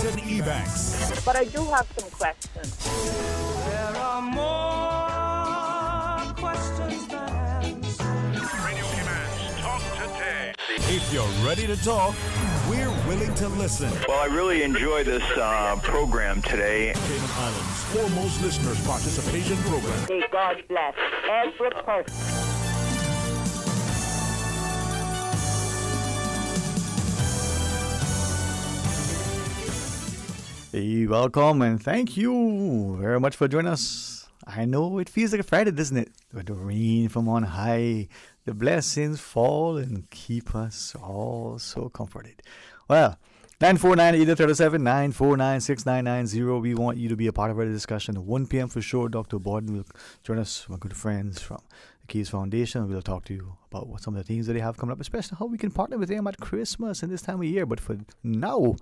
Dwayne Ebanks. But I do have some questions. There are more questions than answers. Radio Command's Talk Today. If you're ready to talk, we're willing to listen. Well, I really enjoy this program today. Cayman Islands' foremost listeners participation program. May God bless every person. Hey, welcome and thank you very much for joining us. I know it feels like a Friday, doesn't it? With the rain from on high, the blessings fall and keep us all so comforted. Well, 949-8037, 949-6990. We want you to be a part of our discussion. 1 p.m. for sure. Dr. Borden will join us, my good friends from the Keys Foundation. We'll talk to you about what some of the things that they have coming up, especially how we can partner with them at Christmas and this time of year. But for now,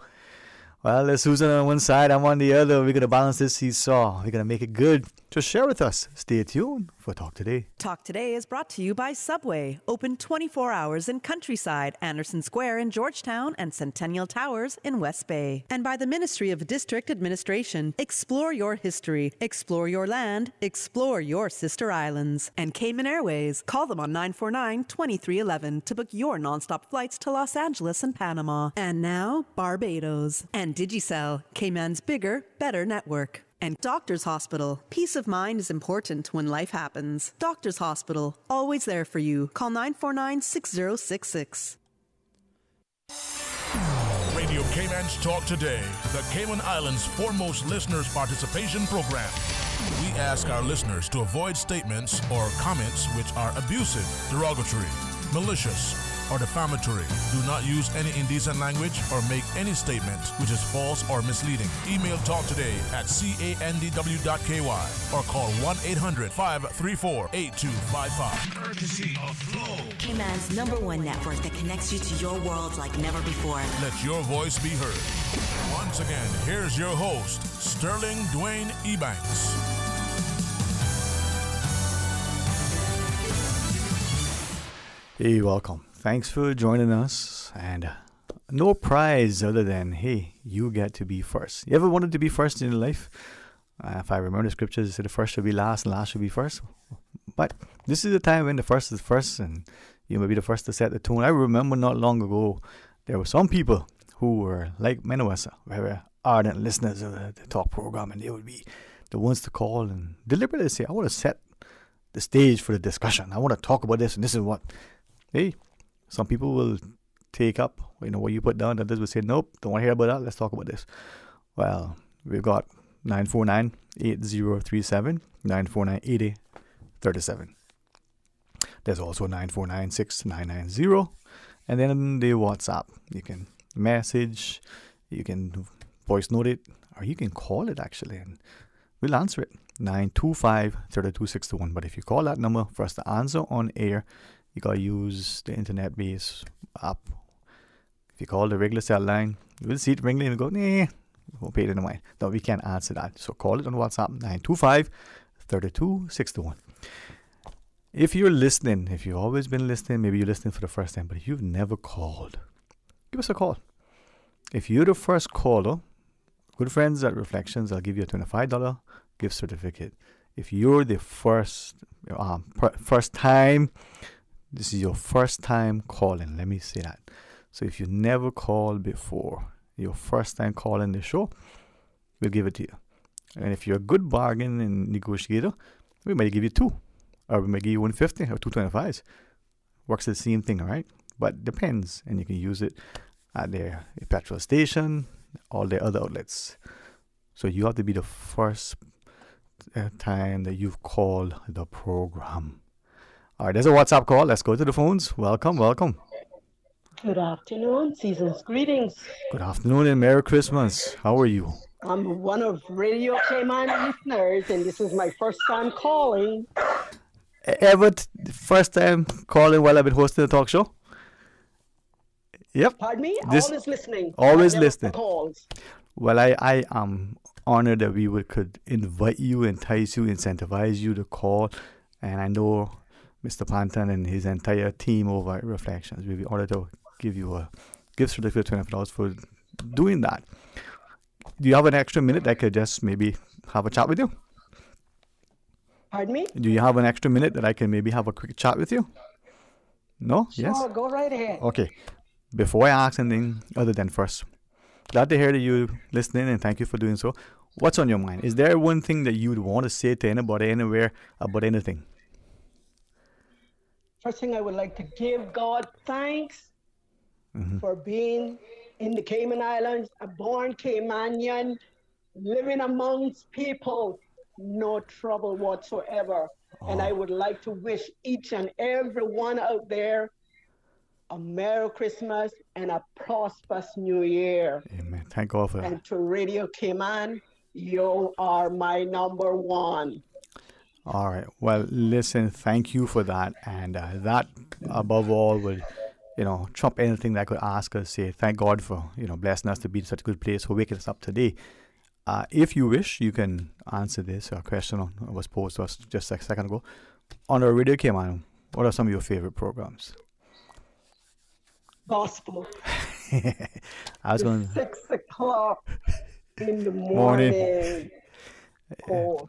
well, there's Susan on one side, I'm on the other. We're going to balance this seesaw. We're going to make it good. Just share with us. Stay tuned for Talk Today. Talk Today is brought to you by Subway. Open 24 hours in Countryside, Anderson Square in Georgetown, and Centennial Towers in West Bay. And by the Ministry of District Administration. Explore your history. Explore your land. Explore your sister islands. And Cayman Airways. Call them on 949-2311 to book your nonstop flights to Los Angeles and Panama. And now, Barbados. And Digicel, Cayman's bigger, better network. And Doctors Hospital. Peace of mind is important when life happens. Doctors Hospital, always there for you. Call 949-6066. Radio Cayman's Talk Today, the Cayman Islands' foremost listeners participation program. We ask our listeners to avoid statements or comments which are abusive, derogatory, malicious, or defamatory. Do not use any indecent language or make any statement which is false or misleading. Email talktoday@candw.ky or call 1-800-534-8255. Courtesy of Flow. Cayman's #1 network that connects you to your world like never before. Let your voice be heard. Once again, here's your host, Sterling Dwayne Ebanks. Hey, welcome. Thanks for joining us. And no prize other than, hey, you get to be first. You ever wanted to be first in your life? If I remember the scriptures, it said the first should be last and last should be first. But this is the time when the first is first and you may be the first to set the tone. I remember not long ago, there were some people who were like many of us, very ardent listeners of the talk program, and they would be the ones to call and deliberately say, I want to set the stage for the discussion. I want to talk about this, and this is what. Hey, some people will take up, what you put down. Others will say, nope, don't want to hear about that. Let's talk about this. Well, we've got 949-8037, 949-8037. There's also 949-6990. And then the WhatsApp. You can message, you can voice note it, or you can call it actually, and we'll answer it. 925-3261. But if you call that number for us to answer on air, you got to use the internet-based app. If you call the regular cell line, you will see it ringing and go, nah, won't pay it in the mind. No, we can't answer that. So call it on WhatsApp, 925-3261. If you're listening, if you've always been listening, maybe you're listening for the first time, but if you've never called, give us a call. If you're the first caller, good friends at Reflections, I'll give you a $25 gift certificate. If you're the first time, this is your first time calling. Let me say that. So if you never called before, your first time calling the show, we'll give it to you. And if you're a good bargain and negotiator, we might give you two. Or we might give you 150 or 225s. Works the same thing, all right? But depends. And you can use it at their petrol station, all the other outlets. So you have to be the first time that you've called the program. All right, there's a WhatsApp call. Let's go to the phones. Welcome. Good afternoon. Season's greetings. Good afternoon and Merry Christmas. How are you? I'm one of Radio Cayman listeners, and this is my first time calling. First time calling while I've been hosting a talk show? Yep. Pardon me? Always listening. Always listening. Calls. Well, I am honored that we could invite you, entice you, incentivize you to call. And I know Mr. Panton and his entire team over at Reflections, we'll be honored to give you a gift certificate of $25 for doing that. Do you have an extra minute I could just maybe have a chat with you? Pardon me? Do you have an extra minute that I can maybe have a quick chat with you? No? Sure, Yes? go right ahead. Okay. Before I ask anything other than first, glad to hear that you listening and thank you for doing so. What's on your mind? Is there one thing that you'd want to say to anybody, anywhere, about anything? First thing I would like to give God thanks for being in the Cayman Islands, a born Caymanian, living amongst people, no trouble whatsoever. And I would like to wish each and every one out there a Merry Christmas and a prosperous New Year. Amen. Thank God for that. And to Radio Cayman, you are my number one. All right. Well, listen, thank you for that. And that, above all, would, trump anything that I could ask us. Say, thank God for, blessing us to be in such a good place, for waking us up today. If you wish, you can answer this question was posed to us just a second ago. On our Radio Cayman, what are some of your favorite programs? Gospel. I was going 6 o'clock in the morning. Oh,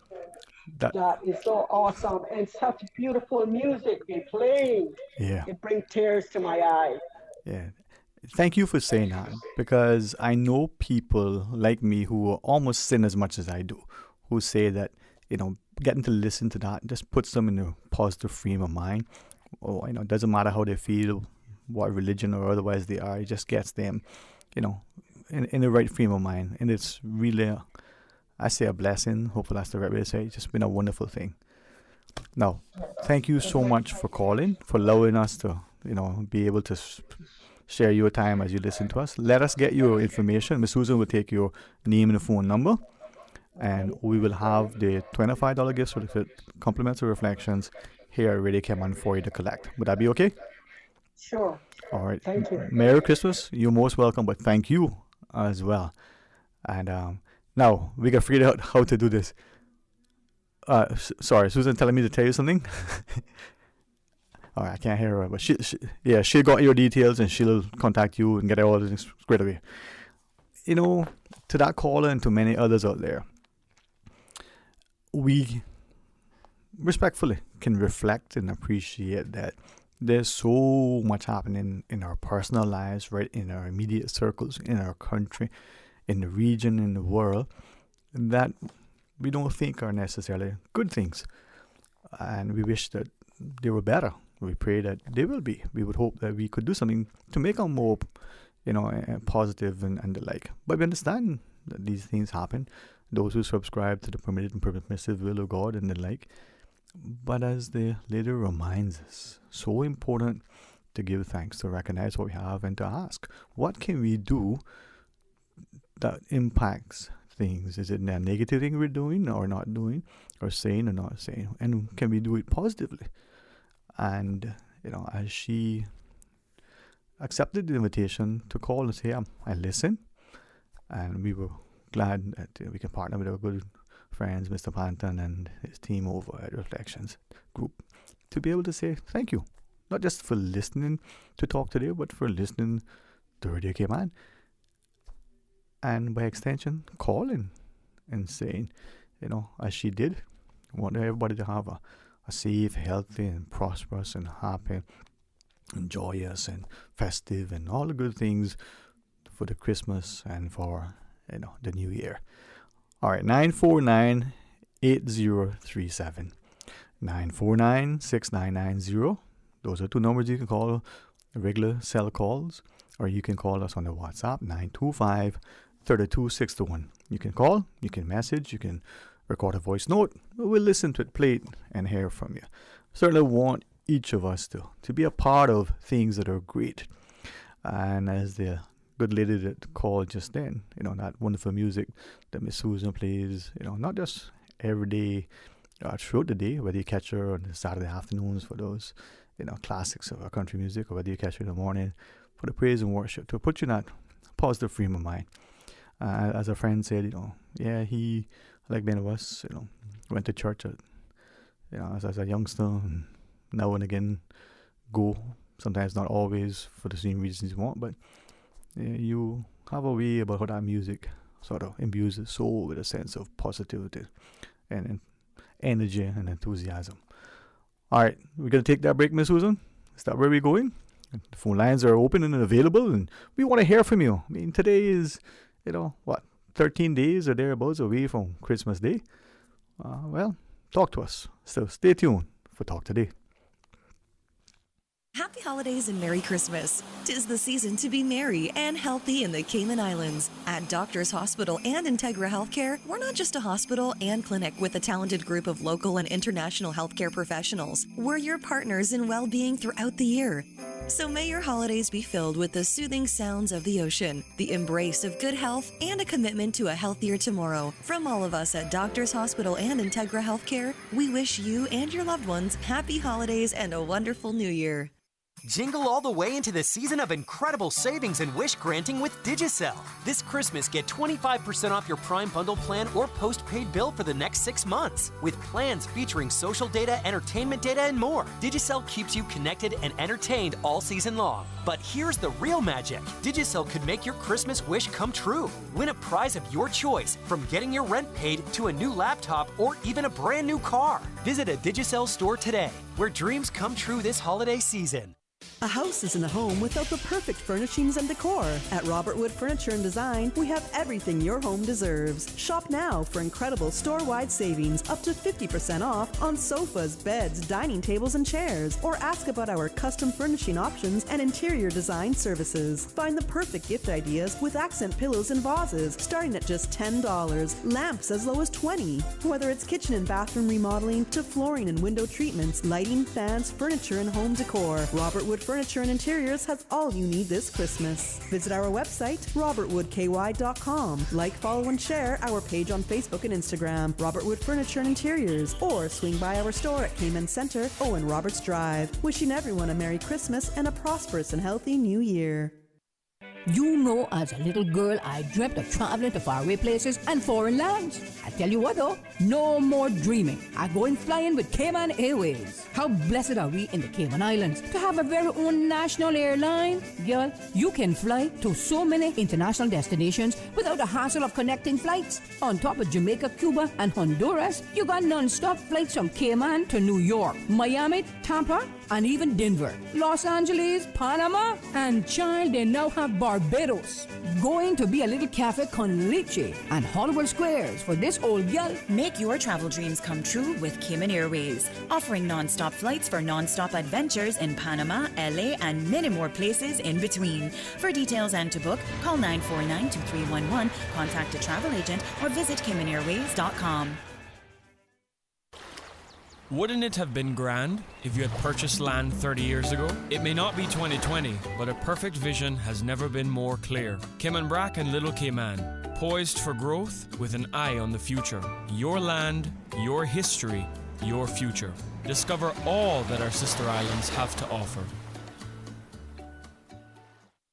that is so awesome. And such beautiful music they play. Yeah. It brings tears to my eyes. Yeah. Thank you for saying that, because I know people like me who almost sin as much as I do, who say that, getting to listen to that just puts them in a positive frame of mind. Or, it doesn't matter how they feel, what religion or otherwise they are, it just gets them, in the right frame of mind. And it's really, I say, a blessing. Hopefully that's the right way to say it. It's just been a wonderful thing. Now, thank you so much for calling, for allowing us to, be able to share your time as you listen to us. Let us get your information. Miss Susan will take your name and phone number, and we will have the $25 gift certificate, compliments or reflections, here at Radio Cayman for you to collect. Would that be okay? Sure. All right. Thank you. Merry Christmas. You're most welcome, but thank you as well. And now we got to figure out how to do this. Sorry, Susan telling me to tell you something. All right, I can't hear her, but she got your details and she'll contact you and get all the things straight away. To that caller and to many others out there, we respectfully can reflect and appreciate that there's so much happening in our personal lives, right, in our immediate circles, in our country, in the region, in the world, that we don't think are necessarily good things. And we wish that they were better. We pray that they will be. We would hope that we could do something to make them more, positive and the like. But we understand that these things happen. Those who subscribe to the permitted and permissive will of God and the like. But as the leader reminds us, so important to give thanks, to recognize what we have, and to ask, what can we do that impacts things? Is it a negative thing we're doing or not doing, or saying or not saying? And can we do it positively? And, as she accepted the invitation to call and say, I listen, and we were glad that we can partner with our good friends, Mr. Panton and his team over at Reflections Group, to be able to say thank you, not just for listening to talk today, but for listening to Radio Cayman, and by extension, calling and saying, as she did, I want everybody to have a safe, healthy, and prosperous, and happy, and joyous, and festive, and all the good things for the Christmas and for the New Year. All right, 949-8037, 949-6990. Those are two numbers you can call, regular cell calls, or you can call us on the WhatsApp, 925-3261. You can call, you can message, you can record a voice note. We'll listen to it, play it, and hear from you. Certainly want each of us to be a part of things that are great. And as the good lady that called just then, that wonderful music that Miss Susan plays, not just every day, throughout the day, whether you catch her on the Saturday afternoons for those, classics of our country music, or whether you catch her in the morning for the praise and worship, to put you in that positive frame of mind. As a friend said, he, like many of us, went to church as a youngster, and now and again go, sometimes not always for the same reasons you want, but you have a way about how that music sort of imbues the soul with a sense of positivity and energy and enthusiasm. All right, we're going to take that break, Miss Susan. Is that where we're going? The phone lines are open and available, and we want to hear from you. I mean, today is, 13 days or thereabouts away from Christmas Day. Well, talk to us. So stay tuned for Talk Today. Happy holidays and Merry Christmas. 'Tis the season to be merry and healthy in the Cayman Islands. At Doctors Hospital and Integra Healthcare, we're not just a hospital and clinic with a talented group of local and international healthcare professionals. We're your partners in well-being throughout the year. So may your holidays be filled with the soothing sounds of the ocean, the embrace of good health, and a commitment to a healthier tomorrow. From all of us at Doctors Hospital and Integra Healthcare, we wish you and your loved ones happy holidays and a wonderful new year. Jingle all the way into the season of incredible savings and wish granting with Digicel. This Christmas, get 25% off your Prime Bundle plan or postpaid bill for the next 6 months. With plans featuring social data, entertainment data, and more, Digicel keeps you connected and entertained all season long. But here's the real magic. Digicel could make your Christmas wish come true. Win a prize of your choice, from getting your rent paid to a new laptop or even a brand new car. Visit a Digicel store today, where dreams come true this holiday season. A house isn't a home without the perfect furnishings and decor. At Robert Wood Furniture and Design, we have everything your home deserves. Shop now for incredible store-wide savings, up to 50% off on sofas, beds, dining tables, and chairs. Or ask about our custom furnishing options and interior design services. Find the perfect gift ideas with accent pillows and vases, starting at just $10. Lamps as low as $20. Whether it's kitchen and bathroom remodeling to flooring and window treatments, lighting, fans, furniture, and home decor, Robert Wood Furniture and Interiors has all you need this Christmas. Visit our website, robertwoodky.com. Like, follow, and share our page on Facebook and Instagram, Robert Wood Furniture and Interiors, or swing by our store at Cayman Center, Owen Roberts Drive. Wishing everyone a Merry Christmas and a prosperous and healthy New Year. You know, as a little girl, I dreamt of traveling to faraway places and foreign lands. I tell you what though, no more dreaming. I'm going flying with Cayman Airways. How blessed are we in the Cayman Islands to have a very own national airline? Girl, you can fly to so many international destinations without the hassle of connecting flights. On top of Jamaica, Cuba, and Honduras, you got non-stop flights from Cayman to New York, Miami, Tampa, and even Denver, Los Angeles, Panama, and child, they now have Barbados. Going to be a little cafe con leche and Hollywood Squares for this old girl. Make your travel dreams come true with Cayman Airways, offering non-stop flights for non-stop adventures in Panama, LA, and many more places in between. For details and to book, call 949-2311, contact a travel agent, or visit CaymanAirways.com. Wouldn't it have been grand if you had purchased land 30 years ago? It may not be 2020, but a perfect vision has never been more clear. Cayman Brac and Little Cayman, poised for growth with an eye on the future. Your land, your history, your future. Discover all that our sister islands have to offer.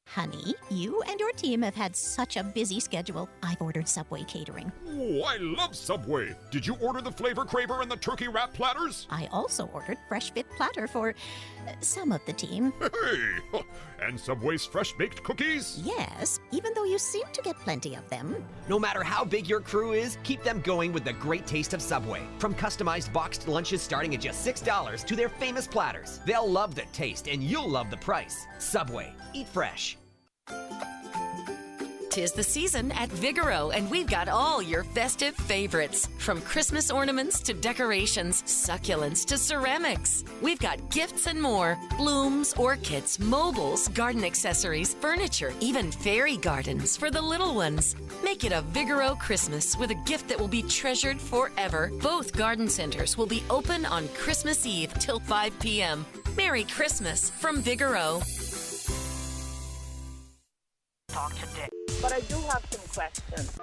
Honey, you and your team have had such a busy schedule. I've ordered Subway catering. Oh, I love Subway. Did you order the Flavor Craver and the turkey wrap platters? I also ordered Fresh Fit Platter for some of the team. Hey! And Subway's fresh baked cookies? Yes, even though you seem to get plenty of them. No matter how big your crew is, keep them going with the great taste of Subway. From customized boxed lunches starting at just $6 to their famous platters. They'll love the taste and you'll love the price. Subway. Eat fresh. 'Tis the season at Vigoro, and we've got all your festive favorites. From Christmas ornaments to decorations, succulents to ceramics. We've got gifts and more. Blooms, orchids, mobiles, garden accessories, furniture, even fairy gardens for the little ones. Make it a Vigoro Christmas with a gift that will be treasured forever. Both garden centers will be open on Christmas Eve till 5 p.m. Merry Christmas from Vigoro. Talk today. But I do have some questions.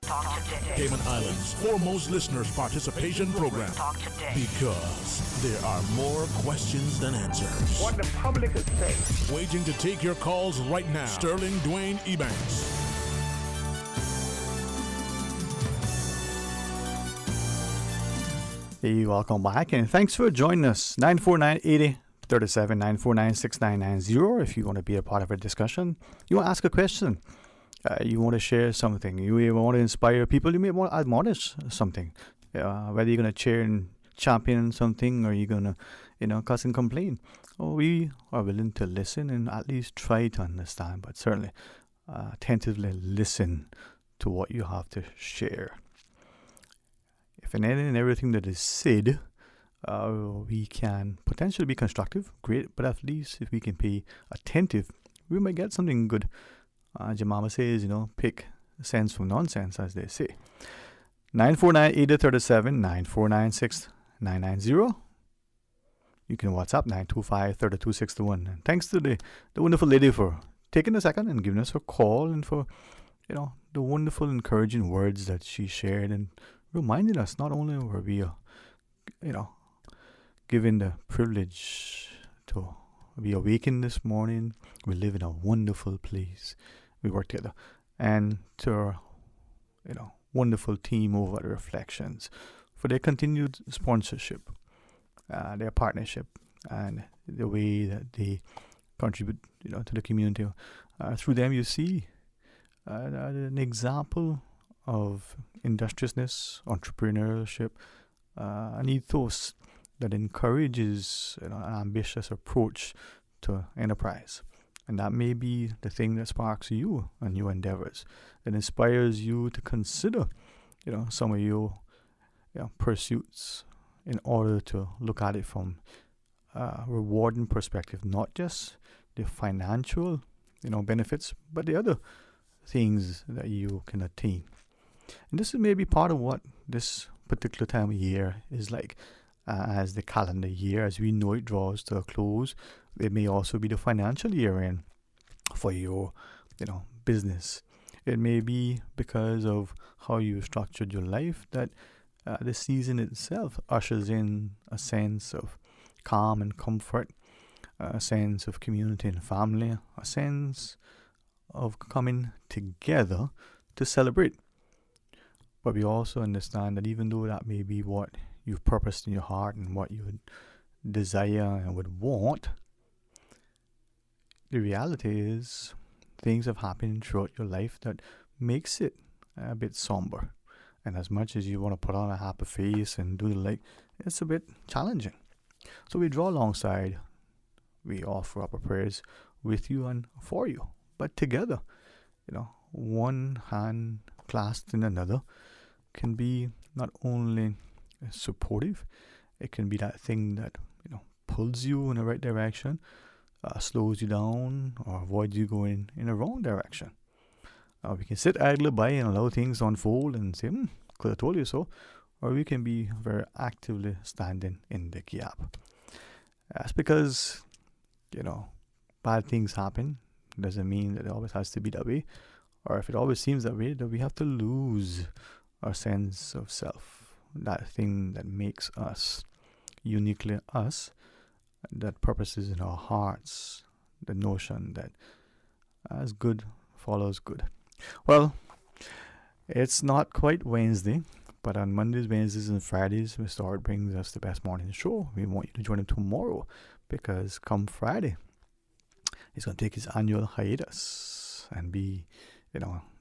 Talk today. Cayman Islands' foremost listeners participation program. Talk today. Because there are more questions than answers. What the public is saying. Waiting to take your calls right now. Sterling Dwayne Ebanks. Hey, welcome back, and thanks for joining us. 949-8037, 949-6990. If you want to be a part of our discussion, you want to ask a question. You want to share something. You may want to inspire people. You may want to admonish something. Whether you're going to cheer and champion something or you're going to, cuss and complain. We are willing to listen and at least try to understand, but certainly attentively listen to what you have to share. If in any and everything that is said, we can potentially be constructive, great, but at least if we can be attentive, we might get something good. Jemima says, pick sense from nonsense, as they say. 949-8037, 949-6990. You can WhatsApp 925-3261. And thanks to the wonderful lady for taking a second and giving us a call and for, the wonderful encouraging words that she shared and reminding us not only were we, given the privilege to be awakened this morning, we live in a wonderful place. We work together. And to our, wonderful team over at Reflections for their continued sponsorship, their partnership, and the way that they contribute, to the community. Through them, you see an example of industriousness, entrepreneurship, an ethos that encourages an ambitious approach to enterprise. And that may be the thing that sparks you and your endeavors, that inspires you to consider, some of your pursuits in order to look at it from a rewarding perspective, not just the financial, benefits, but the other things that you can attain. And this is maybe part of what this particular time of year is like. As the calendar year, as we know it, draws to a close, it may also be the financial year end for your, business. It may be because of how you structured your life that the season itself ushers in a sense of calm and comfort, a sense of community and family, a sense of coming together to celebrate. But we also understand that even though that may be what you've purposed in your heart and what you would desire and would want, the reality is things have happened throughout your life that makes it a bit somber. And as much as you want to put on a happy face and do the like, it's a bit challenging. So we draw alongside, we offer up our prayers with you and for you, but together, one hand clasped in another can be not only supportive, it can be that thing that pulls you in the right direction, slows you down, or avoids you going in the wrong direction. We can sit idly by and allow things to unfold and say, could have told you so, or we can be very actively standing in the gap. That's because bad things happen. Doesn't mean that it always has to be that way, or if it always seems that way, that we have to lose our sense of self, that thing that makes us uniquely us, that purposes in our hearts, the notion that as good follows good. Well, it's not quite Wednesday, but on Mondays, Wednesdays, and Fridays, Mr. Hart brings us the best morning show. We want you to join him tomorrow, because come Friday, he's going to take his annual hiatus and be,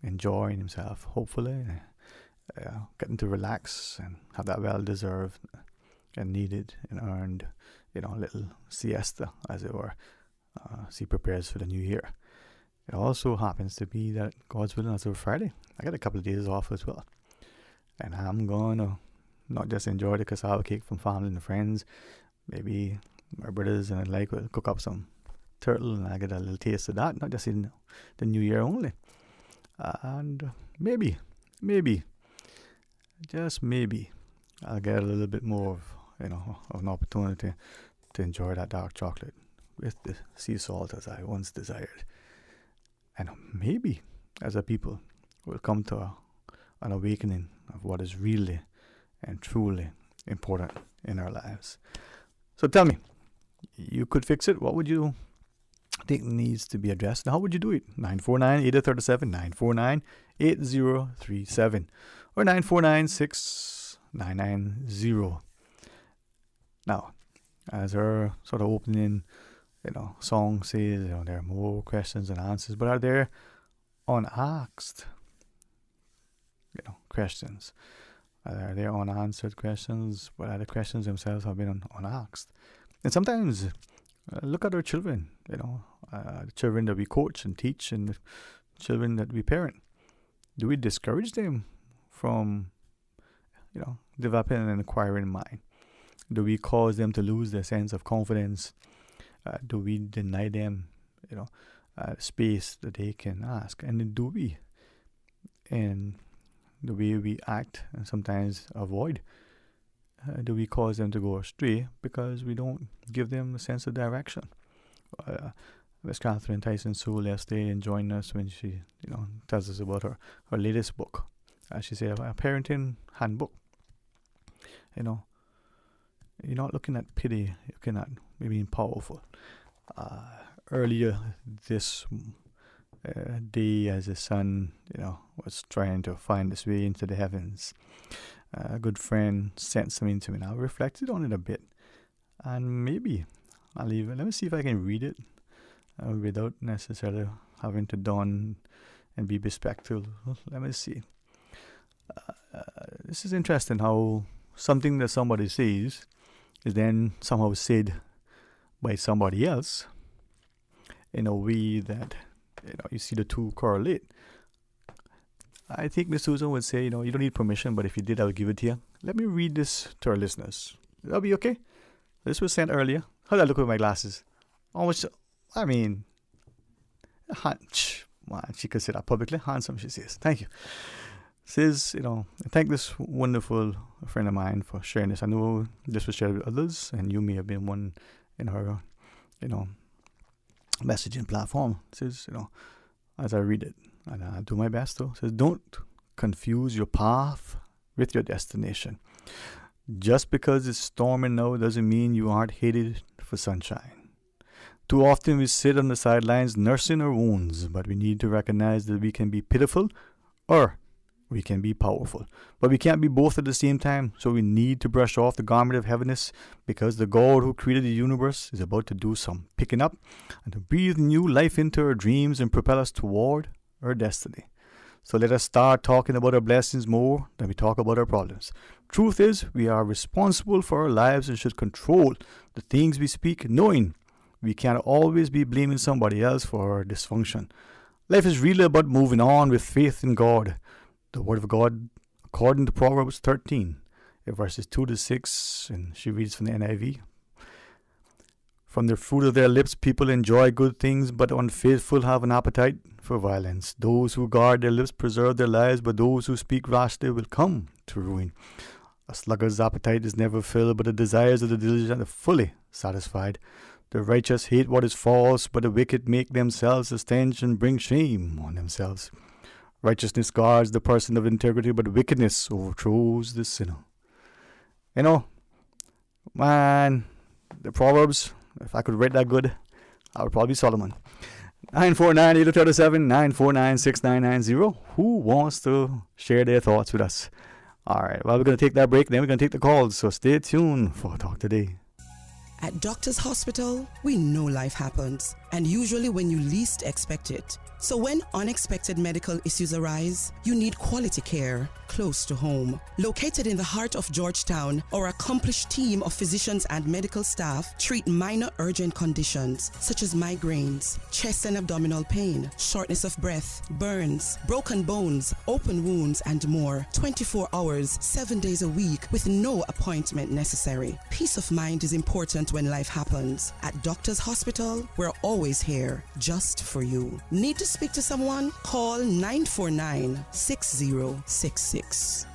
enjoying himself, hopefully, getting to relax and have that well-deserved and needed and earned, little siesta, as it were, as he prepares for the new year. It also happens to be that God's willing, as of Friday, I got a couple of days off as well. And I'm going to not just enjoy the cassava cake from family and friends, maybe my brothers and I will cook up some turtle and I get a little taste of that, not just in the new year only. And maybe, just maybe, I'll get a little bit more of, of an opportunity to enjoy that dark chocolate with the sea salt as I once desired. And maybe, as a people, we'll come to an awakening of what is really and truly important in our lives. So tell me, you could fix it. What would you think needs to be addressed? And how would you do it? 949-8037, 949-8037, or 949-6990. Now, as our sort of opening, song says, there are more questions than answers, but are there unasked, questions. They're unanswered questions, but other questions themselves have been unasked. And sometimes, look at our children, the children that we coach and teach and the children that we parent. Do we discourage them from, developing an inquiring mind? Do we cause them to lose their sense of confidence? Do we deny them, space that they can ask? And then do we? And the way we act and sometimes avoid, do we cause them to go astray because we don't give them a sense of direction? Miss Catherine Tyson Sewell yesterday and joined us when she, tells us about her latest book. She said, a parenting handbook. You're not looking at pity, you're looking at maybe being powerful. Earlier this day, as the sun, was trying to find its way into the heavens, a good friend sent something to me, and I reflected on it a bit. And maybe I'll leave it. Let me see if I can read it without necessarily having to don and be bespectacled. Let me see. This is interesting how something that somebody says is then somehow said by somebody else in a way that you see the two correlate. I think Miss Susan would say, you don't need permission, but if you did, I would give it to you. Let me read this to our listeners. That'll be okay. This was sent earlier. How did I look with my glasses? Almost, hunch. Man, she could say that publicly. Handsome, she says. Thank you. Says, thank this wonderful friend of mine for sharing this. I know this was shared with others, and you may have been one in her, messaging platform. Says, as I read it, and I'll do my best though. Says, don't confuse your path with your destination. Just because it's storming now doesn't mean you aren't headed for sunshine. Too often we sit on the sidelines nursing our wounds, but we need to recognize that we can be pitiful or we can be powerful. But we can't be both at the same time, so we need to brush off the garment of heaviness because the God who created the universe is about to do some picking up and to breathe new life into our dreams and propel us toward our destiny. So let us start talking about our blessings more than we talk about our problems. Truth is, we are responsible for our lives and should control the things we speak, knowing we can't always be blaming somebody else for our dysfunction. Life is really about moving on with faith in God. The Word of God, according to Proverbs 13, verses 2 to 6, and she reads from the NIV. From the fruit of their lips people enjoy good things, but unfaithful have an appetite for violence. Those who guard their lips preserve their lives, but those who speak rashly will come to ruin. A sluggard's appetite is never filled, but the desires of the diligent are fully satisfied. The righteous hate what is false, but the wicked make themselves a stench and bring shame on themselves. Righteousness guards the person of integrity, but wickedness overthrows the sinner. Man, the Proverbs, if I could read that good, I would probably be Solomon. 949-837, 949-6990. Who wants to share their thoughts with us? All right, well, we're going to take that break, then we're going to take the calls, so stay tuned for Talk Today. At Doctors Hospital, we know life happens, and usually when you least expect it. So when unexpected medical issues arise, you need quality care close to home. Located in the heart of Georgetown, our accomplished team of physicians and medical staff treat minor urgent conditions such as migraines, chest and abdominal pain, shortness of breath, burns, broken bones, open wounds, and more. 24 hours, 7 days a week with no appointment necessary. Peace of mind is important when life happens. At Doctors Hospital, we're always here just for you. Need to speak to someone? Call 949-6066.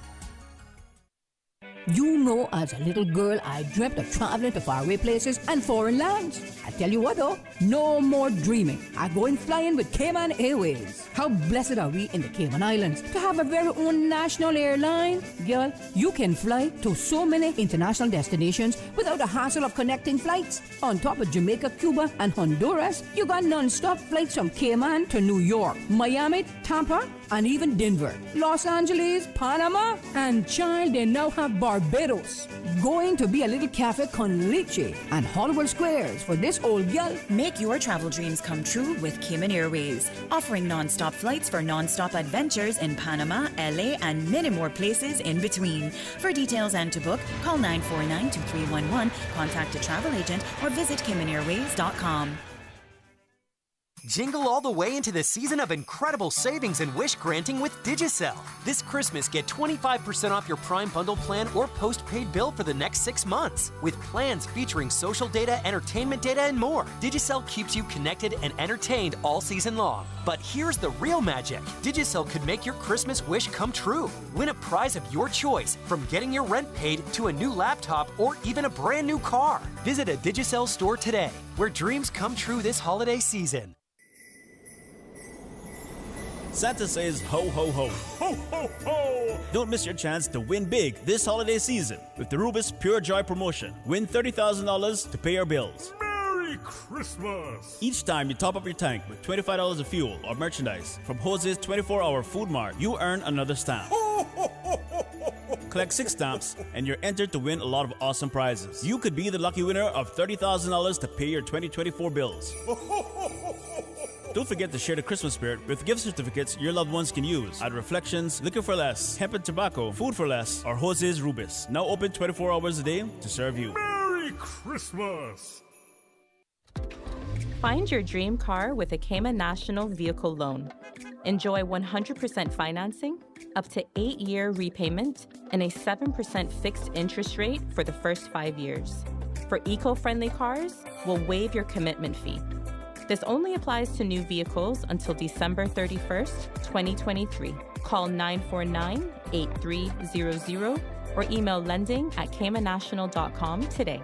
You know, as a little girl, I dreamt of traveling to faraway places and foreign lands. I tell you what though, no more dreaming. I'm going flying with Cayman Airways. How blessed are we in the Cayman Islands to have a very own national airline? Girl, you can fly to so many international destinations without the hassle of connecting flights. On top of Jamaica, Cuba, and Honduras, you got non-stop flights from Cayman to New York, Miami, Tampa, and even Denver, Los Angeles, Panama, and child, they now have Barbados. Going to be a little cafe con leche and Hollywood Squares for this old gal. Make your travel dreams come true with Cayman Airways, offering non-stop flights for non-stop adventures in Panama, LA, and many more places in between. For details and to book, call 949-2311, contact a travel agent, or visit CaymanAirways.com. Jingle all the way into the season of incredible savings and wish granting with Digicel. This Christmas, get 25% off your Prime Bundle plan or postpaid bill for the next 6 months. With plans featuring social data, entertainment data, and more, Digicel keeps you connected and entertained all season long. But here's the real magic. Digicel could make your Christmas wish come true. Win a prize of your choice, from getting your rent paid to a new laptop or even a brand new car. Visit a Digicel store today, where dreams come true this holiday season. Santa says ho ho ho. Ho, ho, ho! Don't miss your chance to win big this holiday season with the Rubis Pure Joy promotion. Win $30,000 to pay your bills. Merry Christmas! Each time you top up your tank with $25 of fuel or merchandise from Jose's 24-hour food mart, you earn another stamp. Collect 6 stamps and you're entered to win a lot of awesome prizes. You could be the lucky winner of $30,000 to pay your 2024 bills. Don't forget to share the Christmas spirit with gift certificates your loved ones can use at Reflections, Liquor for Less, Hemp and Tobacco, Food for Less, or Jose's Rubis. Now open 24 hours a day to serve you. Merry Christmas! Find your dream car with a Cayman National Vehicle Loan. Enjoy 100% financing, up to 8-year repayment, and a 7% fixed interest rate for the first 5 years. For eco-friendly cars, we'll waive your commitment fee. This only applies to new vehicles until December 31st, 2023. Call 949-8300 or email lending@caymannational.com today.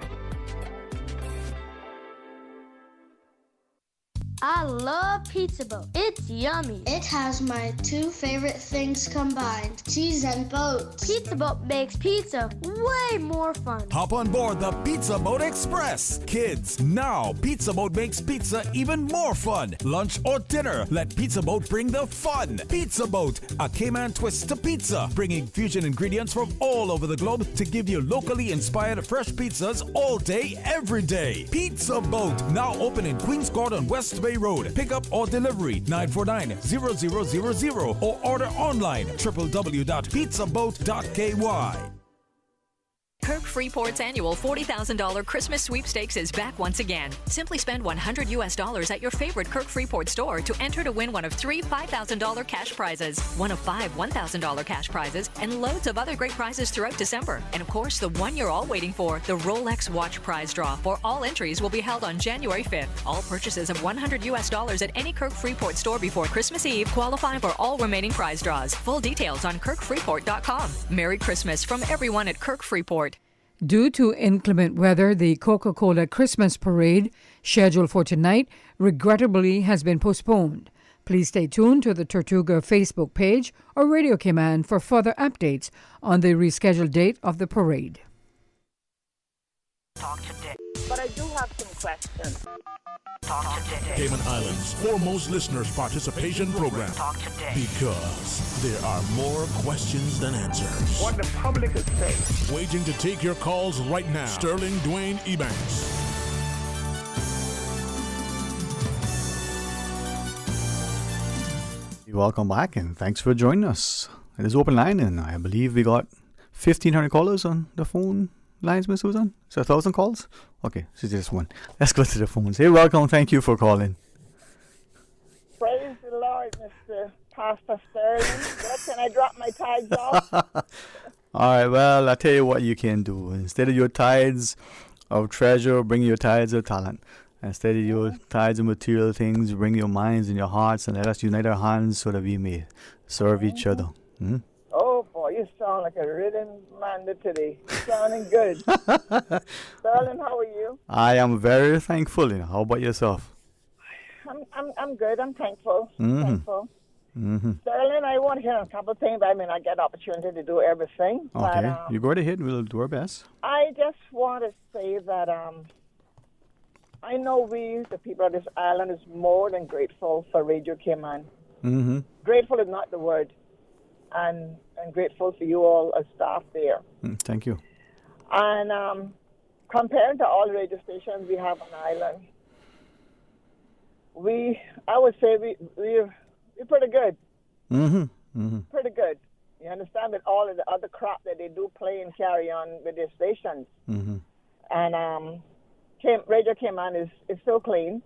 I love Pizza Boat. It's yummy. It has my 2 favorite things combined, cheese and boats. Pizza Boat makes pizza way more fun. Hop on board the Pizza Boat Express. Kids, now Pizza Boat makes pizza even more fun. Lunch or dinner, let Pizza Boat bring the fun. Pizza Boat, a Cayman twist to pizza, bringing fusion ingredients from all over the globe to give you locally inspired fresh pizzas all day, every day. Pizza Boat, now open in Queens Court on West Bay Road. Pick up or delivery 949-0000 or order online www.pizzaboat.ky. Kirk Freeport's annual $40,000 Christmas sweepstakes is back once again. Simply spend $100 at your favorite Kirk Freeport store to enter to win one of 3 $5,000 cash prizes, one of 5 $1,000 cash prizes, and loads of other great prizes throughout December. And of course, the one you're all waiting for, the Rolex watch prize draw for all entries will be held on January 5th. All purchases of $100 at any Kirk Freeport store before Christmas Eve qualify for all remaining prize draws. Full details on kirkfreeport.com. Merry Christmas from everyone at Kirk Freeport. Due to inclement weather, the Coca-Cola Christmas Parade, scheduled for tonight, regrettably has been postponed. Please stay tuned to the Tortuga Facebook page or Radio Cayman for further updates on the rescheduled date of the parade. Talk today. But I do have some questions. Talk today. Cayman Islands' foremost listeners participation program. Talk today. Because there are more questions than answers. What the public is saying. Waiting to take your calls right now. Sterling Dwayne Ebanks. Welcome back and thanks for joining us. It is open line and I believe we got 1,500 callers on the phone lines, Miss Susan. So 1,000 calls? Okay, so just one. Let's go to the phones. Hey, welcome. Thank you for calling. Praise the Lord, Mr. Pastor Sterling. Can I drop my tithes off? All right, well, I'll tell you what you can do. Instead of your tithes of treasure, bring your tithes of talent. Instead of your tithes of material things, bring your minds and your hearts and let us unite our hands so that we may serve each other. Hmm? Oh, boy, you sound like a rhythm man today. Sounding good. Sterling, how are you? I am very thankful. How about yourself? I'm good. I'm thankful. Mm-hmm. Thankful. Mm-hmm. Sterling, I want to hear a couple of things, but I may not get the opportunity to do everything. Okay, But, you go right ahead. We'll do our best. I just want to say that I know we, the people of this island, is more than grateful for Radio Cayman. Mm-hmm. Grateful is not the word. and grateful for you all as staff there. Thank you. And compared to all the radio stations we have on the island, I would say we're pretty good. Pretty good. You understand, with all of the other crap that they do play and carry on with their stations. And Radio Cayman is so clean.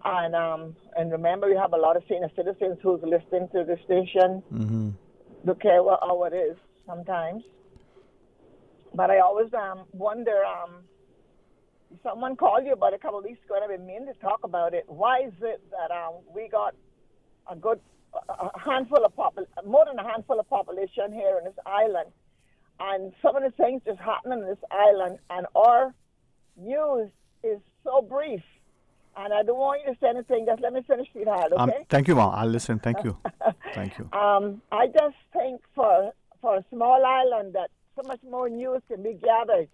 And remember, we have a lot of senior citizens who's listening to the station. Don't care what hour it is sometimes. But I always wonder, someone called you about a couple of weeks ago, and I've been meaning to talk about it. Why is it that we got a handful of more than a handful of population here on this island, and some of the things just happening on this island, and our news is so brief? And I don't want you to say anything. Just let me finish, sweetheart, okay? Thank you, Mom. I'll listen. Thank you. Thank you. I just think for a small island that so much more news can be gathered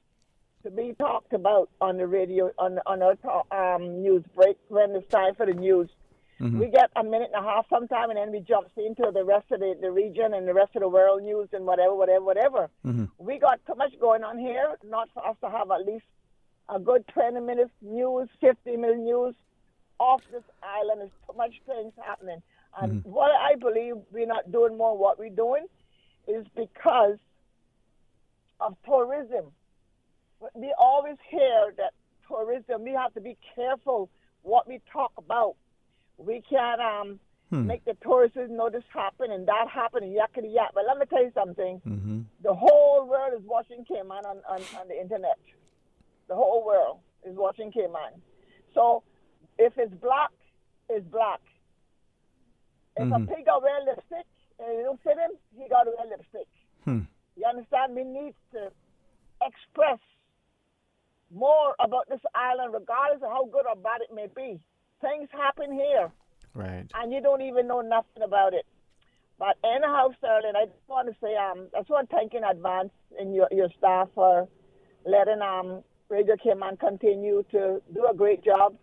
to be talked about on the radio, on our news break when it's time for the news. We get a minute and a half sometime, and then we jump into the rest of the region and the rest of the world news and whatever. We got so much going on here, not for us to have at least a good 20 minutes news, 50 minutes news off this island. There's so much things happening. And what I believe we're not doing more what we're doing is because of tourism. We always hear that tourism, we have to be careful what we talk about. We can't make the tourists know this happened and that happened and yakety yak. But let me tell you something. The whole world is watching Cayman on the internet. The whole world is watching Cayman. So if it's black, it's black. If a pig got wear lipstick and it don't fit him, he got to wear lipstick. You understand? We need to express more about this island, regardless of how good or bad it may be. Things happen here. Right. And you don't even know nothing about it. But anyhow, Sterling, I just want to say, I just want to thank you in advance and your staff for letting Radio Cayman continue to do a great job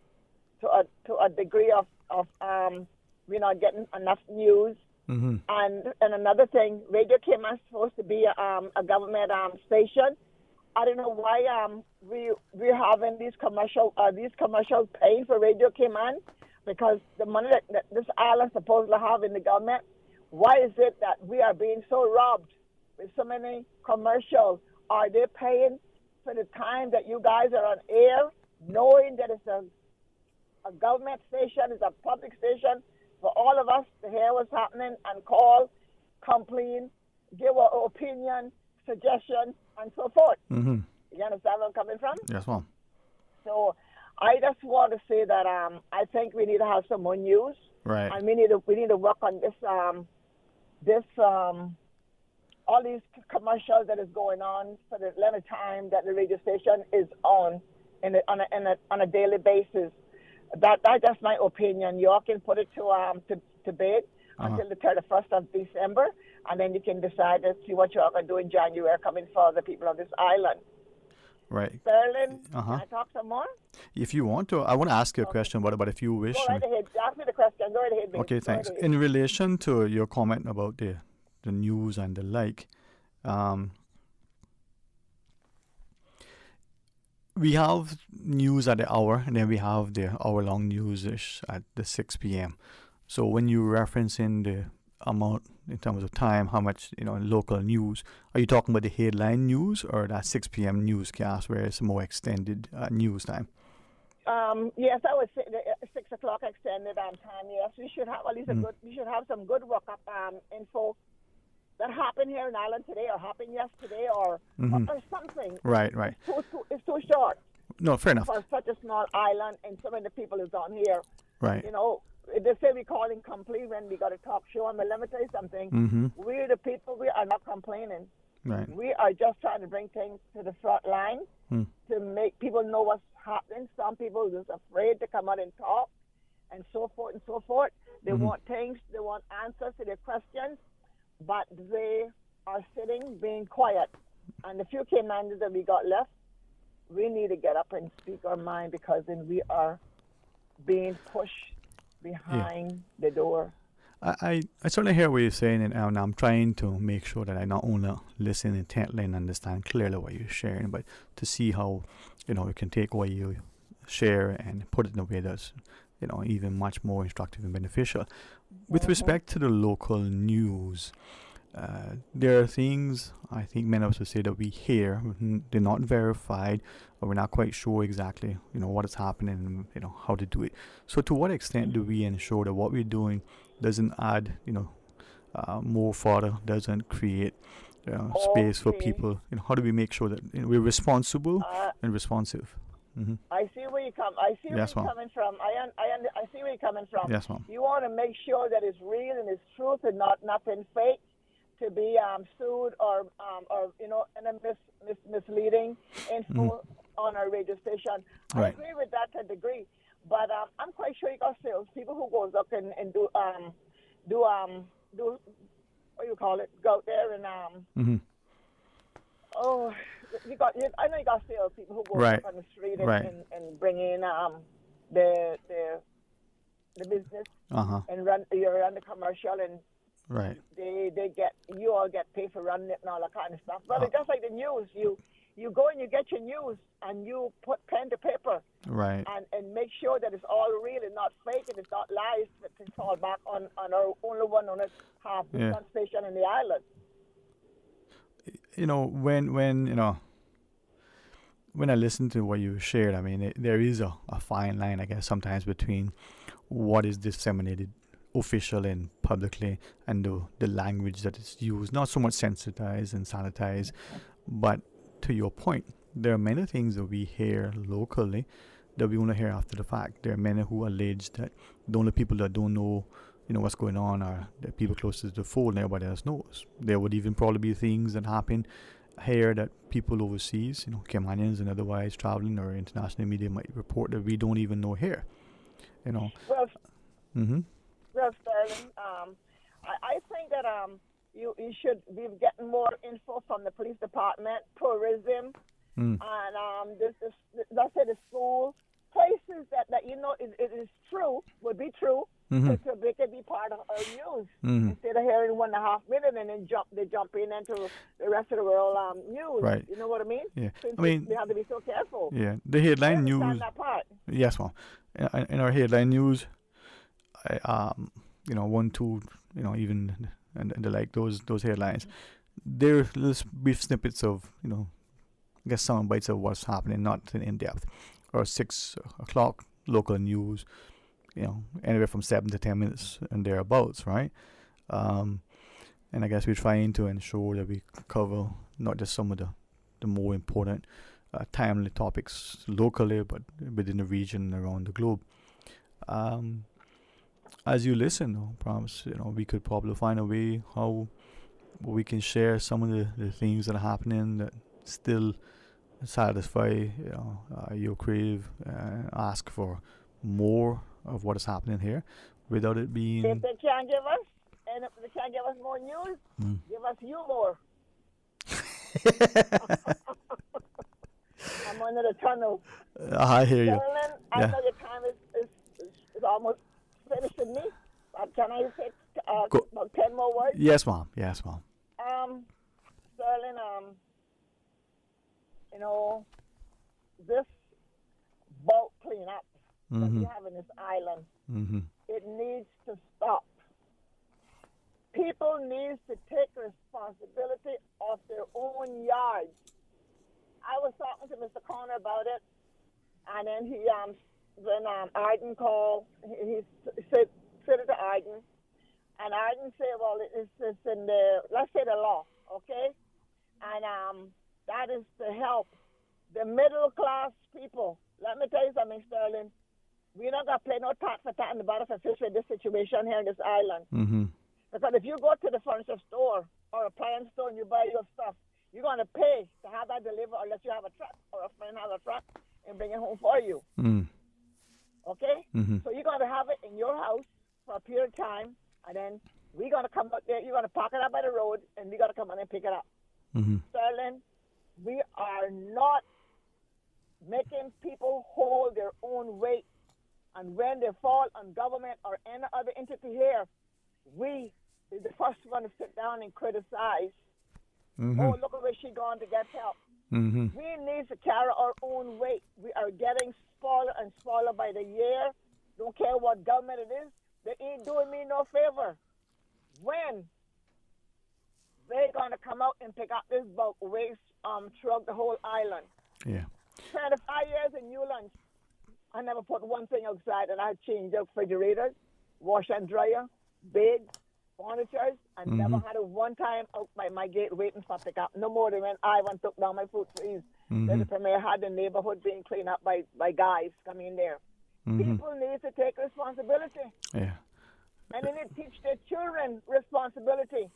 to a degree of we're not getting enough news. And another thing, Radio Cayman is supposed to be a government station. I don't know why we're having these commercials paying for Radio Cayman, because the money that this island supposed to have in the government. Why is it that we are being so robbed with so many commercials? Are they paying for the time that you guys are on air, knowing that it's a government station, it's a public station, for all of us to hear what's happening and call, complain, give our opinion, suggestion, and so forth. You understand where I'm coming from? Yes, Mom. So I just want to say that I think we need to have some more news. Right. And we need to work on this all these commercials that is going on for the length of time that the radio station is on a daily basis. That's my opinion. You all can put it to bed until the 31st of December, and then you can decide to see what you are going to do in January coming for the people of this island. Right. Sterling, can I talk some more? If you want to, I want to ask you a question, but if you wish. Go right ahead. Ask me the question. Go right ahead, baby. Okay, thanks. In relation to your comment about the news and the like, we have news at the hour, and then we have the hour-long news-ish at the 6 p.m. So when you reference in the amount in terms of time, how much, local news, are you talking about the headline news or that 6 p.m. newscast where it's more extended news time? Yes, I would say the 6 o'clock extended time. Yes, we should have at least we should have some good workup info that happened here in Ireland today, or happened yesterday, or something. Right. It's too short. No, fair enough. For such a small island, and so many people is on here. Right. They say we call incomplete when we got a talk show. But let me tell you something. We're the people. We are not complaining. Right. We are just trying to bring things to the front line to make people know what's happening. Some people are just afraid to come out and talk, and so forth and so forth. They want things. They want answers to their questions, but they are sitting, being quiet. And the few Caymanians that we got left, we need to get up and speak our mind, because then we are being pushed behind the door. I certainly hear what you're saying, and I'm trying to make sure that I not only listen intently and understand clearly what you're sharing, but to see how, you can take what you share and put it in a way that's, even much more instructive and beneficial. With respect to the local news, there are things I think many of us would say that we hear, they're not verified, or we're not quite sure exactly, what is happening, and, how to do it. So to what extent do we ensure that what we're doing doesn't add, more fodder, doesn't create space for people? How do we make sure that we're responsible and responsive? Mm-hmm. I see where you come. I see Yes, where you're ma'am. coming from. I see where you're coming from. Yes, ma'am. You want to make sure that it's real and it's truth and not nothing fake to be sued or in a misleading info on our radio station. I Right. agree with that to a degree, but I'm quite sure you got salespeople who goes up and do what you call it, go out there and Mm-hmm. I know you got salespeople who go Right. up on the street Right. and bring in the business and run the commercial, and Right. you all get paid for running it and all that kind of stuff. But it's just like the news, you go and you get your news and you put pen to paper Right. and make sure that it's all real and not fake and it's not lies that can fall back on our only one on a half station in the island. When I listen to what you shared, I mean, there is a fine line, I guess, sometimes between what is disseminated officially and publicly and the language that is used, not so much sensitized and sanitized, but to your point, there are many things that we hear locally that we only hear after the fact. There are many who allege that the only people that don't know what's going on are the people closest to the fold and everybody else knows. There would even probably be things that happen here that people overseas, Caymanians and otherwise traveling or international media might report that we don't even know here. Well, Mm-hmm. well, Sterling, I think that you should be getting more info from the police department, tourism, and let's say the school, places that it is true, would be true, so they can be part of our news instead of hearing 1.5 minutes and then they jump into the rest of the world news. Right. You know what I mean? Yeah. Since I mean, we have to be so careful. Yeah. The headline I news. understand that part. Yes, ma'am. In our headline news, 1, 2, even and the like those headlines. They're little brief snippets of I guess sound bites of what's happening, not in depth. Or 6 o'clock local news, anywhere from 7 to 10 minutes and thereabouts, right? And I guess we're trying to ensure that we cover not just some of the more important, timely topics locally, but within the region and around the globe. As you listen, perhaps we could probably find a way how we can share some of the things that are happening that still satisfy your crave, ask for more of what is happening here, without it being. If they can't give us, and if they can't give us more news, give us humor. I'm under the tunnel. I hear you. Sterling, I know your time is almost finishing me. Can I say about 10 more words? Yes, ma'am. Yes, ma'am. Sterling, this boat cleanup that we have in this island, it needs to stop. People need to take responsibility of their own yards. I was talking to Mr. Connor about it, and then when Arden called, he said it to Arden, and Arden said, well, it's in let's say the law, okay? And that is to help the middle class people. Let me tell you something, Sterling. We're not going to play no tat for tat in the bottom for fish with this situation here in this island. Because if you go to the furniture store or appliance store and you buy your stuff, you're going to pay to have that delivered unless you have a truck or a friend has a truck and bring it home for you. Okay? So you're going to have it in your house for a period of time, and then we're going to come out there, you're going to park it up by the road, and we're going to come in and pick it up. Sterling, we are not making people hold their own weight. And when they fall on government or any other entity here, we is the first one to sit down and criticize. Mm-hmm. Oh, look at where she gone to get help. Mm-hmm. We need to carry our own weight. We are getting smaller and smaller by the year. Don't care what government it is. They ain't doing me no favor. When they're going to come out and pick up this bulk waste throughout the whole island? Yeah. 25 years in Newlands, I never put one thing outside, and I changed out refrigerators, wash and dryer, beds, furnitures. I never had it one time out by my gate waiting for pick up. No more than when I went took down my food freeze. Then the premier had the neighborhood being cleaned up by guys coming in there. People need to take responsibility. Yeah. And they need to teach their children responsibility.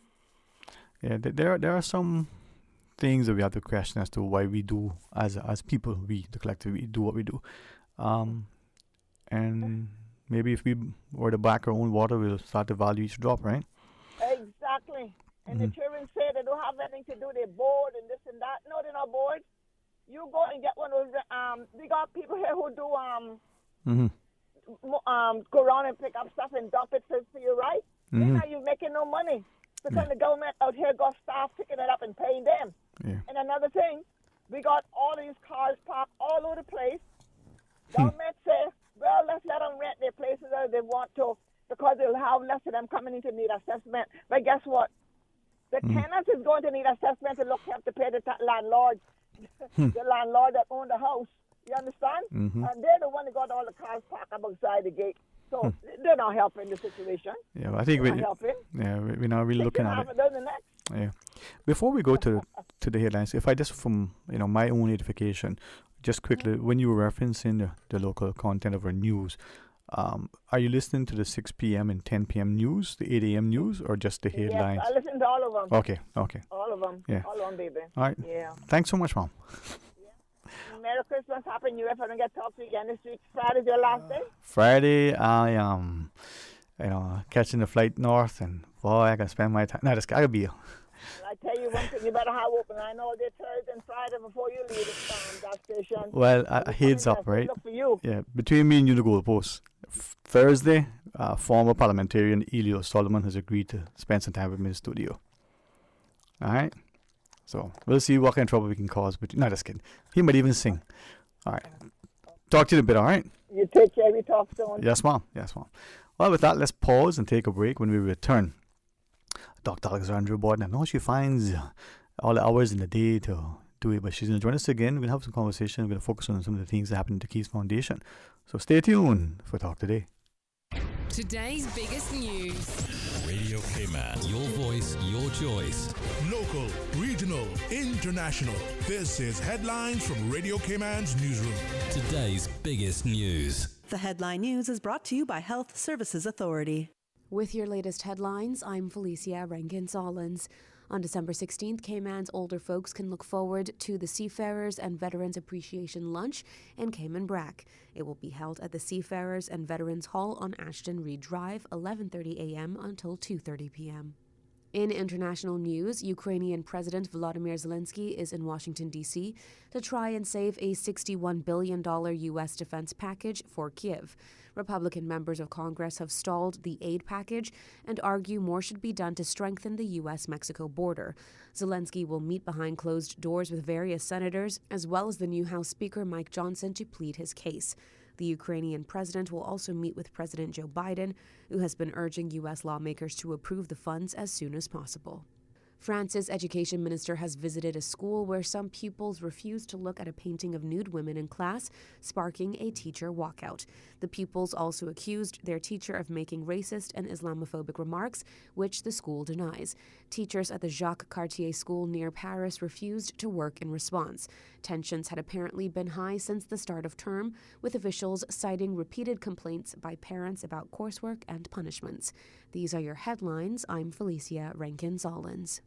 Yeah, there are some things that we have to question as to why we do, as people, we, the collective, we do what we do. And maybe if we were to back our own water, we'll start to value each drop, right? Exactly. And the children say they don't have anything to do, they're bored and this and that. No, they're not bored. You go and get one of those, we got people here who do, go around and pick up stuff and dump it for you, right? Then now you're making no money. Because the government out here got staff picking it up and paying them. Yeah. And another thing, we got all these cars parked all over the place. Government say, well, let's let them rent their places as they want to because they'll have less of them coming in to need assessment. But guess what? The tenants is going to need assessment to have to pay the landlord, the landlord that owned the house. You understand? And they're the one that got all the cars parked up outside the gate. So they're not helping the situation. Yeah, well, I think we're not really looking at it. Yeah. Before we go to the headlines, if I just from my own edification, just quickly, when you were referencing the local content of our news, are you listening to the 6 p.m. and 10 p.m. news, the 8 a.m. news, or just the headlines? Yes, I listen to all of them. Okay. All of them. Yeah. All of them, baby. All right. Yeah. Thanks so much, Mom. Merry Christmas, Happy New Year. If I don't get to talk to you again this week, Friday's your last day? Friday, I am, catching the flight north, and boy, I can spend my time. No, this gotta be. I tell you one thing, you better have open. I know they're Thursday and Friday before you leave the gas station. Well, heads up, right? Look for you. Yeah, between me and you, the goalpost. Thursday, former parliamentarian Elio Solomon has agreed to spend some time with me in the studio. All right? So we'll see what kind of trouble we can cause. But no, just kidding. He might even sing. All right. Talk to you in a bit, all right? You take care. We talk soon. Yes, Mom. Well, with that, let's pause and take a break. When we return, Dr. Alexandra Borden, I know she finds all the hours in the day to do it, but she's going to join us again. We're going to have some conversation. We're going to focus on some of the things that happen to Keys Foundation. So stay tuned for Talk Today. Today's biggest news. Radio K-Man, your voice, your choice. Local, regional, international. This is Headlines from Radio K-Man's newsroom. Today's biggest news. The headline news is brought to you by Health Services Authority. With your latest headlines, I'm Felicia Rankin-Sollins. On December 16th, Cayman's older folks can look forward to the Seafarers and Veterans Appreciation Lunch in Cayman Brac. It will be held at the Seafarers and Veterans Hall on Ashton Reed Drive, 11:30 a.m. until 2:30 p.m. In international news, Ukrainian President Volodymyr Zelensky is in Washington, D.C. to try and save a $61 billion U.S. defense package for Kyiv. Republican members of Congress have stalled the aid package and argue more should be done to strengthen the U.S.-Mexico border. Zelensky will meet behind closed doors with various senators, as well as the new House Speaker Mike Johnson, to plead his case. The Ukrainian president will also meet with President Joe Biden, who has been urging U.S. lawmakers to approve the funds as soon as possible. France's education minister has visited a school where some pupils refused to look at a painting of nude women in class, sparking a teacher walkout. The pupils also accused their teacher of making racist and Islamophobic remarks, which the school denies. Teachers at the Jacques Cartier School near Paris refused to work in response. Tensions had apparently been high since the start of term, with officials citing repeated complaints by parents about coursework and punishments. These are your headlines. I'm Felicia Rankin-Sollins.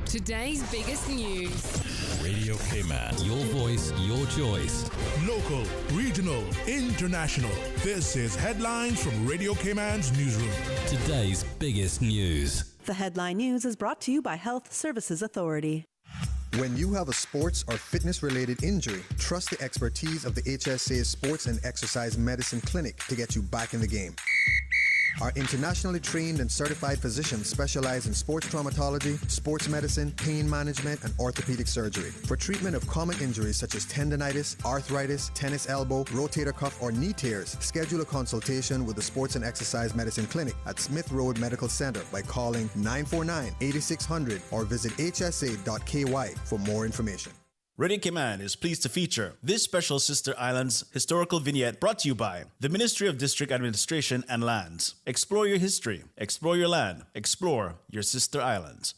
Today's biggest news. Radio K-Man, your voice, your choice. Local, regional, international. This is Headlines from Radio K-Man's newsroom. Today's biggest news. The headline news is brought to you by Health Services Authority. When you have a sports or fitness-related injury, trust the expertise of the HSA's Sports and Exercise Medicine Clinic to get you back in the game. Our internationally trained and certified physicians specialize in sports traumatology, sports medicine, pain management, and orthopedic surgery. For treatment of common injuries such as tendonitis, arthritis, tennis elbow, rotator cuff, or knee tears, schedule a consultation with the Sports and Exercise Medicine Clinic at Smith Road Medical Center by calling 949-8600 or visit hsa.ky for more information. Radio Cayman is pleased to feature this special Sister Islands historical vignette brought to you by the Ministry of District Administration and Lands. Explore your history, explore your land, explore your Sister Islands.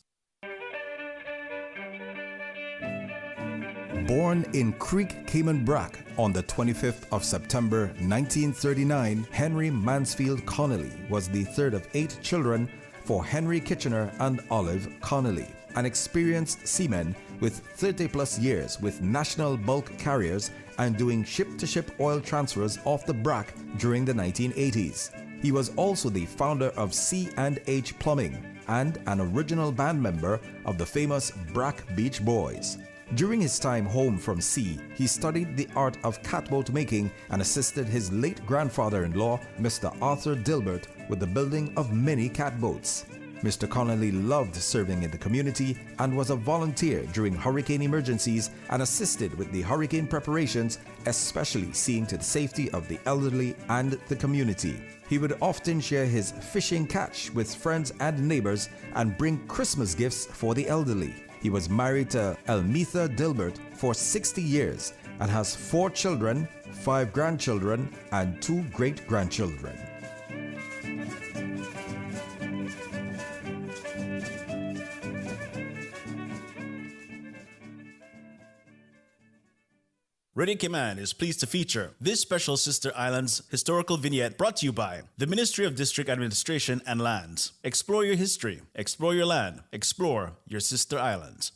Born in Creek, Cayman Brac on the 25th of September 1939, Henry Mansfield Connolly was the third of 8 children for Henry Kitchener and Olive Connolly, an experienced seaman with 30 plus years with national bulk carriers and doing ship-to-ship oil transfers off the Brac during the 1980s. He was also the founder of C&H Plumbing and an original band member of the famous Brac Beach Boys. During his time home from sea, he studied the art of catboat making and assisted his late grandfather-in-law, Mr. Arthur Dilbert, with the building of many catboats. Mr. Connolly loved serving in the community and was a volunteer during hurricane emergencies and assisted with the hurricane preparations, especially seeing to the safety of the elderly and the community. He would often share his fishing catch with friends and neighbors and bring Christmas gifts for the elderly. He was married to Elmitha Dilbert for 60 years and has 4 children, 5 grandchildren, and 2 great-grandchildren. Radio Cayman is pleased to feature this special Sister Islands historical vignette brought to you by the Ministry of District Administration and Lands. Explore your history, explore your land, explore your Sister Islands.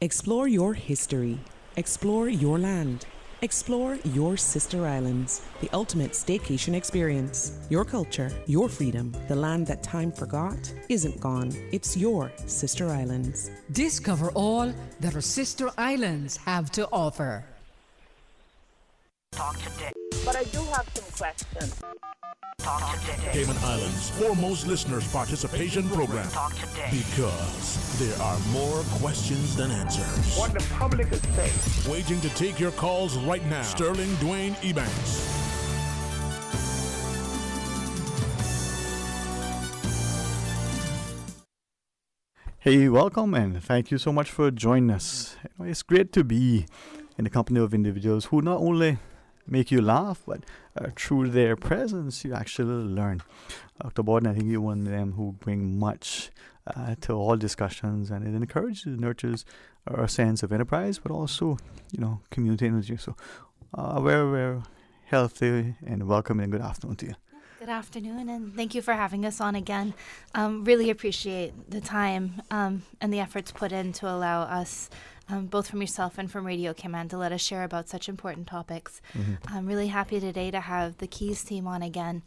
Explore your history, explore your land, explore your Sister Islands, the ultimate staycation experience. Your culture, your freedom, the land that time forgot isn't gone. It's your Sister Islands. Discover all that our Sister Islands have to offer. Talk today. But I do have some questions. Talk today. Cayman Islands' foremost listeners participation program. Talk today. Because there are more questions than answers. What the public is saying. Waiting to take your calls right now. Sterling Dwayne Ebanks. Hey, welcome and thank you so much for joining us. It's great to be in the company of individuals who not only make you laugh, but through their presence, you actually learn. Dr. Borden, I think you're one of them who bring much to all discussions, and it encourages, nurtures our sense of enterprise, but also, community energy. So, very healthy and welcome and good afternoon to you. Good afternoon, and thank you for having us on again. Really appreciate the time and the efforts put in to allow us, both from yourself and from Radio Cayman, to let us share about such important topics. Mm-hmm. I'm really happy today to have the Keys team on again.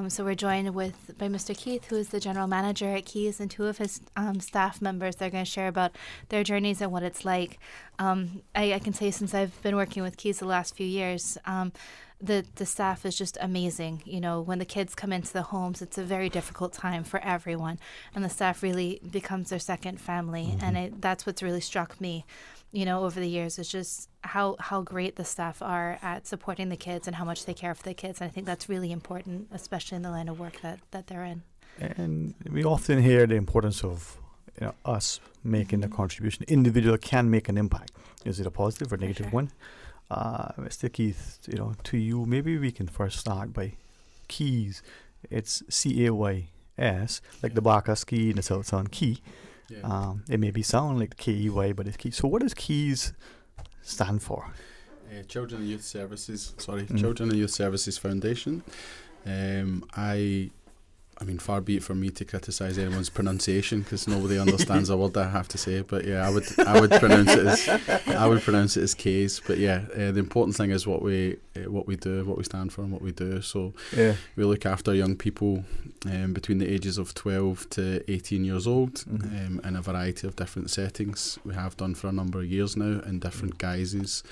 So we're joined by Mr. Keith, who is the general manager at Keys, and 2 of his staff members. They're going to share about their journeys and what it's like. I can say, since I've been working with Keys the last few years, the staff is just amazing. When the kids come into the homes, it's a very difficult time for everyone, and the staff really becomes their second family. Mm-hmm. And that's what's really struck me, over the years, is just how great the staff are at supporting the kids and how much they care for the kids. And I think that's really important, especially in the line of work that they're in. And we often hear the importance of us making a contribution. Individual can make an impact. Is it a positive or negative one? Mr. Keith, to you, maybe we can first start by Keys. It's CAYS, like the Baka ski and the South Sound key. Yeah. It may be sound like KEY, but it's Keys. So what does Keys stand for? Children and Youth Services. Children and Youth Services Foundation. I mean, far be it from me to criticise anyone's pronunciation, because nobody understands a word I have to say. But yeah, I would pronounce it as K's. But yeah, the important thing is what we do, what we stand for, and what we do. So we look after young people between the ages of 12 to 18 years old, in a variety of different settings. We have done for a number of years now in different guises.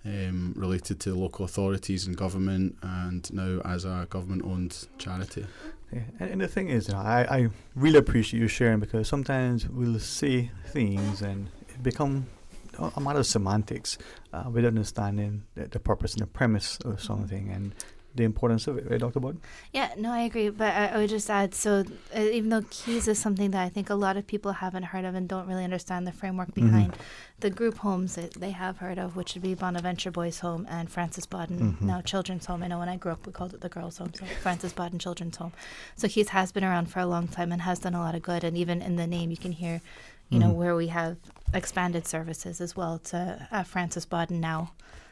related to local authorities and government, and now as a government-owned charity. Yeah. And the thing is, I really appreciate you sharing, because sometimes we'll say things and it become a matter of semantics without understanding the purpose and the premise of something and the importance of it, right, Dr. Bud? Yeah, no, I agree. But I would just add, so even though keys is something that I think a lot of people haven't heard of and don't really understand the framework behind, the group homes that they have heard of, which would be Bonaventure Boys Home and Francis Bodden, now Children's Home. I know when I grew up, we called it the Girls' Home, so Francis Bodden Children's Home. So keys has been around for a long time and has done a lot of good. And even in the name, you can hear, you know, where we have expanded services as well to Francis Bodden now.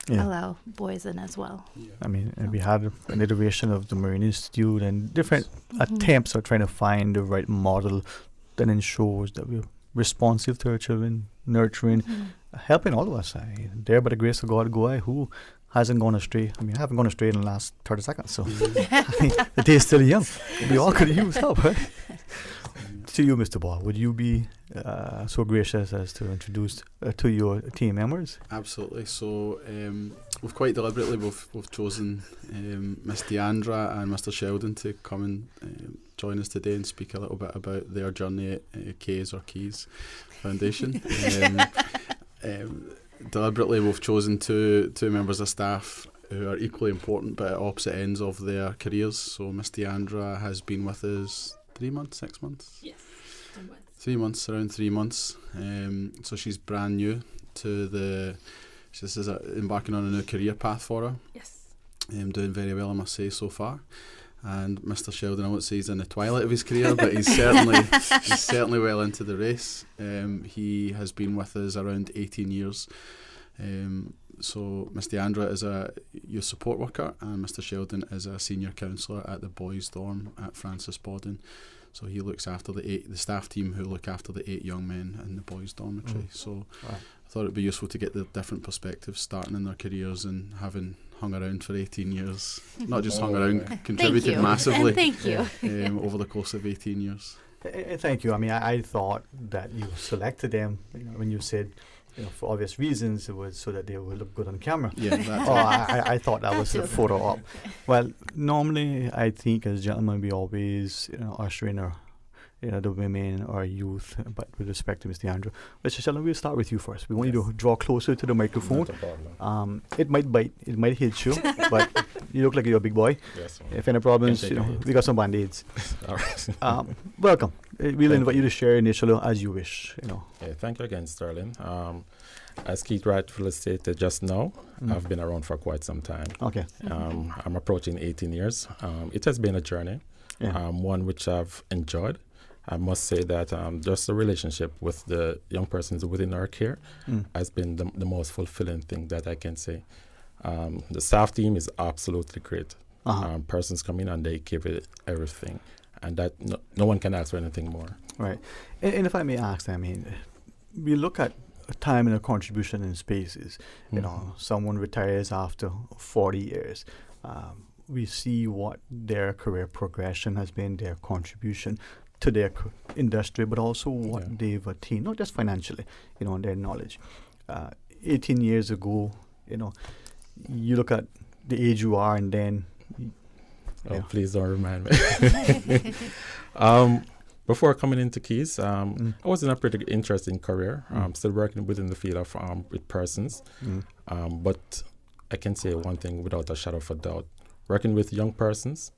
Allow boys in as well. I mean, and we had an iteration of the Marine Institute and different attempts at trying to find the right model that ensures that we're responsive to our children, nurturing, helping all of us. There by the grace of God go I, who hasn't gone astray. I mean, I haven't gone astray in the last 30 seconds, so the day is still young. We all could use help, right? To you, Mr. Ball, would you be so gracious as to introduce to your team members? Absolutely. So we've quite deliberately we've chosen Miss Deandra and Mr. Sheldon to come and join us today and speak a little bit about their journey at Keys Foundation. Deliberately, we've chosen two members of staff who are equally important but at opposite ends of their careers. So Miss Deandra has been with us 3 months, 6 months? Yes, 3 months, around 3 months. So she's brand new to this is embarking on a new career path for her. Yes. Doing very well, I must say, so far. And Mr. Sheldon, I won't say he's in the twilight of his career, but he's certainly well into the race. He has been with us around 18 years. So Miss Deandra is a youth support worker and Mr. Sheldon is a senior counsellor at the boys' dorm at Francis Bodden. So he looks after the staff team who look after the 8 young men in the boys' dormitory. So I thought it'd be useful to get the different perspectives starting in their careers and having hung around for 18 years. Not just hung around, contributed massively over the course of 18 years. Thank you. I mean, I thought that you selected them when you said, for obvious reasons, it was so that they would look good on camera. Yeah, I thought that was a photo op. Well, normally, I think as gentlemen, we always usher in our, the women or youth. But with respect to Ms. Deandra, Mr. Sheldon, we'll start with you first. We want you to draw closer to the microphone. It might bite, it might hit you, but you look like you're a big boy. Yes. If any problems, we got some band-aids. All right. Welcome. We'll invite you to share initially as you wish. Yeah, thank you again, Sterling. As Keith rightfully stated just now, I've been around for quite some time. Okay. I'm approaching 18 years. It has been a journey, one which I've enjoyed. I must say that just the relationship with the young persons within our care has been the most fulfilling thing that I can say. The staff team is absolutely great. Persons come in and they give it everything. And that no one can ask for anything more. Right. And if I may ask, I mean, we look at time and a contribution in spaces. Someone retires after 40 years. We see what their career progression has been, their contribution to their industry, but also what they've attained, not just financially, and their knowledge. 18 years ago, you look at the age you are and then... Please don't remind me. Before coming into Keys, I was in a pretty interesting career. Still working within the field of with persons. But I can say one thing without a shadow of a doubt. Working with young persons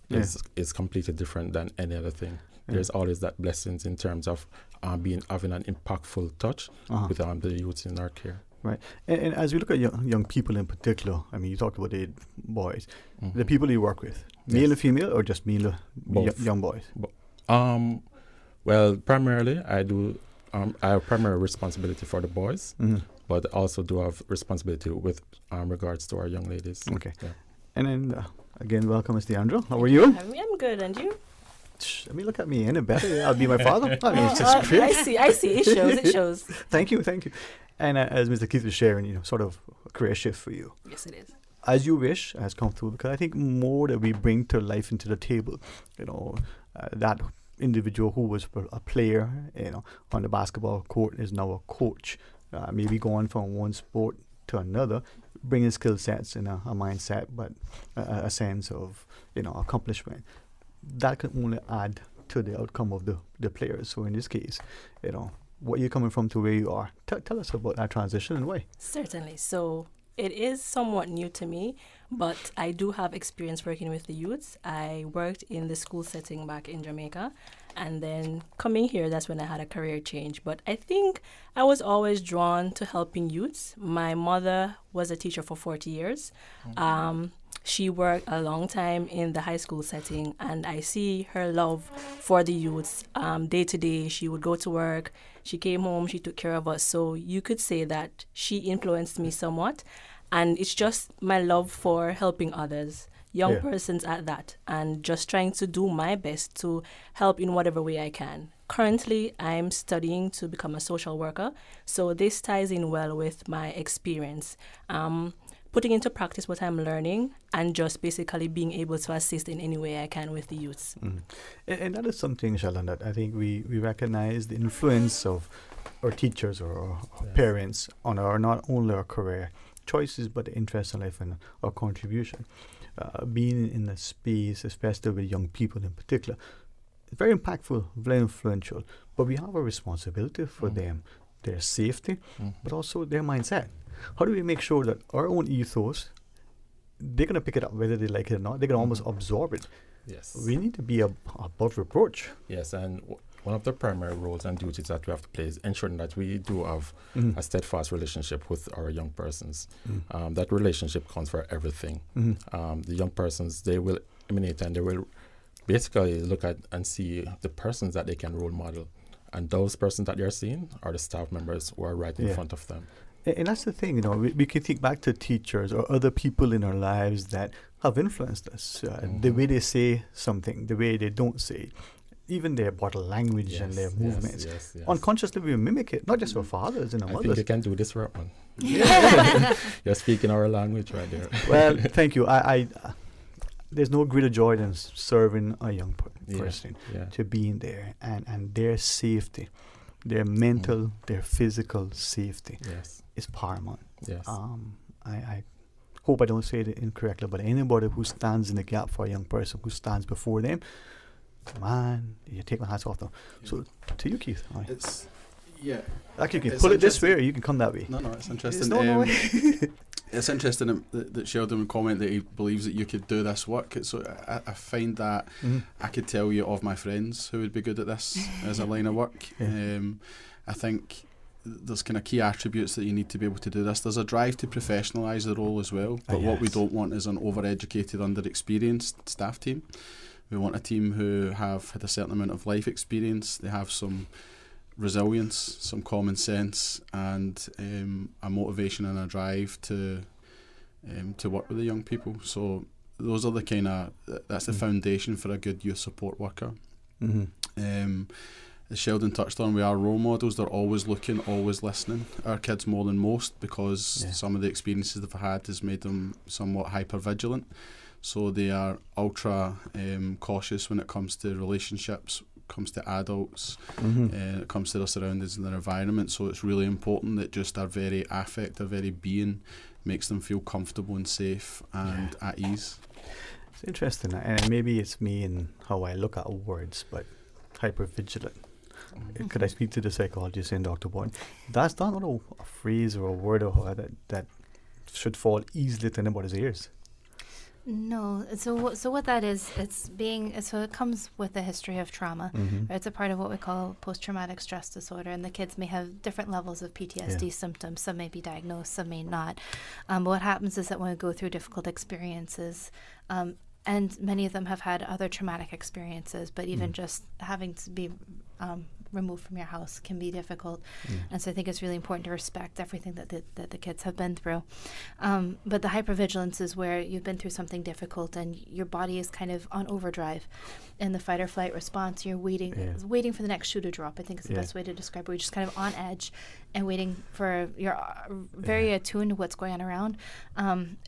is completely different than any other thing. There's always that blessings in terms of having an impactful touch with the youths in our care. Right. And as we look at young people in particular, I mean, you talked about the boys, the people you work with, male and female, or just male young boys? Well, primarily, I have primary responsibility for the boys, but I also do have responsibility with regards to our young ladies. Okay. Yeah. And then, again, welcome, Ms. Deandra. How are you? I'm good, and you? I mean, look at me, ain't it better? I'll be my father. I mean, it's just great. I see. It shows. Thank you. And as Mr. Keith was sharing, sort of a career shift for you. Yes, it is. As you wish has come through, because I think more that we bring to life into the table, that individual who was a player, on the basketball court is now a coach, maybe going from one sport to another, bringing skill sets in a mindset, but a sense of, accomplishment. That can only add to the outcome of the players. So in this case, what you're coming from to where you are. Tell us about that transition and why. Certainly. So it is somewhat new to me, but I do have experience working with the youths. I worked in the school setting back in Jamaica, and then coming here, that's when I had a career change. But I think I was always drawn to helping youths. My mother was a teacher for 40 years. She worked a long time in the high school setting, and I see her love for the youths. Day to day, she would go to work. She came home, she took care of us. So you could say that she influenced me somewhat. And it's just my love for helping others, young persons at that, and just trying to do my best to help in whatever way I can. Currently, I'm studying to become a social worker. So this ties in well with my experience. Putting into practice what I'm learning and just basically being able to assist in any way I can with the youths. And that is something, Sheldon, that I think we recognize the influence of our teachers or our parents on our not only our career choices, but the interest in life and our contribution. Being in a space, especially with young people in particular, it's very impactful, very influential, but we have a responsibility for them, their safety, but also their mindset. How do we make sure that our own ethos, they're going to pick it up whether they like it or not, they're going to almost absorb it? Yes. We need to be above reproach. Yes, and one of the primary roles and duties that we have to play is ensuring that we do have a steadfast relationship with our young persons. That relationship counts for everything. The young persons, they will emanate and they will basically look at and see the persons that they can role model. And those persons that they're seeing are the staff members who are right in front of them. And that's the thing, we can think back to teachers or other people in our lives that have influenced us. The way they say something, the way they don't say, even their body language and their movements. Yes. Unconsciously, we mimic it, not just our fathers and our mothers. I think you can do this right one. You're speaking our language right there. Well, thank you. I there's no greater joy than serving a young person, to being there and their safety. Their mental, their physical safety is paramount. Yes. I hope I don't say it incorrectly, but anybody who stands in the gap for a young person, who stands before them, man, you take my hats off them. So to you, Keith. It's Actually, you can pull it this way, or you can come that way. No, it's interesting. It's interesting that Sheldon would comment that he believes that you could do this work. So I find that I could tell you of my friends who would be good at this as a line of work. I think there's kind of key attributes that you need to be able to do this. There's a drive to professionalise the role as well, but what we don't want is an overeducated, underexperienced staff team. We want a team who have had a certain amount of life experience. They have some resilience, some common sense, and a motivation and a drive to work with the young people. So those are that's the foundation for a good youth support worker. As Sheldon touched on, we are role models. They're always looking, always listening. Our kids more than most, because some of the experiences they've had has made them somewhat hyper vigilant. So they are ultra cautious when it comes to relationships, comes to adults, it comes to their surroundings and their environment. So it's really important that just our very affect, our very being makes them feel comfortable and safe and at ease. It's interesting, and maybe it's me and how I look at words, but hypervigilant. Could I speak to the psychologist and Dr. Boyd? That's not a phrase or a word or that should fall easily to anybody's ears. No. So what that is, it comes with a history of trauma. Right? It's a part of what we call post-traumatic stress disorder, and the kids may have different levels of PTSD symptoms. Some may be diagnosed, some may not. But what happens is that when we go through difficult experiences, and many of them have had other traumatic experiences, but even just having to be removed from your house can be difficult. And so I think it's really important to respect everything that the kids have been through. But the hypervigilance is where you've been through something difficult and your body is kind of on overdrive. In the fight or flight response, you're waiting for the next shoe to drop, I think is the best way to describe it. You're just kind of on edge and waiting for, you're very attuned to what's going on around.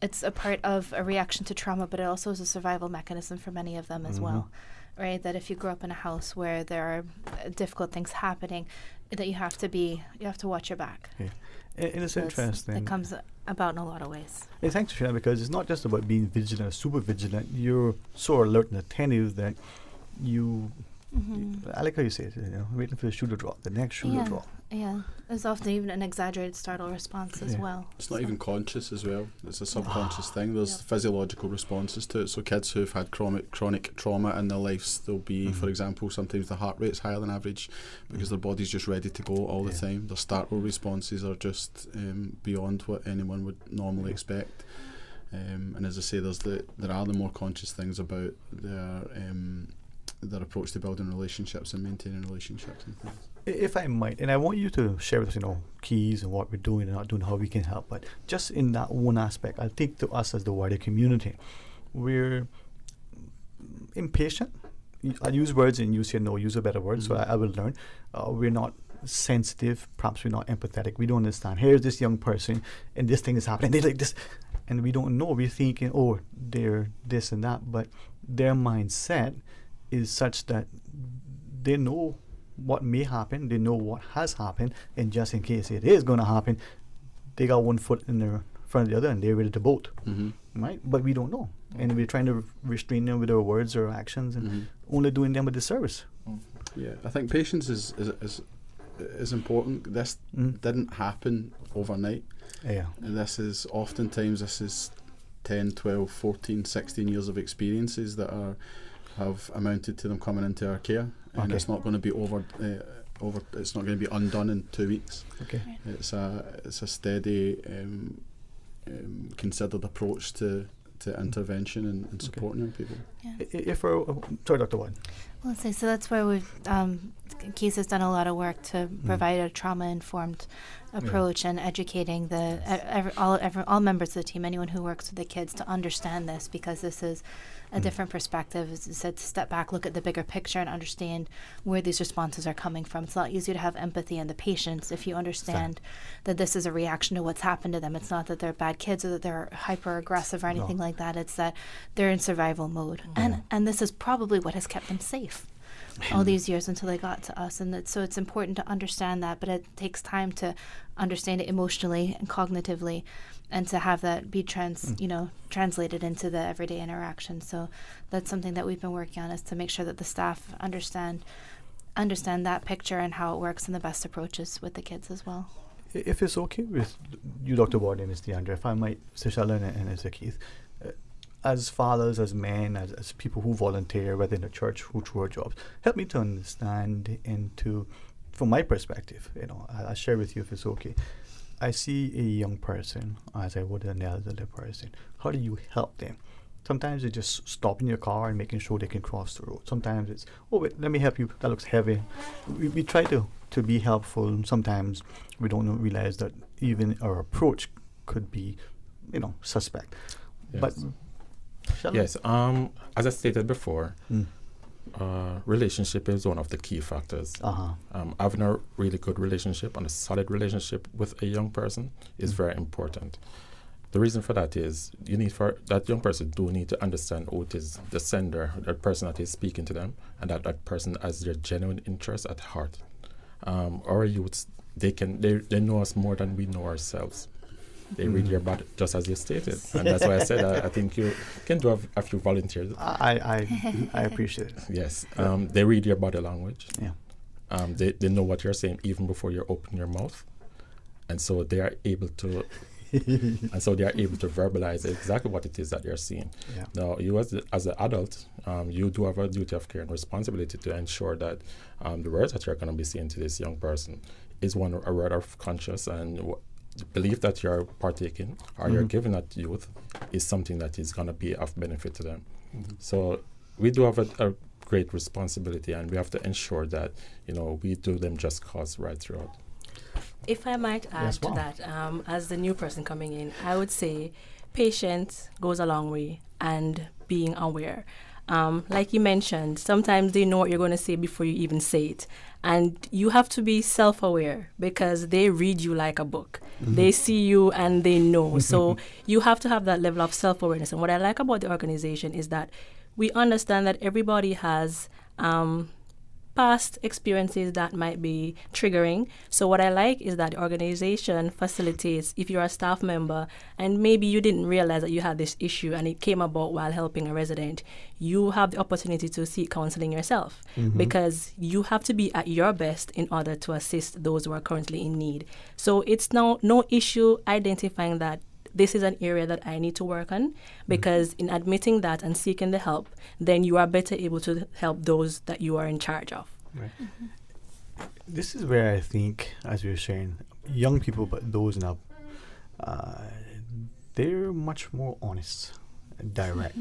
It's a part of a reaction to trauma, but it also is a survival mechanism for many of them as well. Right, that if you grow up in a house where there are difficult things happening, that you have to watch your back. Yeah. And it's interesting. It comes about in a lot of ways. It's interesting because it's not just about being vigilant or super vigilant. You're so alert and attentive that you, I like how you say it, waiting for the shoe to drop, the next shoe to drop. Yeah, there's often even an exaggerated startle response as well. It's not even conscious as well. It's a subconscious thing. There's physiological responses to it. So kids who've had chronic trauma in their lives, they'll be, for example, sometimes the heart rate's higher than average because their body's just ready to go all the time. Their startle responses are just beyond what anyone would normally expect. And as I say, there are the more conscious things about their approach to building relationships and maintaining relationships and things. If I might, and I want you to share with us, keys and what we're doing and not doing, how we can help. But just in that one aspect, I think to us as the wider community, we're impatient. I use words and you say no, use a better word, so I will learn. We're not sensitive, perhaps we're not empathetic. We don't understand. Here's this young person and this thing is happening. They're like this. And we don't know. We're thinking, oh, they're this and that. But their mindset is such that they know what may happen, they know what has happened, and just in case it is going to happen, they got one foot in the front of the other and they're ready to bolt, right? But we don't know, and we're trying to restrain them with our words or actions, and only doing them a disservice. Yeah, I think patience is important. This didn't happen overnight. Yeah, and this is 10, 12, 14, 16 years of experiences that have amounted to them coming into our care, and it's not going to be it's not going to be undone in 2 weeks. Okay, it's a steady, considered approach to intervention and supporting young people. If we're sorry, Dr. Watt. Well, so that's where we've Keys has done a lot of work to provide a trauma-informed approach and educating all members of the team, anyone who works with the kids, to understand this, because this is a different perspective. As I said, to step back, look at the bigger picture and understand where these responses are coming from. It's a lot easier to have empathy and the patience if you understand that this is a reaction to what's happened to them. It's not that they're bad kids or that they're hyper aggressive or anything like that. It's that they're in survival mode, and this is probably what has kept them safe all these years until they got to us. And so it's important to understand that, but it takes time to understand it emotionally and cognitively, and to have that be translated into the everyday interaction. So that's something that we've been working on, is to make sure that the staff understand that picture and how it works, and the best approaches with the kids as well. If it's okay with you, Dr. Ward and Ms. DeAndre, if I might, Mr. Sheldon and Mr. Keith, as fathers, as men, as people who volunteer, whether in the church, who through our jobs, help me to understand from my perspective, I'll share with you if it's okay. I see a young person as I would an elderly person. How do you help them? Sometimes it's just stopping your car and making sure they can cross the road. Sometimes it's, oh, wait, let me help you. That looks heavy. We try to be helpful. Sometimes we don't realize that even our approach could be, suspect. Yes. But yes, as I stated before, relationship is one of the key factors. Having a really good relationship and a solid relationship with a young person is very important. The reason for that is that young person do need to understand who it is, the sender, that person that is speaking to them, and that person has their genuine interest at heart. Our youths, they know us more than we know ourselves. They read your body, just as you stated, and that's why I said I think you can do a few volunteers. I appreciate it. Yes, they read your body language. Yeah, they know what you're saying even before you open your mouth, and so they are able to, verbalize exactly what it is that you're seeing. Yeah. Now, you as an adult, you do have a duty of care and responsibility to ensure that the words that you're going to be saying to this young person is a word of conscience, and the belief that you're partaking or you're giving that youth is something that is going to be of benefit to them. So we do have a great responsibility, and we have to ensure that we do them just cause right throughout. If I might add to that, as the new person coming in, I would say patience goes a long way, and being aware. Like you mentioned, sometimes they know what you're going to say before you even say it. And you have to be self-aware, because they read you like a book. They see you and they know. So you have to have that level of self-awareness. And what I like about the organization is that we understand that everybody has past experiences that might be triggering. So what I like is that the organization facilitates, if you're a staff member and maybe you didn't realize that you had this issue and it came about while helping a resident, you have the opportunity to seek counseling yourself, because you have to be at your best in order to assist those who are currently in need. So it's now no issue identifying that this is an area that I need to work on, because in admitting that and seeking the help, then you are better able to help those that you are in charge of. Right. This is where I think, as we were saying, young people, but those now, they're much more honest and direct.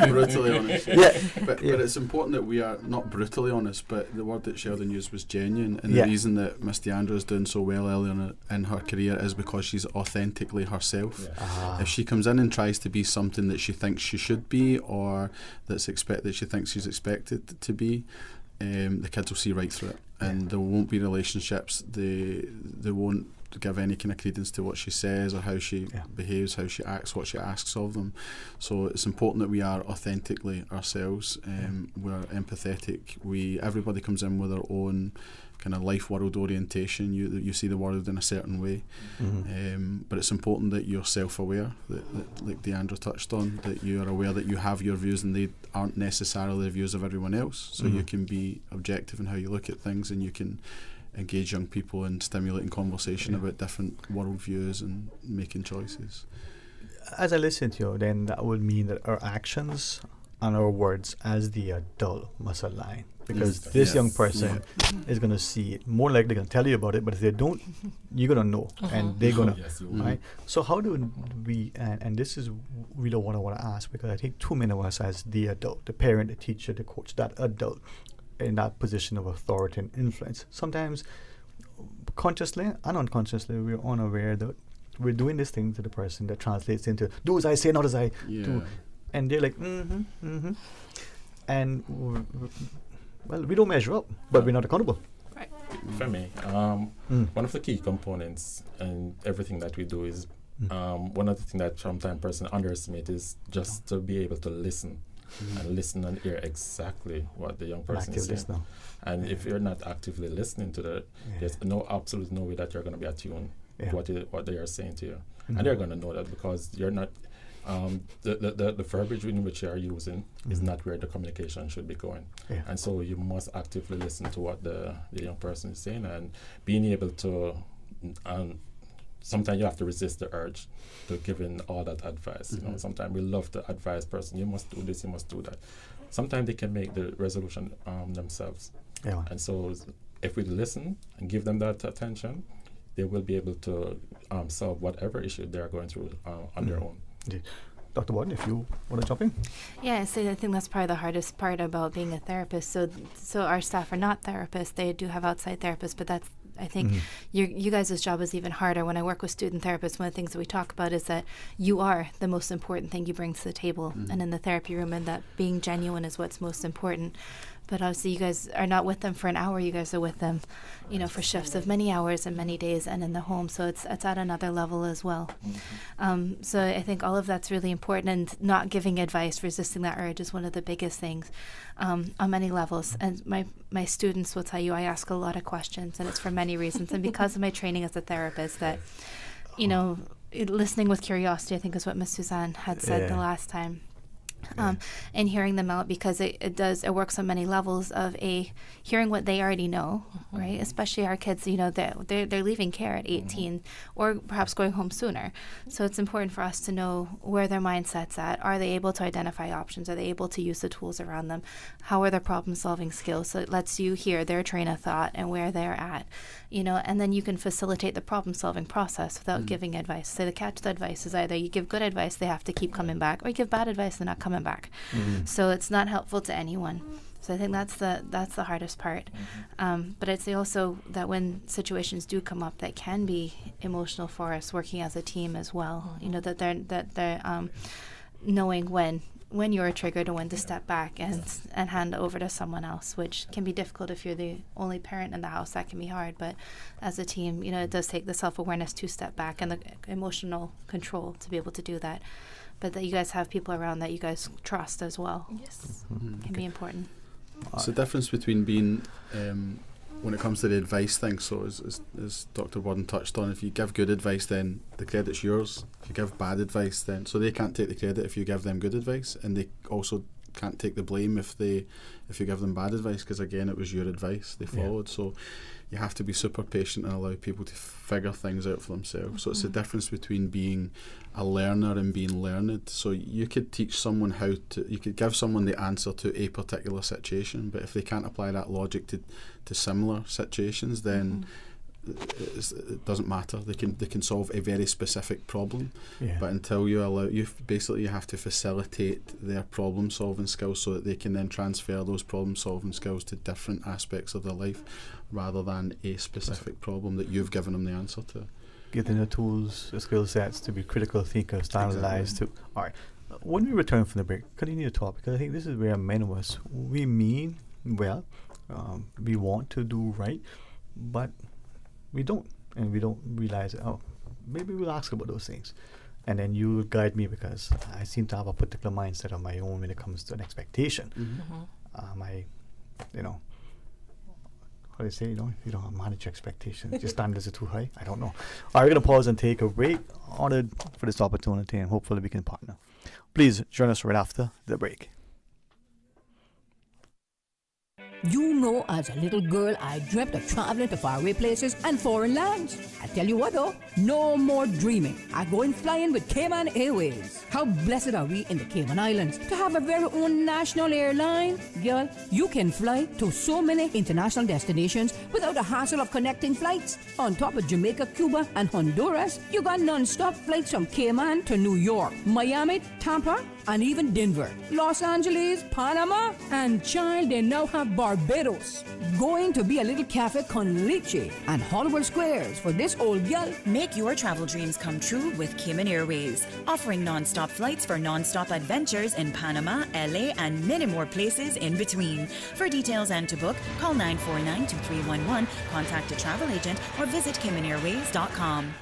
Brutally honest. But it's important that we are not brutally honest, but the word that Sheldon used was genuine, and the reason that Miss Deandra is doing so well early in her career is because she's authentically herself. If she comes in and tries to be something that she thinks she should be, or that she thinks she's expected to be, the kids will see right through it, and there won't be relationships. They won't give any kind of credence to what she says or how she behaves, how she acts, what she asks of them. So it's important that we are authentically ourselves. We're empathetic. Everybody comes in with their own kind of life world orientation. You see the world in a certain way, but it's important that you're self-aware, that like Deandra touched on, that you are aware that you have your views and they aren't necessarily the views of everyone else. So you can be objective in how you look at things, and you can engage young people in stimulating conversation about different worldviews and making choices. As I listen to you, then that would mean that our actions and our words as the adult must align, because this young person is going to see it. More likely going to tell you about it, but if they don't, you're going to know, and they're going to, right? So how do we, and this is really what I want to ask, because I think too many of us as the adult, the parent, the teacher, the coach, that adult, in that position of authority and influence, sometimes consciously and unconsciously we're unaware that we're doing this thing to the person that translates into do as I say, not as I do, and they're like and well, we don't measure up, but we're not accountable. For me, one of the key components in everything that we do is one of the things that sometimes person underestimate is just to be able to listen. And listen and hear exactly what the young person is saying. And if you're not actively listening to that, there's absolutely no way that you're going to be attuned to what they are saying to you. And they're going to know that, because you're not, the verbiage in which you are using is not where the communication should be going. And so you must actively listen to what the young person is saying, and being able to, sometimes you have to resist the urge to give in all that advice. You know, sometimes we love to advise person, you must do this, you must do that. Sometimes they can make the resolution themselves. And so if we listen and give them that attention, they will be able to solve whatever issue they are going through on their own. Dr. Warden, if you want to jump in. Yeah, I think that's probably the hardest part about being a therapist. So our staff are not therapists. They do have outside therapists, but that's, I think you guys' job is even harder. When I work with student therapists, one of the things that we talk about is that you are the most important thing you bring to the table, and in the therapy room, and that being genuine is what's most important. But obviously you guys are not with them for an hour, you guys are with them, for shifts of many hours and many days, and in the home, so it's at another level as well. So I think all of that's really important, and not giving advice, resisting that urge is one of the biggest things on many levels. And my students will tell you I ask a lot of questions, and it's for many reasons, and because of my training as a therapist, that listening with curiosity, I think is what Ms. Suzanne had said the last time. And hearing them out, because it works on many levels of hearing what they already know, right? Especially our kids, they're leaving care at 18 or perhaps going home sooner. So it's important for us to know where their mindset's at. Are they able to identify options? Are they able to use the tools around them? How are their problem solving skills? So it lets you hear their train of thought and where they're at, and then you can facilitate the problem solving process without giving advice. So the catch to advice is either you give good advice, they have to keep coming back, or you give bad advice, they're not coming back. So it's not helpful to anyone. So I think that's the hardest part. But I'd say also that when situations do come up that can be emotional for us, working as a team as well, that they're knowing when you're triggered and when to step back and hand over to someone else, which can be difficult if you're the only parent in the house. That can be hard, but as a team, it does take the self-awareness to step back and the emotional control to be able to do that. but that you guys have people around that you guys trust as well. Yes. Can be important. It's the difference between being, when it comes to the advice thing, so as Dr. Warden touched on, if you give good advice, then the credit's yours. If you give bad advice, then, so they can't take the credit if you give them good advice, and they also can't take the blame if you give them bad advice, because again, it was your advice they followed. So you have to be super patient and allow people to figure things out for themselves. So it's the difference between being a learner and being learned. So you could teach someone you could give someone the answer to a particular situation, but if they can't apply that logic to similar situations, then it doesn't matter. They can solve a very specific problem, but until you have to facilitate their problem solving skills so that they can then transfer those problem solving skills to different aspects of their life, rather than a specific problem that you've given them the answer to. Give them the tools, the skill sets to be critical thinkers, standardized too. All right. When we return from the break, continue the talk, because I think this is where many of us, we mean well, we want to do right, but we don't, and we don't realize it. Oh, maybe we'll ask about those things, and then you guide me, because I seem to have a particular mindset of my own when it comes to an expectation. How do they say, if you don't manage your expectations, your standards are too high. I don't know. All right, we're going to pause and take a break. Honored for this opportunity, and hopefully we can partner. Please join us right after the break. You know, as a little girl, I dreamt of traveling to faraway places and foreign lands. I tell you what though, no more dreaming. I go and flying with Cayman Airways. How blessed are we in the Cayman Islands to have a very own national airline? Girl, you can fly to so many international destinations without the hassle of connecting flights. On top of Jamaica, Cuba, and Honduras, you got non-stop flights from Cayman to New York, Miami, Tampa, and even Denver, Los Angeles, Panama, and child, they now have Barbados. Going to be a little cafe con leche and Hollywood Squares for this old gal. Make your travel dreams come true with Cayman Airways, offering non-stop flights for non-stop adventures in Panama, LA, and many more places in between. For details and to book, call 949-2311, contact a travel agent, or visit CaymanAirways.com.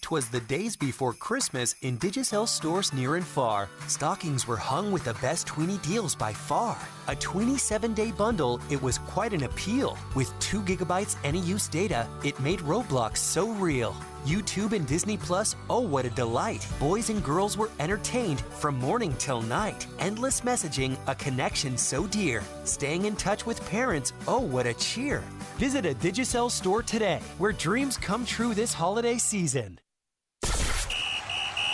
'Twas the days before Christmas in Digicel stores near and far. Stockings were hung with the best tweenie deals by far. A 27-day bundle, it was quite an appeal. With 2 gigabytes any use data, it made Roblox so real. YouTube and Disney Plus, oh what a delight. Boys and girls were entertained from morning till night. Endless messaging, a connection so dear. Staying in touch with parents, oh what a cheer. Visit a Digicel store today, where dreams come true this holiday season.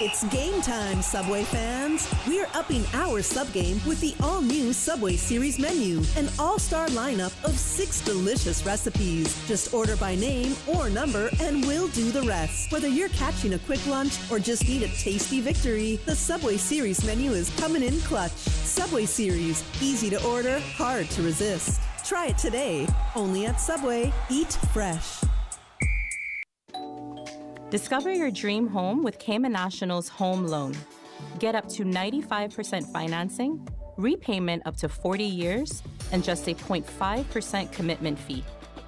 It's game time, Subway fans. We're upping our sub game with the all-new Subway Series menu, an all-star lineup of 6 delicious recipes. Just order by name or number and we'll do the rest. Whether you're catching a quick lunch or just need a tasty victory, the Subway Series menu is coming in clutch. Subway Series, easy to order, hard to resist. Try it today, only at Subway. Eat fresh. Discover your dream home with Cayman National's home loan. Get up to 95% financing, repayment up to 40 years, and just a 0.5% commitment fee.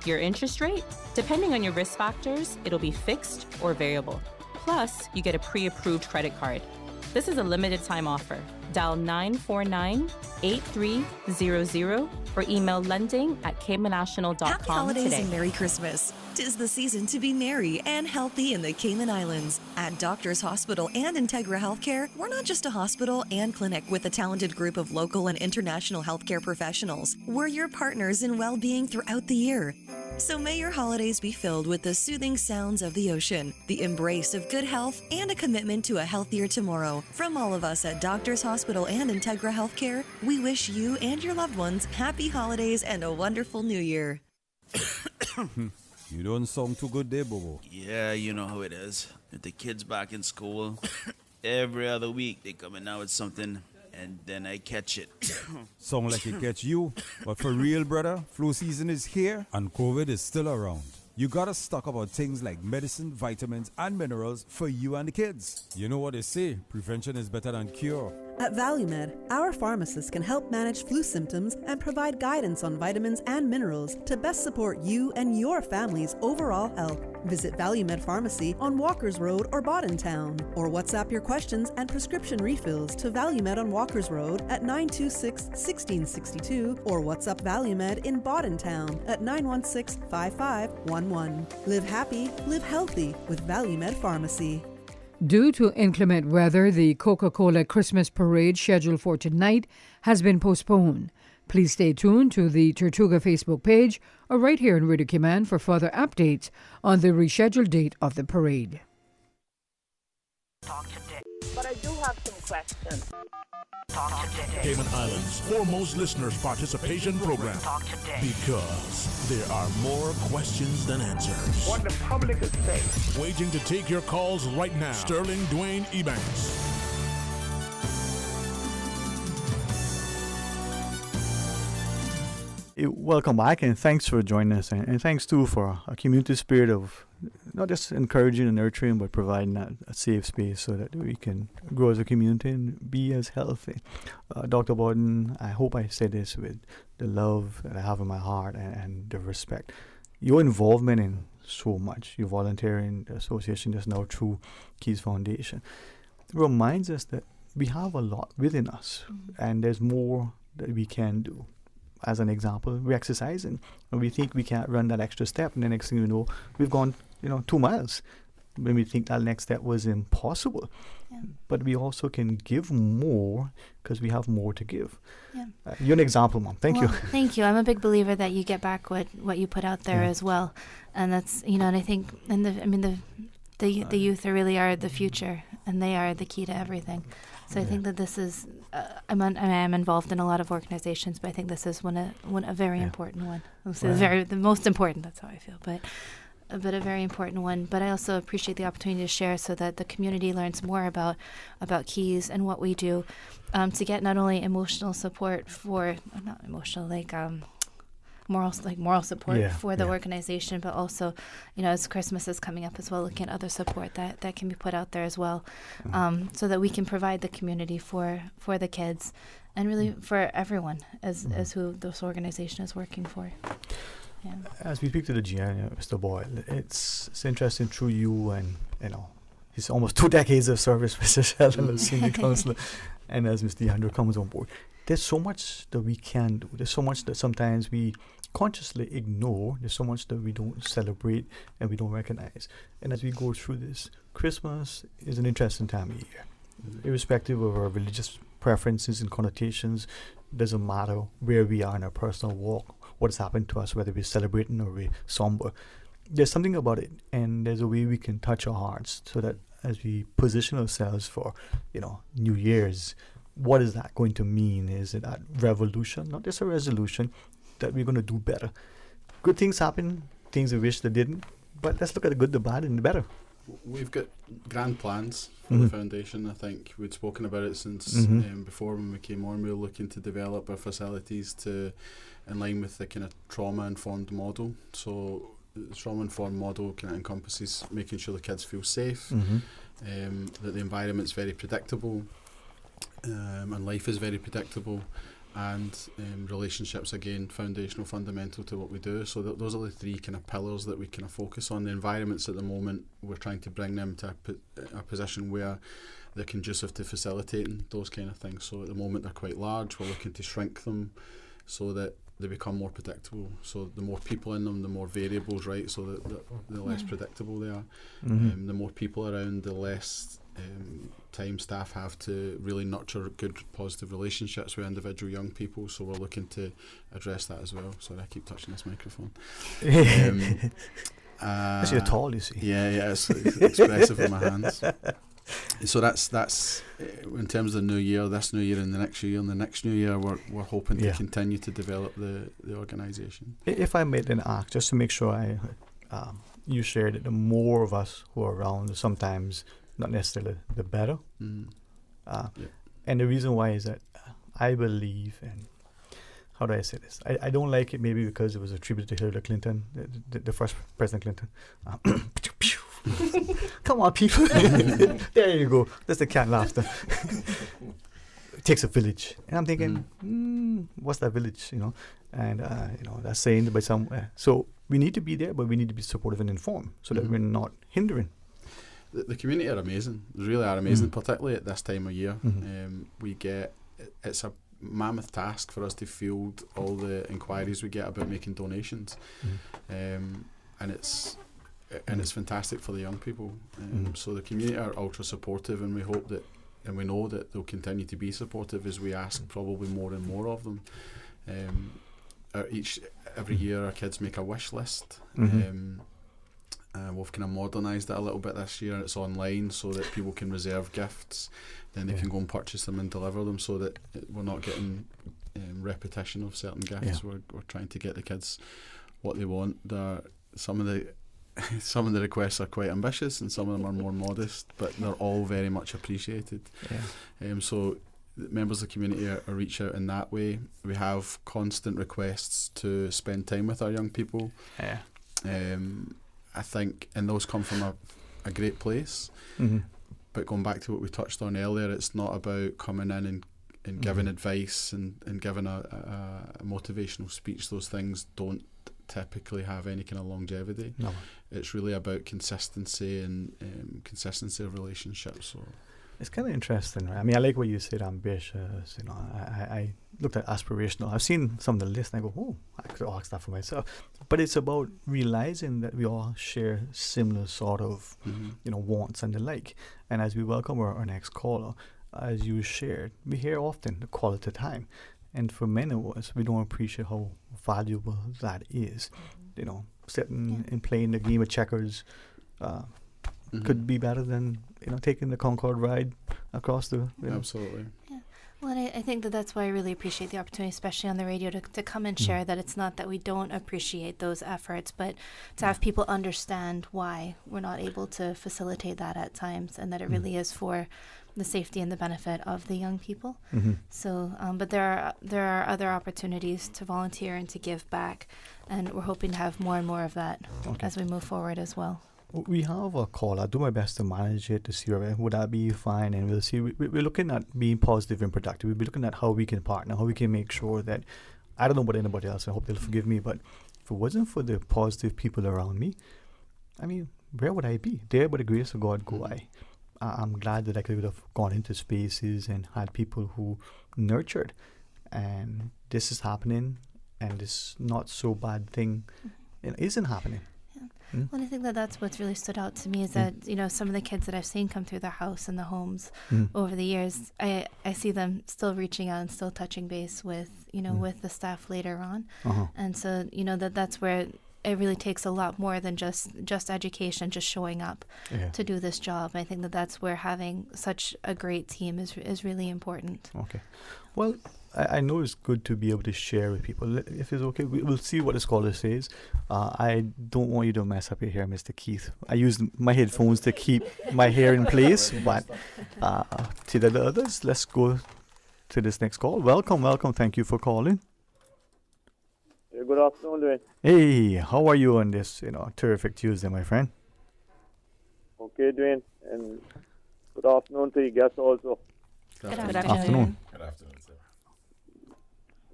Your interest rate? Depending on your risk factors, it'll be fixed or variable. Plus, you get a pre-approved credit card. This is a limited time offer. Dial 949-8300 or email lending@caymannational.com Happy holidays today. and Merry Christmas. 'Tis the season to be merry and healthy in the Cayman Islands. At Doctors Hospital and Integra Healthcare, we're not just a hospital and clinic with a talented group of local and international healthcare professionals. We're your partners in well-being throughout the year. So may your holidays be filled with the soothing sounds of the ocean, the embrace of good health, and a commitment to a healthier tomorrow. From all of us at Doctors Hospital and Integra Healthcare, we wish you and your loved ones happy holidays and a wonderful new year. You don't sound too good there, Bobo. Yeah, you know how it is. With the kids back in school, every other week they coming out with something, and then I catch it. Sound like it gets you. But for real, brother, flu season is here and COVID is still around. You gotta stock up on things like medicine, vitamins, and minerals for you and the kids. You know what they say, prevention is better than cure. At ValueMed, our pharmacists can help manage flu symptoms and provide guidance on vitamins and minerals to best support you and your family's overall health. Visit ValueMed Pharmacy on Walkers Road or Town, or WhatsApp your questions and prescription refills to ValueMed on Walkers Road at 926-1662, or WhatsApp ValueMed in Town at 916-5511. Live happy, live healthy with ValueMed Pharmacy. Due to inclement weather, the Coca-Cola Christmas Parade scheduled for tonight has been postponed. Please stay tuned to the Tortuga Facebook page or right here in Radio Cayman for further updates on the rescheduled date of the parade. But I do have some questions. Cayman Islands' foremost listeners participation program. Because there are more questions than answers. What the public is saying. Waiting to take your calls right now. Sterling Dwayne Ebanks. Welcome back, and thanks for joining us, and thanks too for a community spirit of not just encouraging and nurturing, but providing a safe space so that we can grow as a community and be as healthy. Dr. Borden, I hope I say this with the love that I have in my heart and the respect. Your involvement in so much, you volunteer in the association just now through Keys Foundation, reminds us that we have a lot within us, and there's more that we can do. As an example, we're exercising, and we think we can't run that extra step, and the next thing you know, we've gone 2 miles when we think that next step was impossible. Yeah. But we also can give more because we have more to give. Yeah. You're an example, Mom. Thank you. Thank you. I'm a big believer that you get back what you put out there as well, and that's and I think the youth really are the future, and they are the key to everything. So I think that this is, I am involved in a lot of organizations, but I think this is a very important one. The most important, that's how I feel, but a very important one. But I also appreciate the opportunity to share so that the community learns more about Keys and what we do, to get not only emotional support moral support for the organization, but also, as Christmas is coming up as well, looking at other support that can be put out there as well, so that we can provide the community for the kids and really for everyone as who this organization is working for. Yeah. As we speak to the GM, Mr. Boyle, it's interesting through you and he's almost 2 decades of service, Mr. Sheldon, as senior counselor, and as Mr. Andrew comes on board. There's so much that we can do. There's so much that sometimes we consciously ignore. There's so much that we don't celebrate and we don't recognize. And as we go through this, Christmas is an interesting time of year. Irrespective of our religious preferences and connotations, doesn't matter where we are in our personal walk, what has happened to us, whether we're celebrating or we're somber. There's something about it, and there's a way we can touch our hearts so that as we position ourselves for, New Year's, what is that going to mean? Is it that revolution, not just a resolution, that we're going to do better? Good things happen, things we wish they didn't, but let's look at the good, the bad, and the better. We've got grand plans for the foundation. I think we'd spoken about it since before when we came on. We were looking to develop our facilities in line with the kind of trauma-informed model. So the trauma-informed model kind of encompasses making sure the kids feel safe, that the environment's very predictable, and life is very predictable, and relationships, again, foundational, fundamental to what we do. So those are the 3 kind of pillars that we kind of focus on. The environments at the moment, we're trying to bring them to a position where they're conducive to facilitating those kind of things. So at the moment they're quite large. We're looking to shrink them so that they become more predictable. So the more people in them, the more variables, right? So that the less predictable they are. The more people around, the less time staff have to really nurture good, positive relationships with individual young people. So we're looking to address that as well. Sorry, I keep touching this microphone. That's you're tall, you see. Yeah, it's expressive with my hands. So that's in terms of the new year, this new year and the next year, and the next new year, we're hoping to continue to develop the organisation. If I made an ask, just to make sure you shared it, the more of us who are around, sometimes not necessarily the better. And the reason why is that I believe, and how do I say this? I don't like it maybe because it was attributed to Hillary Clinton, the first President Clinton. Come on, people. There you go. That's the cat laughter. it takes a village. And I'm thinking, what's that village, And, that's saying by somewhere. So we need to be there, but we need to be supportive and informed so that we're not hindering. The community are amazing. They really are amazing, particularly at this time of year. It's a mammoth task for us to field all the inquiries we get about making donations. And it's fantastic for the young people. So the community are ultra supportive, and we hope that, and we know that they'll continue to be supportive as we ask probably more and more of them. Every year our kids make a wish list. We've kind of modernised it a little bit this year. It's online so that people can reserve gifts, then they can go and purchase them and deliver them, so that we're not getting repetition of certain gifts. We're trying to get the kids what they want. Some of the requests are quite ambitious and some of them are more modest, but they're all very much appreciated. So members of the community are reach out in that way. We have constant requests to spend time with our young people. I think, and those come from a great place. But going back to what we touched on earlier, it's not about coming in and giving advice and giving a motivational speech. Those things don't typically have any kind of longevity. No. It's really about consistency and consistency of relationships. So it's kind of interesting, right? I mean, I like what you said, ambitious. I looked at aspirational. I've seen some of the lists and I go, oh, I could ask that for myself. But it's about realizing that we all share similar sort of, wants and the like. And as we welcome our next caller, as you shared, we hear often the quality time. And for many of us, we don't appreciate how valuable that is. Sitting and playing the game of checkers could be better than taking the Concorde ride across the. Absolutely. Yeah. Well, and I think that's why I really appreciate the opportunity, especially on the radio, to come and share that it's not that we don't appreciate those efforts, but to have people understand why we're not able to facilitate that at times, and that it really is for the safety and the benefit of the young people. So, but there are other opportunities to volunteer and to give back, and we're hoping to have more and more of that as we move forward as well. We have a call. I'll do my best to manage it to see would that be fine, and we'll see. We're looking at being positive and productive. We'll be looking at how we can partner, how we can make sure that, I don't know about anybody else, I hope they'll forgive me, but if it wasn't for the positive people around me, I mean, where would I be? There, by the grace of God, go I. I'm glad that I could have gone into spaces and had people who nurtured, and this is happening, and this not so bad thing isn't happening. Well, I think that's what's really stood out to me is that, some of the kids that I've seen come through the house and the homes over the years, I see them still reaching out and still touching base with, with the staff later on. And so, that's where it really takes a lot more than just education, just showing up to do this job. I think that's where having such a great team is really important. Okay. Well, I know it's good to be able to share with people. If it's okay, we'll see what the scholar says. I don't want you to mess up your hair, Mr. Keith. I use my headphones to keep my hair in place, but to the others, let's go to this next call. Welcome. Thank you for calling. Good afternoon, Dwayne. Hey, how are you on this, terrific Tuesday, my friend? Okay, Dwayne, and good afternoon to you guests also. Good afternoon. Good afternoon, sir.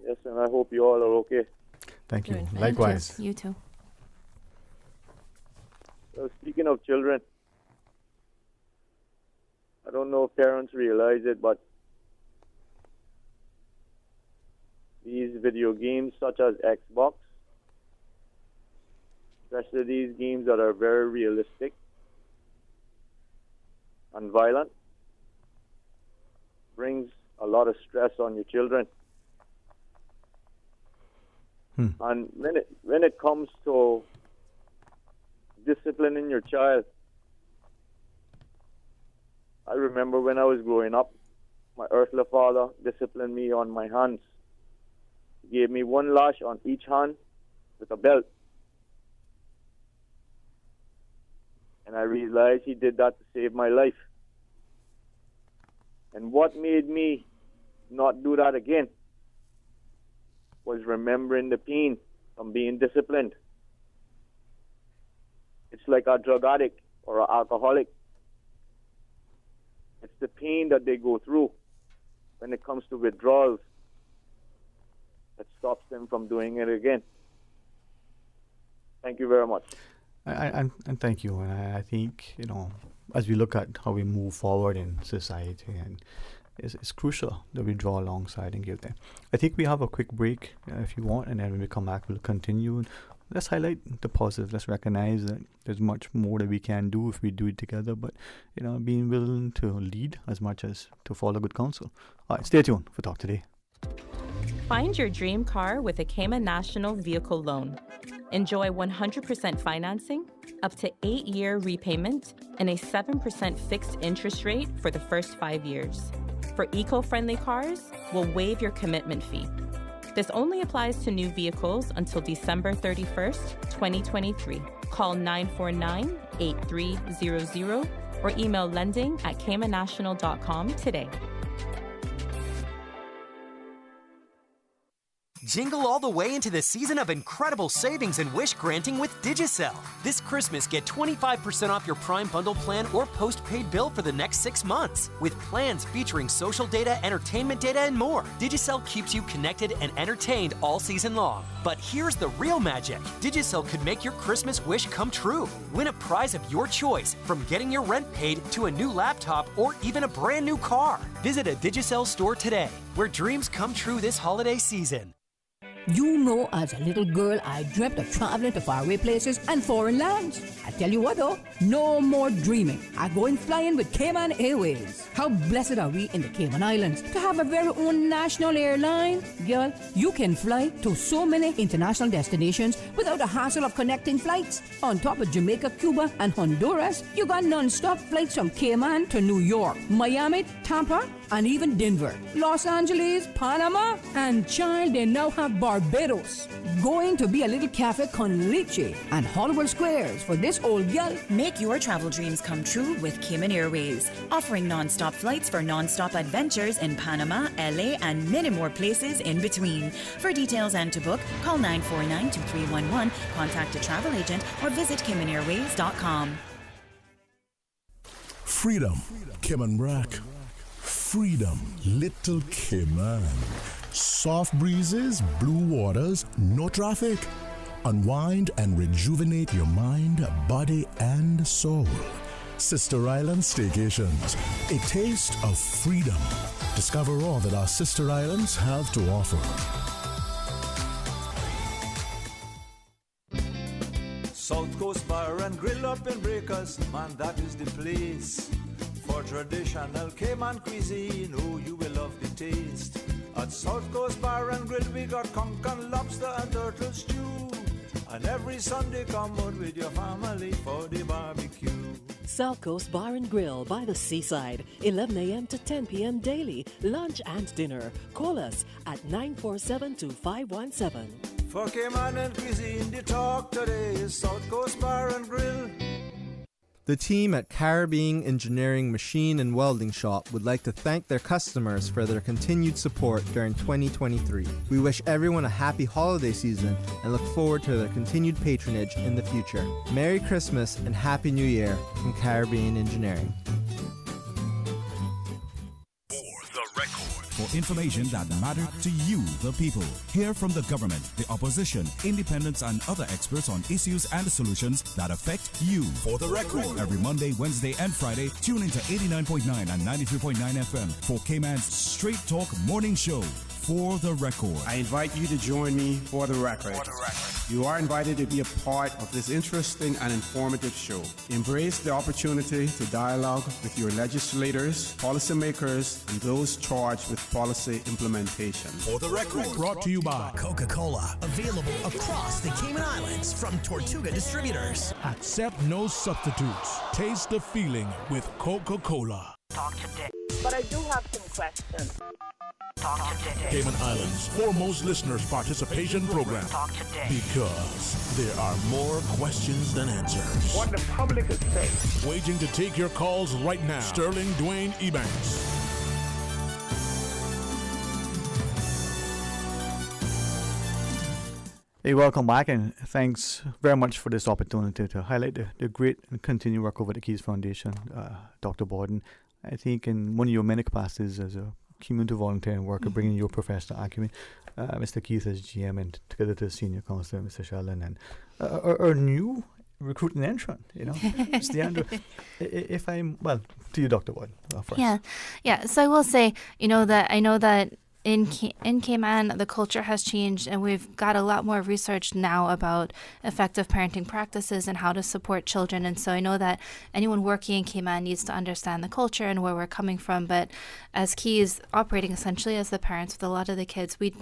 Yes, and I hope you all are okay. Thank you. Likewise. You too. Speaking of children, I don't know if parents realize it, but these video games such as Xbox, especially these games that are very realistic and violent, brings a lot of stress on your children. And when it comes to disciplining your child, I remember when I was growing up, my earthly father disciplined me on my hands. He gave me one lash on each hand with a belt. And I realized he did that to save my life. And what made me not do that again was remembering the pain from being disciplined. It's like a drug addict or an alcoholic. It's the pain that they go through. when it comes to withdrawals that stops them from doing it again. Thank you very much. And thank you. And I think, as we look at how we move forward in society, and it's crucial that we draw alongside and give them. I think we have a quick break if you want, and then when we come back, we'll continue. Let's highlight the positives. Let's recognize that there's much more that we can do if we do it together, but being willing to lead as much as to follow good counsel. All right, stay tuned for Talk Today. Find your dream car with a Cayman National Vehicle Loan. Enjoy 100% financing, up to 8-year repayment, and a 7% fixed interest rate for the first 5 years. For eco-friendly cars, we'll waive your commitment fee. This only applies to new vehicles until December 31st, 2023. Call 949-8300 or email lending@caymannational.com today. Jingle all the way into the season of incredible savings and wish granting with Digicel. This Christmas, get 25% off your Prime Bundle plan or postpaid bill for the next 6 months. With plans featuring social data, entertainment data, and more, Digicel keeps you connected and entertained all season long. But here's the real magic. Digicel could make your Christmas wish come true. Win a prize of your choice, from getting your rent paid to a new laptop or even a brand new car. Visit a Digicel store today, where dreams come true this holiday season. You know, as a little girl, I dreamt of traveling to faraway places and foreign lands. I tell you what though, no more dreaming. I'm going flying with Cayman Airways. How blessed are we in the Cayman Islands to have a very own national airline? Girl, you can fly to so many international destinations without the hassle of connecting flights. On top of Jamaica, Cuba, and Honduras, you got non-stop flights from Cayman to New York, Miami, Tampa, and even Denver, Los Angeles, Panama, and child, they now have Barbados. Going to be a little cafe con leche and Hollywood Squares for this old gal. Make your travel dreams come true with Cayman Airways, offering non-stop flights for non-stop adventures in Panama, LA, and many more places in between. For details and to book, call 949-2311, contact a travel agent, or visit CaymanAirways.com. Freedom, Cayman Brack. Freedom, Little Cayman. Soft breezes, blue waters, no traffic. Unwind and rejuvenate your mind, body, and soul. Sister Island Staycations, a taste of freedom. Discover all that our sister islands have to offer. South Coast Bar and Grill up in Breakers, man, that is the place. For traditional Cayman cuisine, oh, you will love the taste. At South Coast Bar and Grill, we got conch and lobster and turtle stew. And every Sunday, come out with your family for the barbecue. South Coast Bar and Grill by the seaside, 11 a.m. to 10 p.m. daily, lunch and dinner. Call us at 947-2517. For Cayman and cuisine, the talk today is South Coast Bar and Grill. The team at Caribbean Engineering Machine and Welding Shop would like to thank their customers for their continued support during 2023. We wish everyone a happy holiday season and look forward to their continued patronage in the future. Merry Christmas and Happy New Year from Caribbean Engineering. For information that matters to you, the people. Hear from the government, the opposition, independents, and other experts on issues and solutions that affect you. For the record. Every Monday, Wednesday, and Friday, tune into 89.9 and 93.9 FM for Cayman's Straight Talk Morning Show. For the record. I invite you to join me for the record. You are invited to be a part of this interesting and informative show. Embrace the opportunity to dialogue with your legislators, policymakers, and those charged with policy implementation. For the record. Brought to you by Coca-Cola. Available across the Cayman Islands from Tortuga Distributors. Accept no substitutes. Taste the feeling with Coca-Cola. Talk today. But I do have some questions. Talk today. Cayman Islands' foremost listeners participation program. Talk today. Because there are more questions than answers. What the public is saying. Waging to take your calls right now. Sterling Dwayne Ebanks. Hey, welcome back, and thanks very much for this opportunity to highlight the great and continued work over the Keys Foundation, Dr. Borden. I think in one of your many capacities as a community volunteering work of bringing your professional acumen. Mr. Keith as GM, and together to the senior counselor, Mr. Sheldon, and our new recruiting entrant, Mr. Andrew. If I'm, well, to you, Dr. Wood, first. Yeah. So I will say, I know that in Cayman, the culture has changed, and we've got a lot more research now about effective parenting practices and how to support children. And so I know that anyone working in Cayman needs to understand the culture and where we're coming from. But as Keys operating essentially as the parents with a lot of the kids, we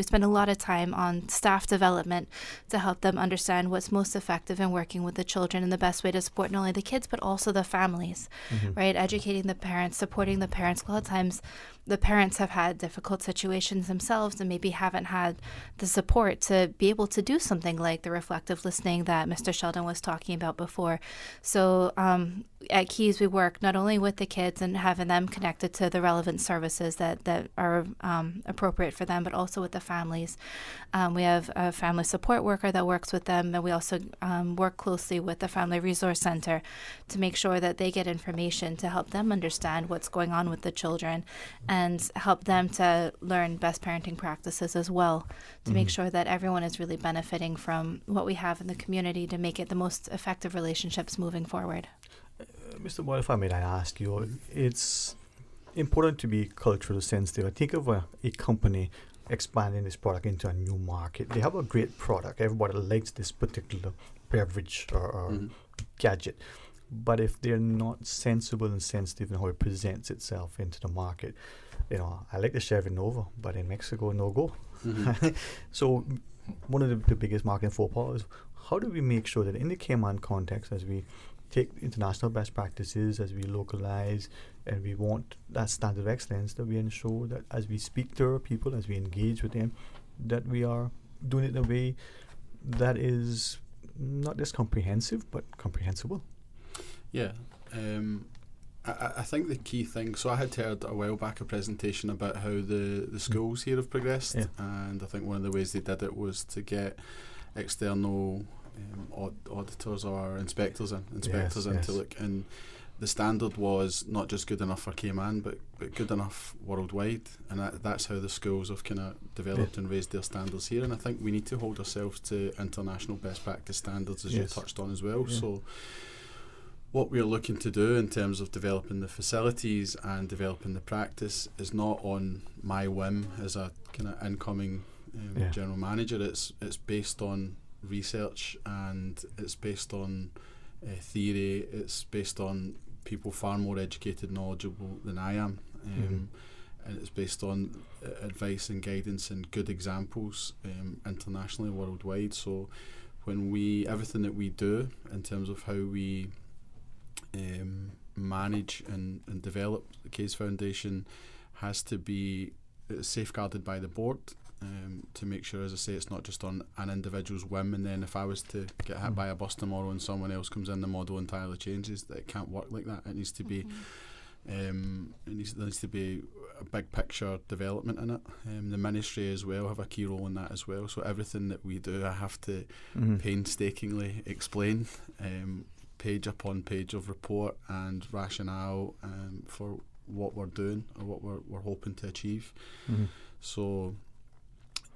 spend a lot of time on staff development to help them understand what's most effective in working with the children and the best way to support not only the kids but also the families, right? Educating the parents, supporting the parents. A lot of times the parents have had difficult situations themselves and maybe haven't had the support to be able to do something like the reflective listening that Mr. Sheldon was talking about before. So at Keys, we work not only with the kids and having them connected to the relevant services that are appropriate for them, but also with the families. We have a family support worker that works with them, and we also work closely with the Family Resource Center to make sure that they get information to help them understand what's going on with the children and help them to learn best parenting practices as well, to make sure that everyone is really benefiting from what we have in the community to make it the most effective relationships moving forward. Mr. Boyle, if I may ask you, it's important to be culturally sensitive. I think of a company expanding this product into a new market. They have a great product. Everybody likes this particular beverage or gadget. But if they're not sensible and sensitive in how it presents itself into the market, I like the Chevy Nova, but in Mexico, no go. So one of the biggest marketing faux pas is how do we make sure that in the Cayman context, as we take international best practices, as we localize, and we want that standard of excellence, that we ensure that as we speak to our people, as we engage with them, that we are doing it in a way that is not just comprehensive, but comprehensible. Yeah. I think the key thing, so I had heard a while back a presentation about how the schools here have progressed, and I think one of the ways they did it was to get external auditors or inspectors in to look, and the standard was not just good enough for Cayman but good enough worldwide, and that's how the schools have kind of developed and raised their standards here. And I think we need to hold ourselves to international best practice standards, as you touched on as well. So what we're looking to do in terms of developing the facilities and developing the practice is not on my whim as a kind of incoming general manager. It's based on research, and it's based on theory. It's based on people far more educated, knowledgeable than I am, and it's based on advice and guidance and good examples internationally, worldwide. So when everything that we do in terms of how we manage and develop the Case Foundation has to be safeguarded by the board, to make sure, as I say, it's not just on an individual's whim, and then if I was to get hit by a bus tomorrow and someone else comes in, the model entirely changes. That it can't work like that. It needs to be there needs to be a big picture development in it. The ministry as well have a key role in that as well. So everything that we do, I have to painstakingly explain, page upon page of report and rationale for what we're doing or what we're hoping to achieve. So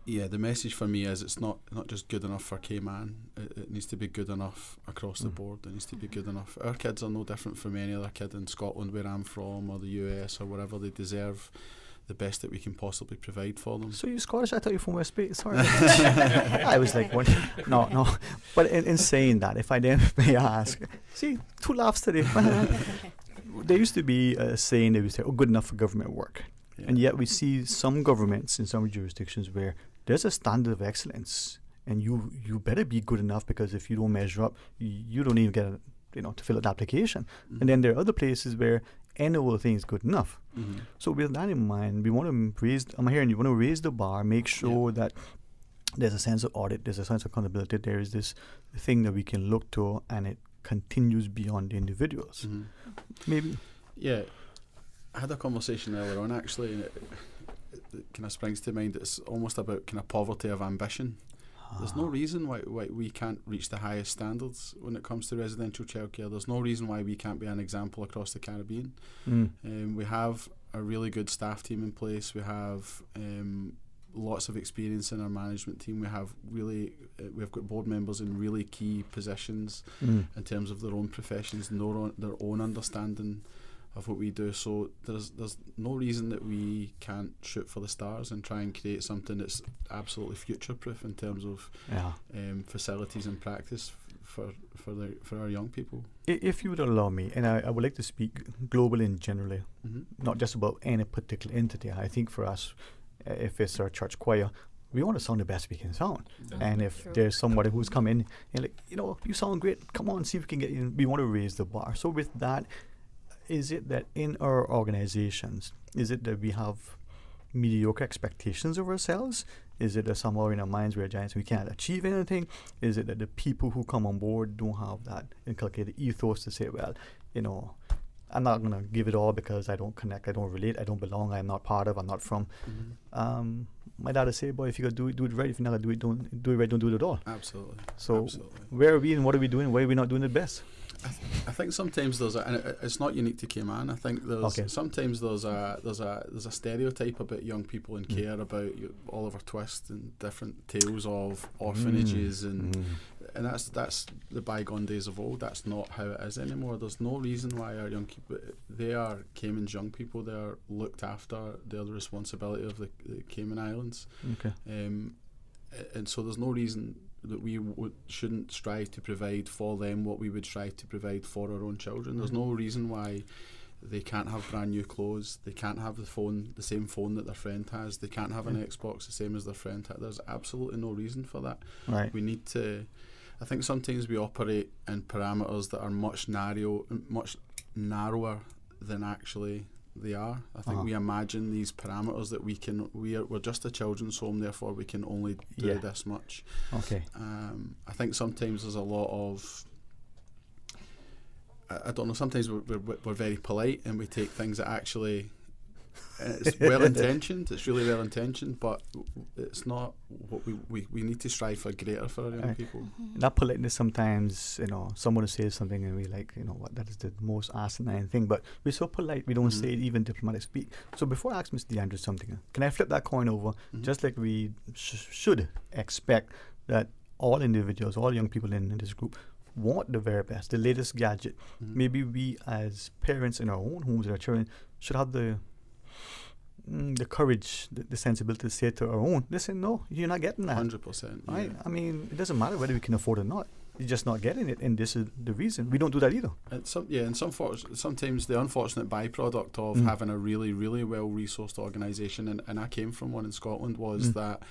the message for me is it's not just good enough for Cayman. It needs to be good enough across the board. It needs to be good enough. Our kids are no different from any other kid in Scotland, where I'm from, or the US or wherever. They deserve the best that we can possibly provide for them. So you're Scottish? I thought you were from West Bay. Sorry. I was like, what? No. But in saying that, if I then may ask, see, 2 laughs today. There used to be a saying that we say, good enough for government work. And yet we see some governments in some jurisdictions where there's a standard of excellence, and you better be good enough, because if you don't measure up, you don't even get to fill out the application. And then there are other places where any old thing is good enough. So with that in mind, we want to raise the bar, make sure that there's a sense of audit, there's a sense of accountability, there is this thing that we can look to, and it continues beyond the individuals. Maybe. Yeah. I had a conversation earlier on, actually, and it kind of springs to mind. It's almost about kind of poverty of ambition. There's no reason why we can't reach the highest standards when it comes to residential childcare. There's no reason why we can't be an example across the Caribbean. We have a really good staff team in place. We have lots of experience in our management team. We've got board members in really key positions in terms of their own professions and their own understanding of what we do. So there's no reason that we can't shoot for the stars and try and create something that's absolutely future proof in terms of facilities and practice for our young people. If you would allow me, and I would like to speak globally and generally, not just about any particular entity. I think for us, if it's our church choir, we want to sound the best we can sound. And if there's somebody who's come in and like, you sound great, come on, see if we can get you. We want to raise the bar. So with that, is it that in our organizations, is it that we have mediocre expectations of ourselves? Is it that somehow in our minds we're giants and we can't achieve anything? Is it that the people who come on board don't have that inculcated ethos to say, well, I'm not going to give it all because I don't connect, I don't relate, I don't belong, I'm not part of, I'm not from. My dad would say, boy, if you're going to do it right, if you're not going to do it right, don't do it at all. Absolutely. So where are we and what are we doing? Why are we not doing it best? I think sometimes and it's not unique to Cayman. I think sometimes there's a stereotype about young people in care, about Oliver Twist and different tales of orphanages and that's the bygone days of old. That's not how it is anymore. There's no reason why our young people, they are Cayman's young people. They are looked after. They're the responsibility of the Cayman Islands. And so there's no reason that we shouldn't strive to provide for them what we would strive to provide for our own children. There's no reason why they can't have brand new clothes, they can't have the same phone that their friend has, they can't have an Xbox the same as their friend has. There's absolutely no reason for that. We need to, I think sometimes we operate in parameters that are much narrower than actually they are. I think we imagine these parameters that we're just a children's home, therefore we can only do this much. I think sometimes there's a lot of, I don't know, sometimes we're very polite and we take things that actually it's well intentioned, it's really well intentioned, but it's not what we need to strive for greater for our young people. That politeness sometimes, someone says something and we like, what, that is the most asinine thing, but we're so polite we don't say it even diplomatic speak. So before I ask Mr. DeAndrew something, can I flip that coin over? Just like we should expect that all individuals, all young people in this group want the very best, the latest gadget. Maybe we as parents in our own homes with our children should have the courage, the sensibility to say to our own, listen, no, you're not getting that. 100%. Right? I mean, it doesn't matter whether we can afford it or not. You're just not getting it, and this is the reason. We don't do that either. And sometimes the unfortunate byproduct of having a really, really well-resourced organisation, and I came from one in Scotland, was that,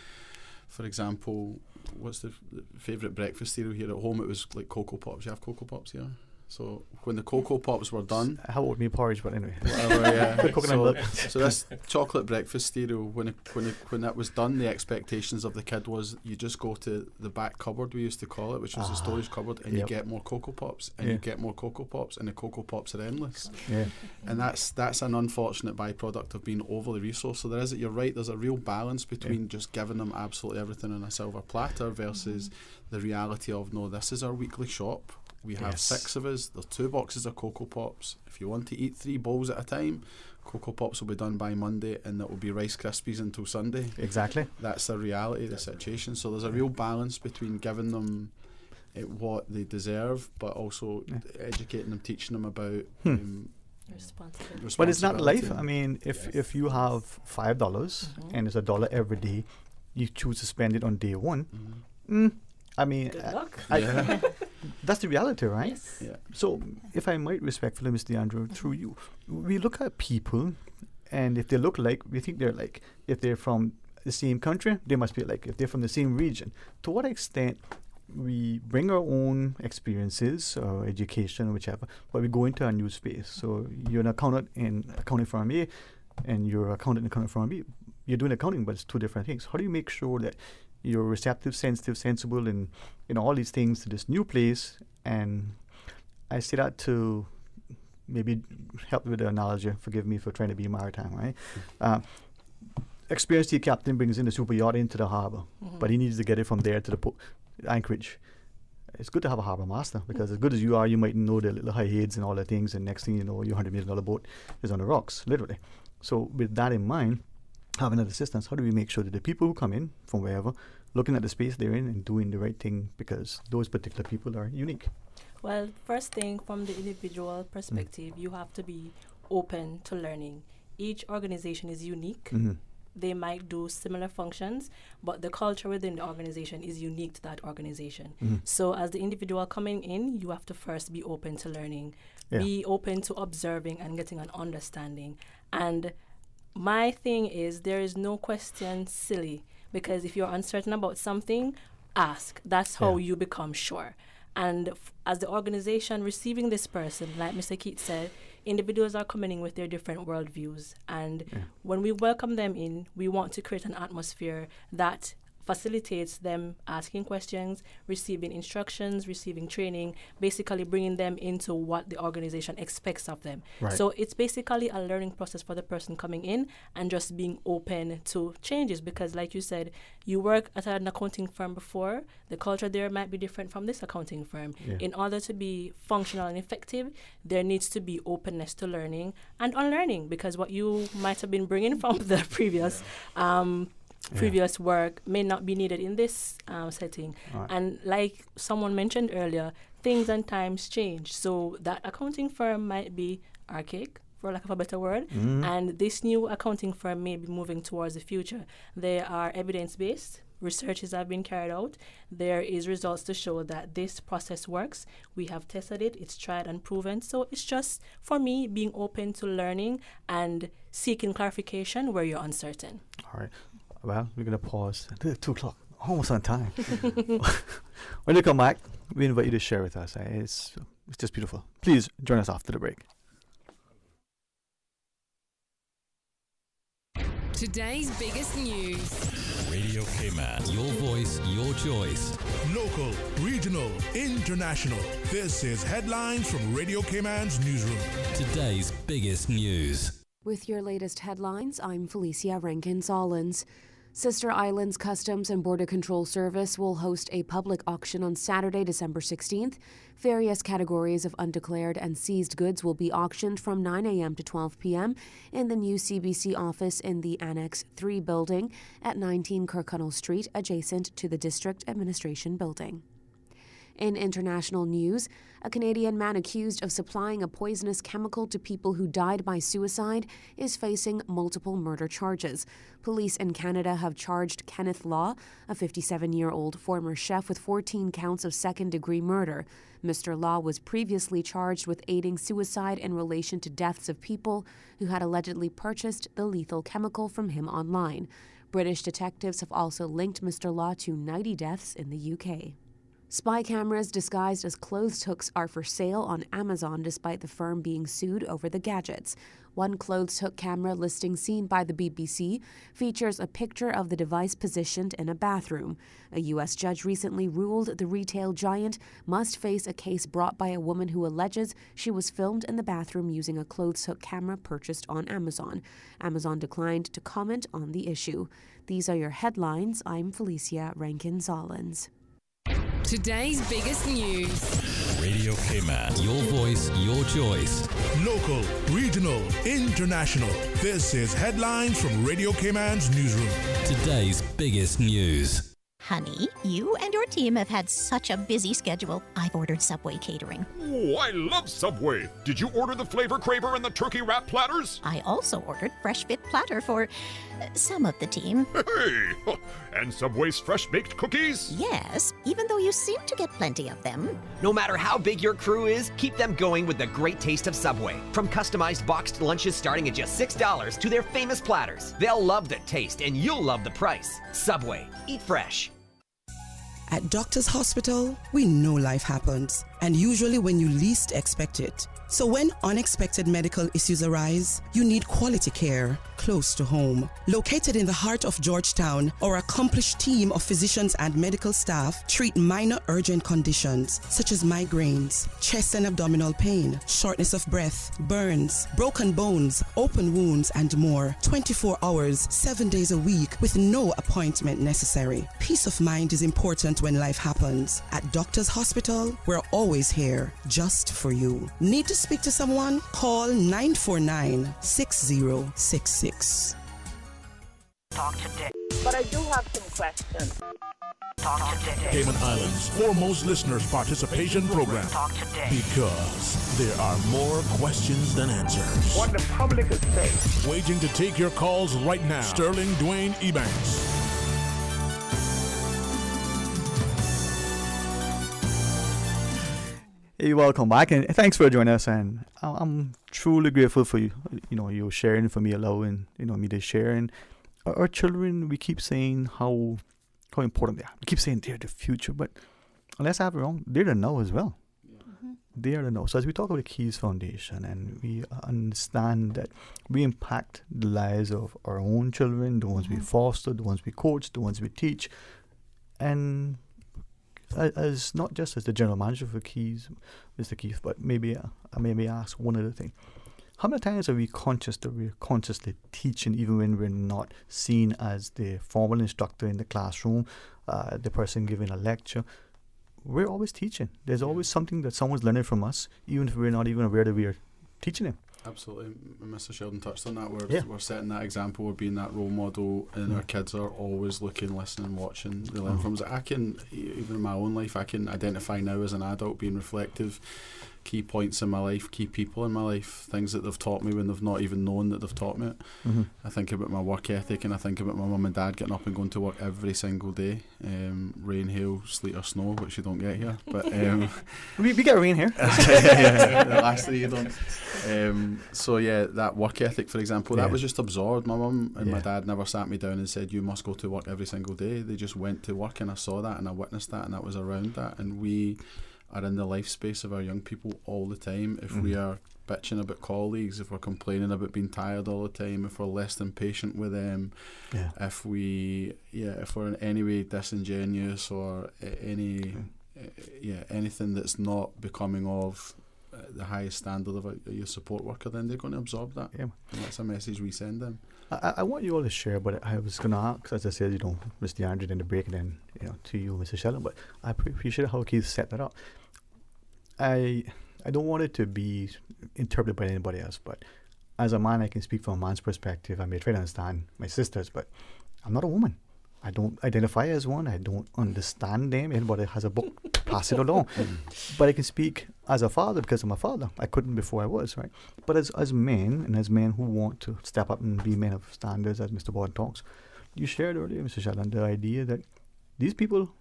for example, what's the favourite breakfast cereal here at home? It was like Cocoa Pops. You have Cocoa Pops here? So when the Cocoa Pops were done, how old me porridge, but anyway, whatever, so this chocolate breakfast cereal, when that was done, the expectations of the kid was you just go to the back cupboard, we used to call it, which was the storage cupboard, and you get more Cocoa Pops, and you get more Cocoa Pops, and the Cocoa Pops are endless. And that's an unfortunate byproduct of being overly resourced. So you're right, there's a real balance between just giving them absolutely everything on a silver platter versus the reality of, no, this is our weekly shop. We have 6 of us. There's 2 boxes of Cocoa Pops. If you want to eat 3 bowls at a time, Cocoa Pops will be done by Monday, and that will be Rice Krispies until Sunday. Exactly. That's the reality of the situation. So there's a real balance between giving them what they deserve, but also educating them, teaching them about responsibility. But it's not life. I mean, if you have $5 and it's $1 every day, you choose to spend it on day one. I mean, good luck. That's the reality, right? Yes. Yeah. So, if I might respectfully, Mr. DeAndrew, through you, we look at people, and if they look like, we think they're like. If they're from the same country, they must be like. If they're from the same region, to what extent we bring our own experiences or education or whichever, but we go into a new space. So, you're an accountant in accounting firm A, and you're an accountant in accounting firm B. You're doing accounting, but it's 2 different things. How do you make sure that you're receptive, sensitive, sensible, and all these things to this new place? And I say that to maybe help with the analogy. Forgive me for trying to be maritime, right? experienced sea captain brings in the super yacht into the harbor, but he needs to get it from there to the anchorage. It's good to have a harbor master, because as good as you are, you might know the little high heads and all the things, and next thing you know, your $100 million boat is on the rocks, literally. So with that in mind, having that assistance, how do we make sure that the people who come in from wherever, looking at the space they're in and doing the right thing, because those particular people are unique? Well, first thing, from the individual perspective, you have to be open to learning. Each organization is unique. They might do similar functions, but the culture within the organization is unique to that organization. So as the individual coming in, you have to first be open to learning, be open to observing and getting an understanding. And my thing is, there is no question silly, because if you're uncertain about something, ask. That's how you become sure. And as the organization receiving this person, like Mr. Keith said, individuals are coming in with their different worldviews. And when we welcome them in, we want to create an atmosphere that facilitates them asking questions, receiving instructions, receiving training, basically bringing them into what the organization expects of them. Right. So it's basically a learning process for the person coming in, and just being open to changes, because like you said, you work at an accounting firm before, the culture there might be different from this accounting firm. In order to be functional and effective, there needs to be openness to learning and unlearning, because what you might have been bringing from the previous work may not be needed in this setting. Right. And like someone mentioned earlier, things and times change. So that accounting firm might be archaic, for lack of a better word, and this new accounting firm may be moving towards the future. There are evidence-based researches have been carried out. There is results to show that this process works. We have tested it. It's tried and proven. So it's just, for me, being open to learning and seeking clarification where you're uncertain. All right. Well, we're going to pause. 2 o'clock. Almost on time. When you come back, we invite you to share with us. It's just beautiful. Please join us after the break. Today's biggest news. Radio Cayman. Your voice, your choice. Local, regional, international. This is Headlines from Radio Cayman's newsroom. Today's biggest news. With your latest headlines, I'm Felicia Rankin-Solins. Sister Islands Customs and Border Control Service will host a public auction on Saturday, December 16th. Various categories of undeclared and seized goods will be auctioned from 9 a.m. to 12 p.m. in the new CBC office in the Annex 3 building at 19 Kirkconnell Street, adjacent to the District Administration Building. In international news, a Canadian man accused of supplying a poisonous chemical to people who died by suicide is facing multiple murder charges. Police in Canada have charged Kenneth Law, a 57-year-old former chef, with 14 counts of second-degree murder. Mr. Law was previously charged with aiding suicide in relation to deaths of people who had allegedly purchased the lethal chemical from him online. British detectives have also linked Mr. Law to 90 deaths in the UK. Spy cameras disguised as clothes hooks are for sale on Amazon despite the firm being sued over the gadgets. One clothes hook camera listing seen by the BBC features a picture of the device positioned in a bathroom. A U.S. judge recently ruled the retail giant must face a case brought by a woman who alleges she was filmed in the bathroom using a clothes hook camera purchased on Amazon. Amazon declined to comment on the issue. These are your headlines. I'm Felicia Rankin-Solins. Today's biggest news. Radio Cayman. Your voice, your choice. Local, regional, international. This is Headlines from Radio Cayman's newsroom. Today's biggest news. Honey, you and your team have had such a busy schedule. I've ordered Subway catering. Oh, I love Subway. Did you order the flavor craver and the turkey wrap platters? I also ordered Fresh Fit Platter for some of the team. Hey! And Subway's fresh baked cookies? Yes, even though you seem to get plenty of them. No matter how big your crew is, keep them going with the great taste of Subway. From customized boxed lunches starting at just $6 to their famous platters. They'll love the taste and you'll love the price. Subway. Eat fresh. At Doctors Hospital, we know life happens, and usually when you least expect it. So when unexpected medical issues arise, you need quality care close to home. Located in the heart of Georgetown, our accomplished team of physicians and medical staff treat minor urgent conditions such as migraines, chest and abdominal pain, shortness of breath, burns, broken bones, open wounds, and more. 24 hours, 7 days a week with no appointment necessary. Peace of mind is important when life happens. At Doctors Hospital, we're always here just for you. Need to speak to someone? Call 949-6066. Talk today. But I do have some questions. Talk today. Cayman Islands' foremost listeners participation program. Talk today. Because there are more questions than answers. What the public is saying. Waging to take your calls right now. Sterling Dwayne Ebanks. Hey, welcome back, and thanks for joining us. And I'm truly grateful for you. You sharing, for me, allowing me to share. And our children, we keep saying how important they are. We keep saying they're the future, but unless I have it wrong, they're the now as well. Mm-hmm. They are the now. So as we talk about the Keys Foundation, and we understand that we impact the lives of our own children, the ones we foster, the ones we coach, the ones we teach, and as not just as the general manager for Keys, Mr. Keith, but maybe I maybe ask one other thing. How many times are we conscious that we're consciously teaching even when we're not seen as the formal instructor in the classroom, the person giving a lecture? We're always teaching. There's always something that someone's learning from us, even if we're not even aware that we are teaching them. Absolutely. Mr. Sheldon touched on that. We're setting that example, we're being that role model, and our kids are always looking, listening, watching, they learn from us. I can, even in my own life, I can identify now as an adult being reflective, key points in my life, key people in my life, things that they've taught me when they've not even known that they've taught me it. I think about my work ethic, and I think about my mum and dad getting up and going to work every single day, rain, hail, sleet or snow, which you don't get here, but we get rain here. The last three you don't. So yeah, that work ethic, for example, that was just absorbed. My mum and my dad never sat me down and said you must go to work every single day. They just went to work, and I saw that and I witnessed that, and that was around that. And we are in the life space of our young people all the time. If we are bitching about colleagues, if we're complaining about being tired all the time, if we're less than patient with them, if we're in any way disingenuous or anything that's not becoming of the highest standard of your support worker, then they're going to absorb that. And that's a message we send them. I want you all to share, but I was going to ask, as I said, Mr. Andrew in the break, and then to you, Mr. Sheldon, but I appreciate how Keith set that up. I don't want it to be interpreted by anybody else, but as a man, I can speak from a man's perspective. I may try to understand my sisters, but I'm not a woman. I don't identify as one. I don't understand them. Anybody has a book, pass it along. But I can speak as a father because I'm a father. I couldn't before I was, right? But as men, and as men who want to step up and be men of standards, as Mr. Bond talks, you shared earlier, Mr. Sheldon, the idea that these people,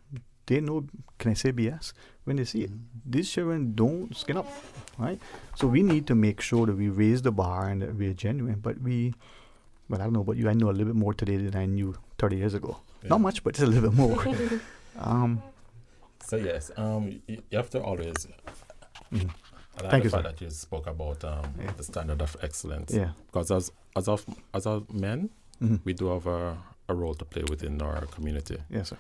they know, can I say BS, when they see it. These children don't skin up, right? So we need to make sure that we raise the bar and that we're genuine. But I don't know about you, I know a little bit more today than I knew 30 years ago. Not much, but just a little bit more. So yes, you have to always. Thank you, sir. That you spoke about the standard of excellence. Yeah. Because as men, we do have a role to play within our community. Yes, sir.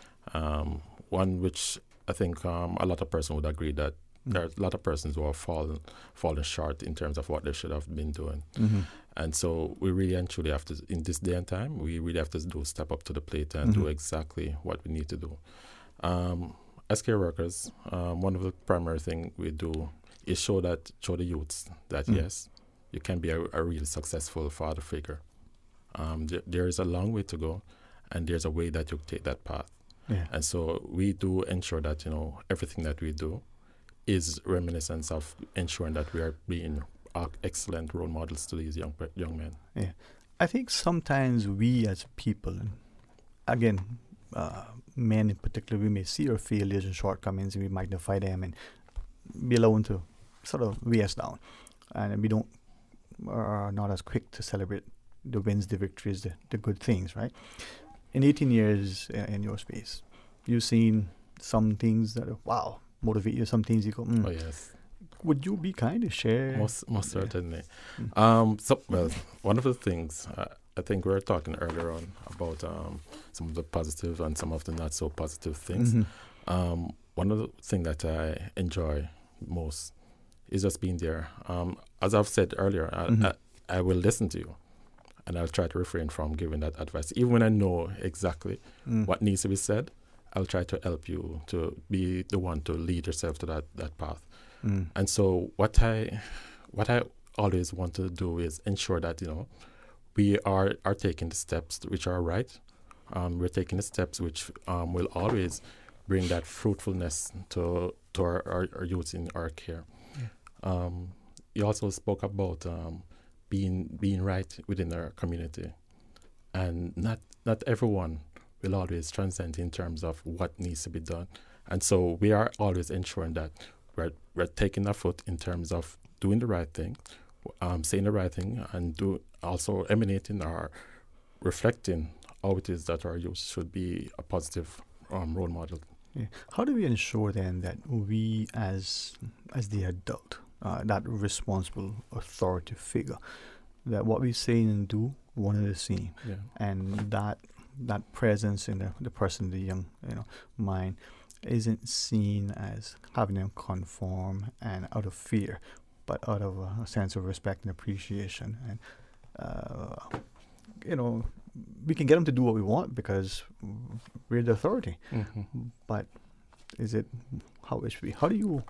One which I think a lot of persons would agree that there are a lot of persons who have fallen short in terms of what they should have been doing. And so we really and truly have to, in this day and time, we really have to step up to the plate and do exactly what we need to do. As care workers, one of the primary things we do is show the youths that yes, you can be a really successful father figure. There is a long way to go, and there's a way that you take that path. And so we do ensure that everything that we do is reminiscence of ensuring that we are being excellent role models to these young men. Yeah, I think sometimes we as people, and again, men in particular, we may see our failures and shortcomings, and we magnify them and be allowed to sort of weigh us down, and we are not as quick to celebrate the wins, the victories, the good things, right? In 18 years in your space, you've seen some things that motivate you, some things you go, oh yes, would you be kind to share? Most certainly. One of the things I think we were talking earlier on about some of the positive and some of the not so positive things. Mm-hmm. One of the things that I enjoy most is just being there. As I've said earlier, I will listen to you, and I'll try to refrain from giving that advice. Even when I know exactly what needs to be said, I'll try to help you to be the one to lead yourself to that path. And so what I always want to do is ensure that, we are taking the steps which are right. We're taking the steps which will always bring that fruitfulness to our youth in our care. Yeah. You also spoke about being right within our community, and not everyone will always transcend in terms of what needs to be done. And so we are always ensuring that we're taking our foot in terms of doing the right thing, saying the right thing, and also emanating or reflecting how it is that our youth should be a positive role model. Yeah. How do we ensure then that we as the adult, that responsible authority figure, that what we say and do one and the same, and that presence in the person, the young mind, isn't seen as having them conform and out of fear, but out of a sense of respect and appreciation. And we can get them to do what we want because we're the authority. But how it should be? How do you?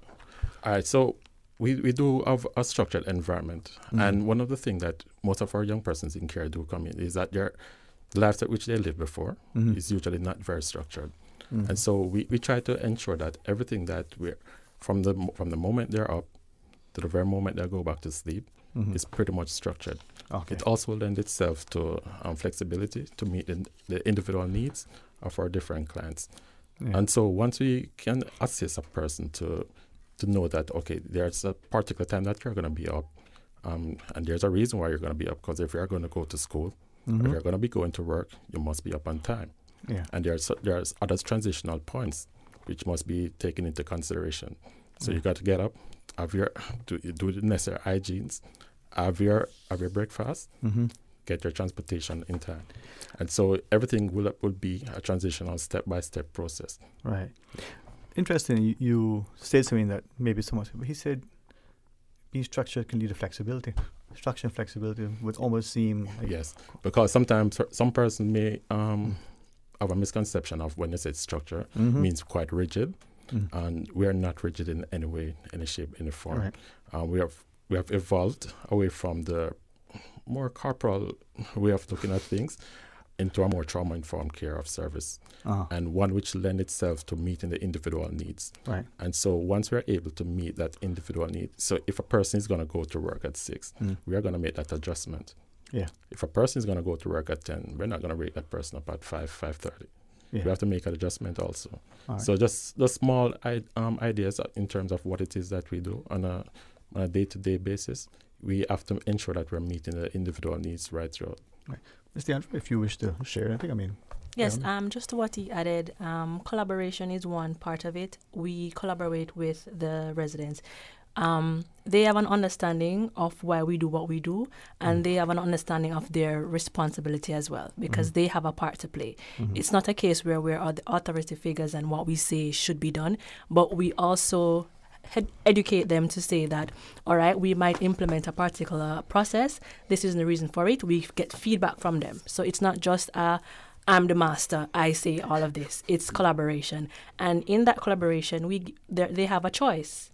All right, so we do have a structured environment, and one of the things that most of our young persons in care do come in is that the lives at which they lived before is usually not very structured. And so we try to ensure that everything that we're from the moment they're up to the very moment they go back to sleep is pretty much structured. Okay. It also lends itself to flexibility to meet the individual needs of our different clients. Yeah. And so once we can assist a person to know that, okay, there's a particular time that you're going to be up, and there's a reason why you're going to be up, because if you're going to go to school, if you're going to be going to work, you must be up on time. Yeah. And there's other transitional points which must be taken into consideration. So you got to get up, do the necessary hygienes, have your breakfast, get your transportation in time. And so everything will be a transitional step-by-step process. Right. Interesting, you said something that maybe someone said, but he said being structured can lead to flexibility. Structure and flexibility would almost seem like... Yes, because sometimes some person may have a misconception of when they say structure means quite rigid, and we are not rigid in any way, any shape, any form. Right. We have evolved away from the more corporal way of looking at things into a more trauma-informed care of service, and one which lends itself to meeting the individual needs. Right. And so once we're able to meet that individual need, so if a person is going to go to work at 6, we are going to make that adjustment. Yeah. If a person is going to go to work at 10, we're not going to wake that person up at 5:30. Yeah. We have to make an adjustment also. Right. So just the small ideas in terms of what it is that we do on a day-to-day basis, we have to ensure that we're meeting the individual needs right throughout. Right. Mr. Andrew, if you wish to share anything, Yes, just to what he added, collaboration is one part of it. We collaborate with the residents. They have an understanding of why we do what we do, and they have an understanding of their responsibility as well, because they have a part to play. It's not a case where we're the authority figures and what we say should be done, but we also educate them to say that, all right, we might implement a particular process. This isn't the reason for it. We get feedback from them. So it's not just I'm the master, I say all of this. It's collaboration. And in that collaboration, they have a choice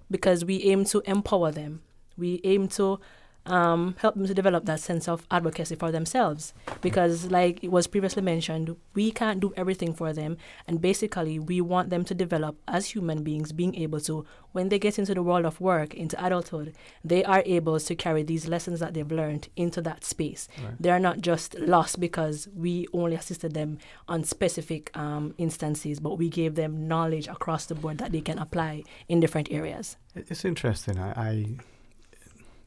because we aim to empower them. We aim to help them to develop that sense of advocacy for themselves. Because like it was previously mentioned, we can't do everything for them. And basically, we want them to develop as human beings, being able to, when they get into the world of work, into adulthood, they are able to carry these lessons that they've learned into that space. Right. They're not just lost because we only assisted them on specific instances, but we gave them knowledge across the board that they can apply in different areas. It's interesting. I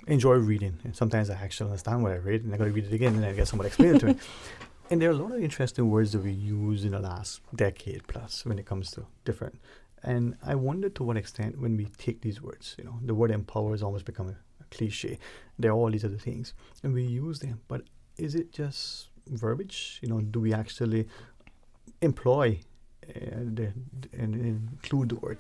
enjoy reading, and sometimes I actually understand what I read, and I got to read it again, and I get someone to explain it to me. And there are a lot of interesting words that we use in the last decade plus when it comes to different And I wonder to what extent when we take these words, the word empower has almost become a cliche. There are all these other things, and we use them. But is it just verbiage? Do we actually employ and include the word?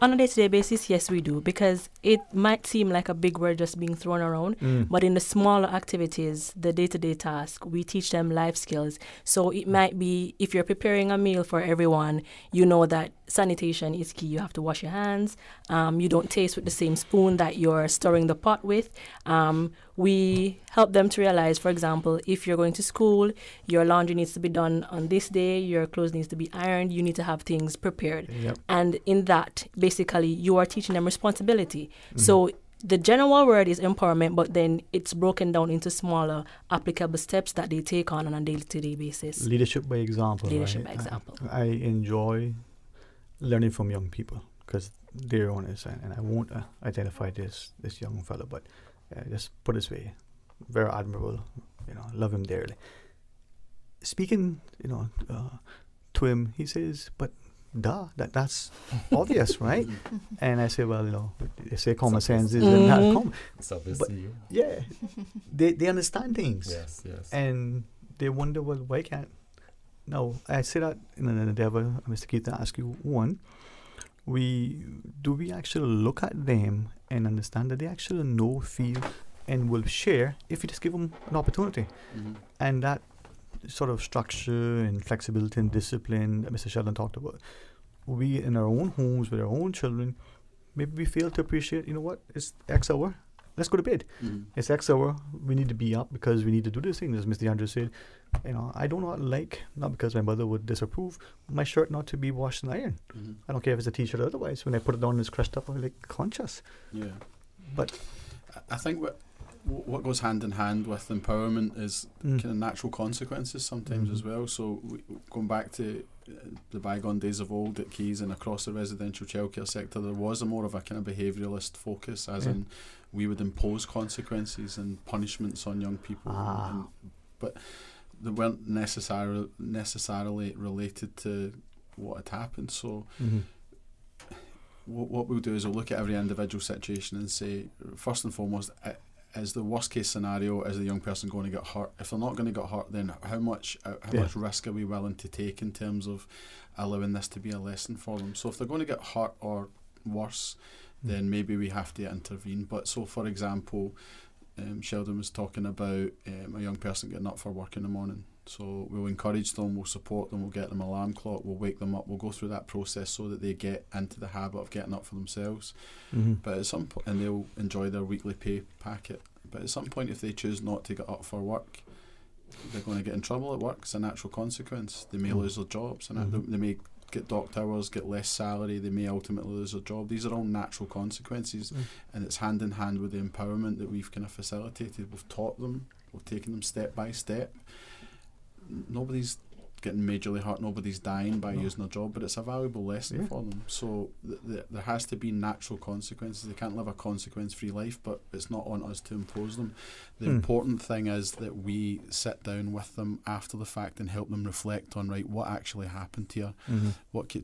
On a day-to-day basis, yes, we do, because it might seem like a big word just being thrown around, but in the smaller activities, the day-to-day task, we teach them life skills. So it might be, if you're preparing a meal for everyone, you know that sanitation is key. You have to wash your hands. You don't taste with the same spoon that you're stirring the pot with. We help them to realize, for example, if you're going to school, your laundry needs to be done on this day, your clothes needs to be ironed, you need to have things prepared. Yep. And in that, basically, you are teaching them responsibility. So the general word is empowerment, but then it's broken down into smaller applicable steps that they take on a day-to-day basis. Leadership by example. Leadership right? by example. I enjoy learning from young people because they're honest, and I won't identify this young fellow, but just put it this way, very admirable, love him dearly. Speaking, to him, he says, but that's obvious, right? And I say, well, they say common sense is not common. It's obvious but to you. Yeah, they understand things. Yes. And they wonder, well, why can't? Now, I say that in an endeavor, Mr. Keith, to ask you, one, do we actually look at them and understand that they actually know, feel, and will share if you just give them an opportunity? And that sort of structure and flexibility and discipline that Mr. Sheldon talked about, we in our own homes with our own children, maybe we fail to appreciate, it's X hour, let's go to bed. It's X hour, we need to be up because we need to do this thing. As Mr. Andrew said, I do not like, not because my mother would disapprove, my shirt not to be washed and ironed. I don't care if it's a t-shirt or otherwise. When I put it on and it's crushed up, I'm conscious. Yeah. But I think what goes hand in hand with empowerment is kind of natural consequences sometimes as well. So going back to the bygone days of old at Keys and across the residential childcare sector, there was more of a kind of behaviouralist focus, as in we would impose consequences and punishments on young people, but they weren't necessarily related to what had happened. So what we'll do is we'll look at every individual situation and say, first and foremost, is the worst case scenario, is the young person going to get hurt? If they're not going to get hurt, then how much risk are we willing to take in terms of allowing this to be a lesson for them? So if they're going to get hurt or worse, then maybe we have to intervene. But so, for example, Sheldon was talking about a young person getting up for work in the morning. So we'll encourage them, we'll support them, we'll get them an alarm clock, we'll wake them up, we'll go through that process so that they get into the habit of getting up for themselves. But at some point, and they'll enjoy their weekly pay packet. But at some point, if they choose not to get up for work, they're going to get in trouble at work. It's a natural consequence. They may lose their jobs, and they may get docked hours, get less salary, they may ultimately lose their job. These are all natural consequences, and it's hand in hand with the empowerment that we've kind of facilitated. We've taught them, we've taken them step by step. Nobody's getting majorly hurt, nobody's dying by using their job, but it's a valuable lesson for them. So there has to be natural consequences. They can't live a consequence-free life, but it's not on us to impose them. The important thing is that we sit down with them after the fact and help them reflect on, right, what actually happened here?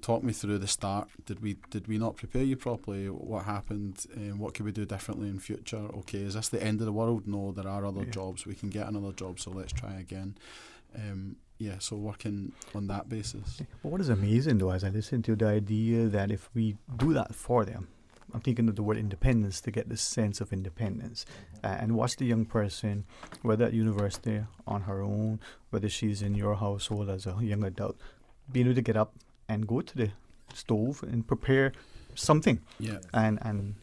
Talk me through the start. Did we not prepare you properly? What happened? What can we do differently in future? Okay, is this the end of the world? No, there are other jobs. We can get another job, so let's try again. So working on that basis. But what is amazing though, as I listen to the idea that if we do that for them, I'm thinking of the word independence, to get this sense of independence, and watch the young person, whether at university, on her own, whether she's in your household as a young adult, being able to get up and go to the stove and prepare something, and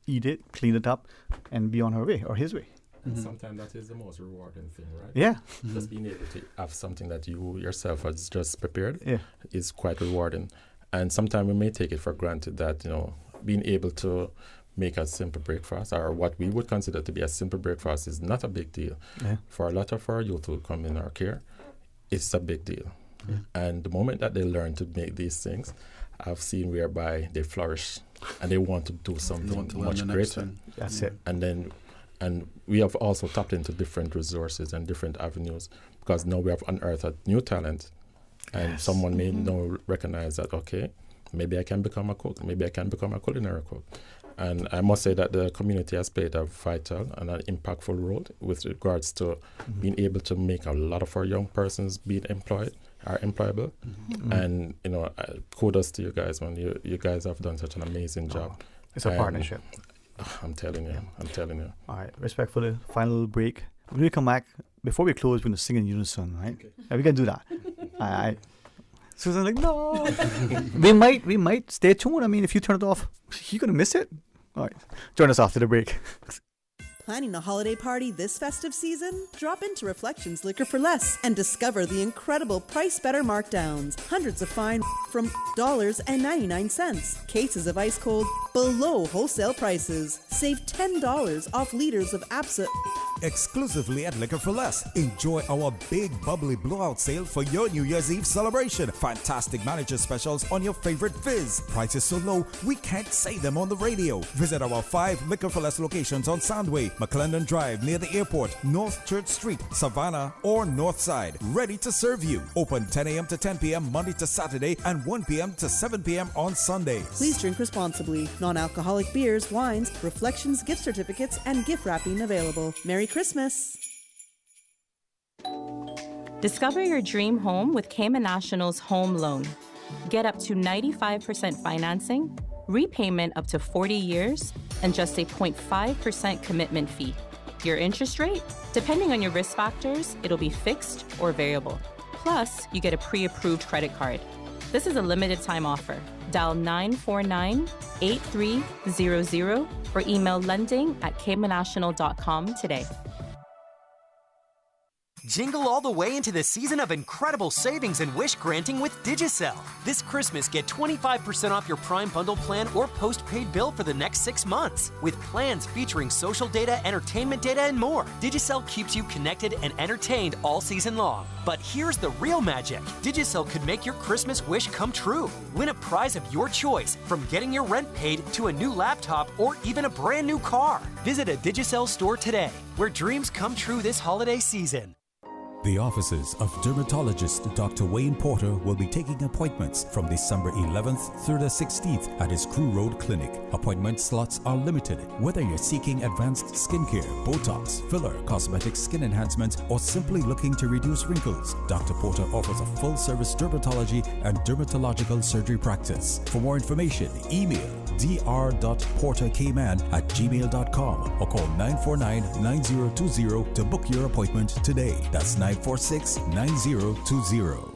eat it, clean it up, and be on her way or his way. And sometimes that is the most rewarding thing, right? Yeah. Just being able to have something that you yourself has just prepared is quite rewarding. And sometimes we may take it for granted that, being able to make a simple breakfast, or what we would consider to be a simple breakfast, is not a big deal. For a lot of our youth who come in our care, it's a big deal. And the moment that they learn to make these things, I've seen whereby they flourish and they want to do something much greater. That's it. And we have also tapped into different resources and different avenues, because now we have unearthed new talent, and someone may now recognize that, okay, maybe I can become a cook. Maybe I can become a culinary cook. And I must say that the community has played a vital and an impactful role with regards to being able to make a lot of our young persons being employed, are employable. And, kudos to you guys, man. You guys have done such an amazing job. It's a partnership. I'm telling you. All right, respectfully, final break. When we come back, before we close, we're going to sing in unison, right? Okay. Yeah, we can do that. All right. Susan's like, no. we might. Stay tuned. I mean, if you turn it off, you're going to miss it. All right. Join us after the break. Planning a holiday party this festive season? Drop into Reflections Liquor for Less and discover the incredible Price Better markdowns. Hundreds of fine from $1.99. Cases of ice cold below wholesale prices. Save $10 off liters of Absinthe. Exclusively at Liquor for Less. Enjoy our big bubbly blowout sale for your New Year's Eve celebration. Fantastic manager specials on your favorite fizz. Prices so low, we can't say them on the radio. Visit our 5 Liquor for Less locations on Sandway, McClendon Drive near the airport, North Church Street, Savannah, or North Side. Ready to serve you. Open 10 a.m. to 10 p.m. Monday to Saturday and 1 p.m. to 7 p.m. on Sundays. Please drink responsibly. Non-alcoholic beers, wines, Reflections gift certificates, and gift wrapping available. Merry Christmas. Discover your dream home with Cayman National's home loan. Get up to 95% financing, repayment up to 40 years, and just a 0.5% commitment fee. Your interest rate? Depending on your risk factors, it'll be fixed or variable. Plus, you get a pre-approved credit card. This is a limited time offer. Dial 949-8300 or email lending@caymannational.com today. Jingle all the way into the season of incredible savings and wish granting with Digicel. This Christmas, get 25% off your Prime Bundle plan or postpaid bill for the next 6 months. With plans featuring social data, entertainment data, and more, Digicel keeps you connected and entertained all season long. But here's the real magic. Digicel could make your Christmas wish come true. Win a prize of your choice, from getting your rent paid to a new laptop or even a brand new car. Visit a Digicel store today, where dreams come true this holiday season. The offices of dermatologist Dr. Wayne Porter will be taking appointments from December 11th through the 16th at his Crew Road Clinic. Appointment slots are limited. Whether you're seeking advanced skincare, Botox, filler, cosmetic skin enhancement, or simply looking to reduce wrinkles, Dr. Porter offers a full-service dermatology and dermatological surgery practice. For more information, email dr.porterkman@gmail.com or call 949-9020 to book your appointment today. That's 946-9020.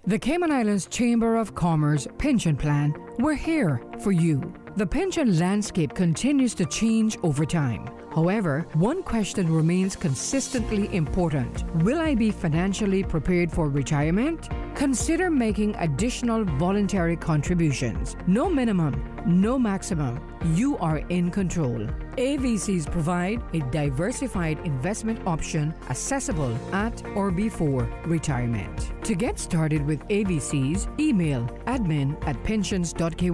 The Cayman Islands Chamber of Commerce Pension Plan, we're here for you. The pension landscape continues to change over time. However, one question remains consistently important. Will I be financially prepared for retirement? Consider making additional voluntary contributions. No minimum, no maximum. You are in control. AVCs provide a diversified investment option accessible at or before retirement. To get started with AVCs, email admin@pensions.ky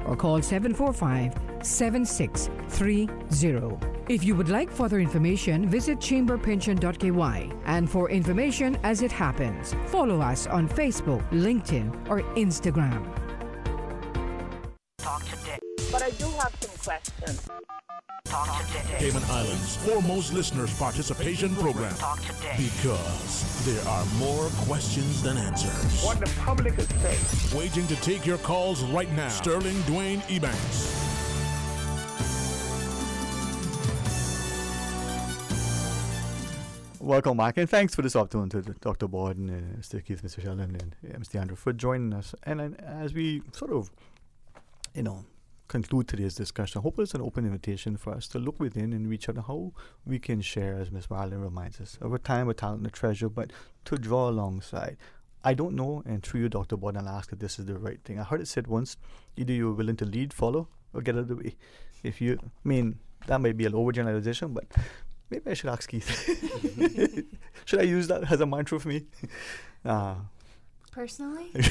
or call 745-7630. If you would like further information, visit chamberpension.ky. And for information as it happens, follow us on Facebook, LinkedIn, or Instagram. Talk today. But I do have some questions. Talk today. Cayman Islands' foremost listeners participation program. Talk today. Because there are more questions than answers. What the public is saying. Waiting to take your calls right now. Sterling Dwayne Ebanks. Welcome back, and thanks for this opportunity to Dr. Borden, Mr. Keith, Mr. Sheldon, and Mr. Andrew for joining us. And as we sort of, conclude today's discussion, I hope it's an open invitation for us to look within and reach out on how we can share, as Ms. Marlin reminds us, over time, a talent, a treasure, but to draw alongside. I don't know, and through you, Dr. Borden, I'll ask if this is the right thing. I heard it said once, either you're willing to lead, follow, or get out of the way. That might be an overgeneralization, but maybe I should ask Keith. Should I use that as a mantra for me? Personally? I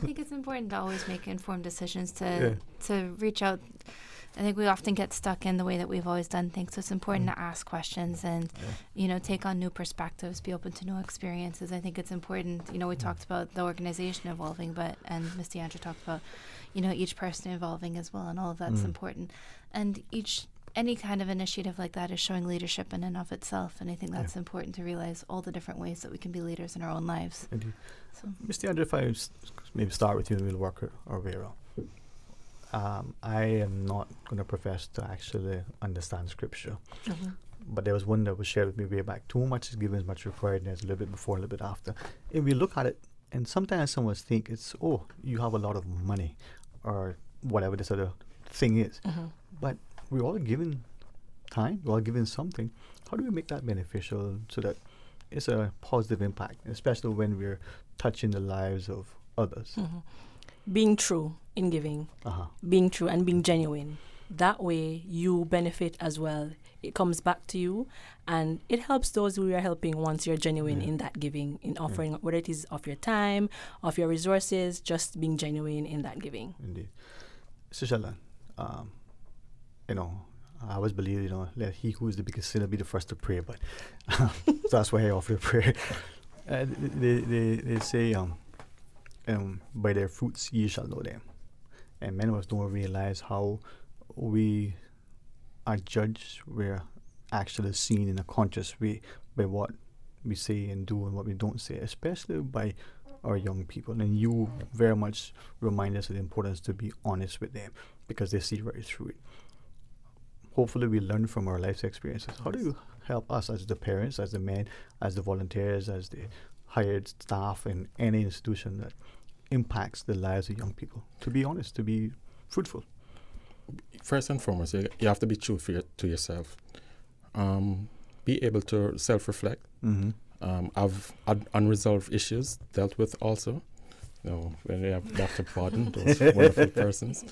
think it's important to always make informed decisions to reach out I think we often get stuck in the way that we've always done things. So it's important to ask questions and, take on new perspectives, be open to new experiences. I think it's important. We talked about the organization evolving, and Ms. DeAndre talked about, each person evolving as well, and all of that's important. And any kind of initiative like that is showing leadership in and of itself, and I think that's important to realize all the different ways that we can be leaders in our own lives. Indeed. So, Ms. DeAndre, if I maybe start with you and we'll work our way around. I am not going to profess to actually understand Scripture, but there was one that was shared with me way back. Too much is given, as much required, and there's a little bit before, a little bit after. And we look at it, and sometimes someone think it's, you have a lot of money, or whatever this other thing is. But we're all given time, we're all given something. How do we make that beneficial so that it's a positive impact, especially when we're touching the lives of others? Being true in giving, being true and being genuine. That way you benefit as well. It comes back to you, and it helps those who you're helping once you're genuine in that giving, in offering, whether it is of your time, of your resources, just being genuine in that giving. Indeed. Sheldon, I always believe, let he who is the biggest sinner be the first to pray, but so that's why I offer a prayer. They say, by their fruits ye shall know them. And many of us don't realize how we are judged, we're actually seen in a conscious way by what we say and do and what we don't say, especially by our young people. And you very much remind us of the importance to be honest with them, because they see right through it. Hopefully we learn from our life's experiences. How do you help us as the parents, as the men, as the volunteers, as the hired staff in any institution that impacts the lives of young people, to be honest, to be fruitful? First and foremost, you have to be true to yourself. Be able to self-reflect. Have unresolved issues dealt with also. When we have Dr. Pardon, those wonderful persons.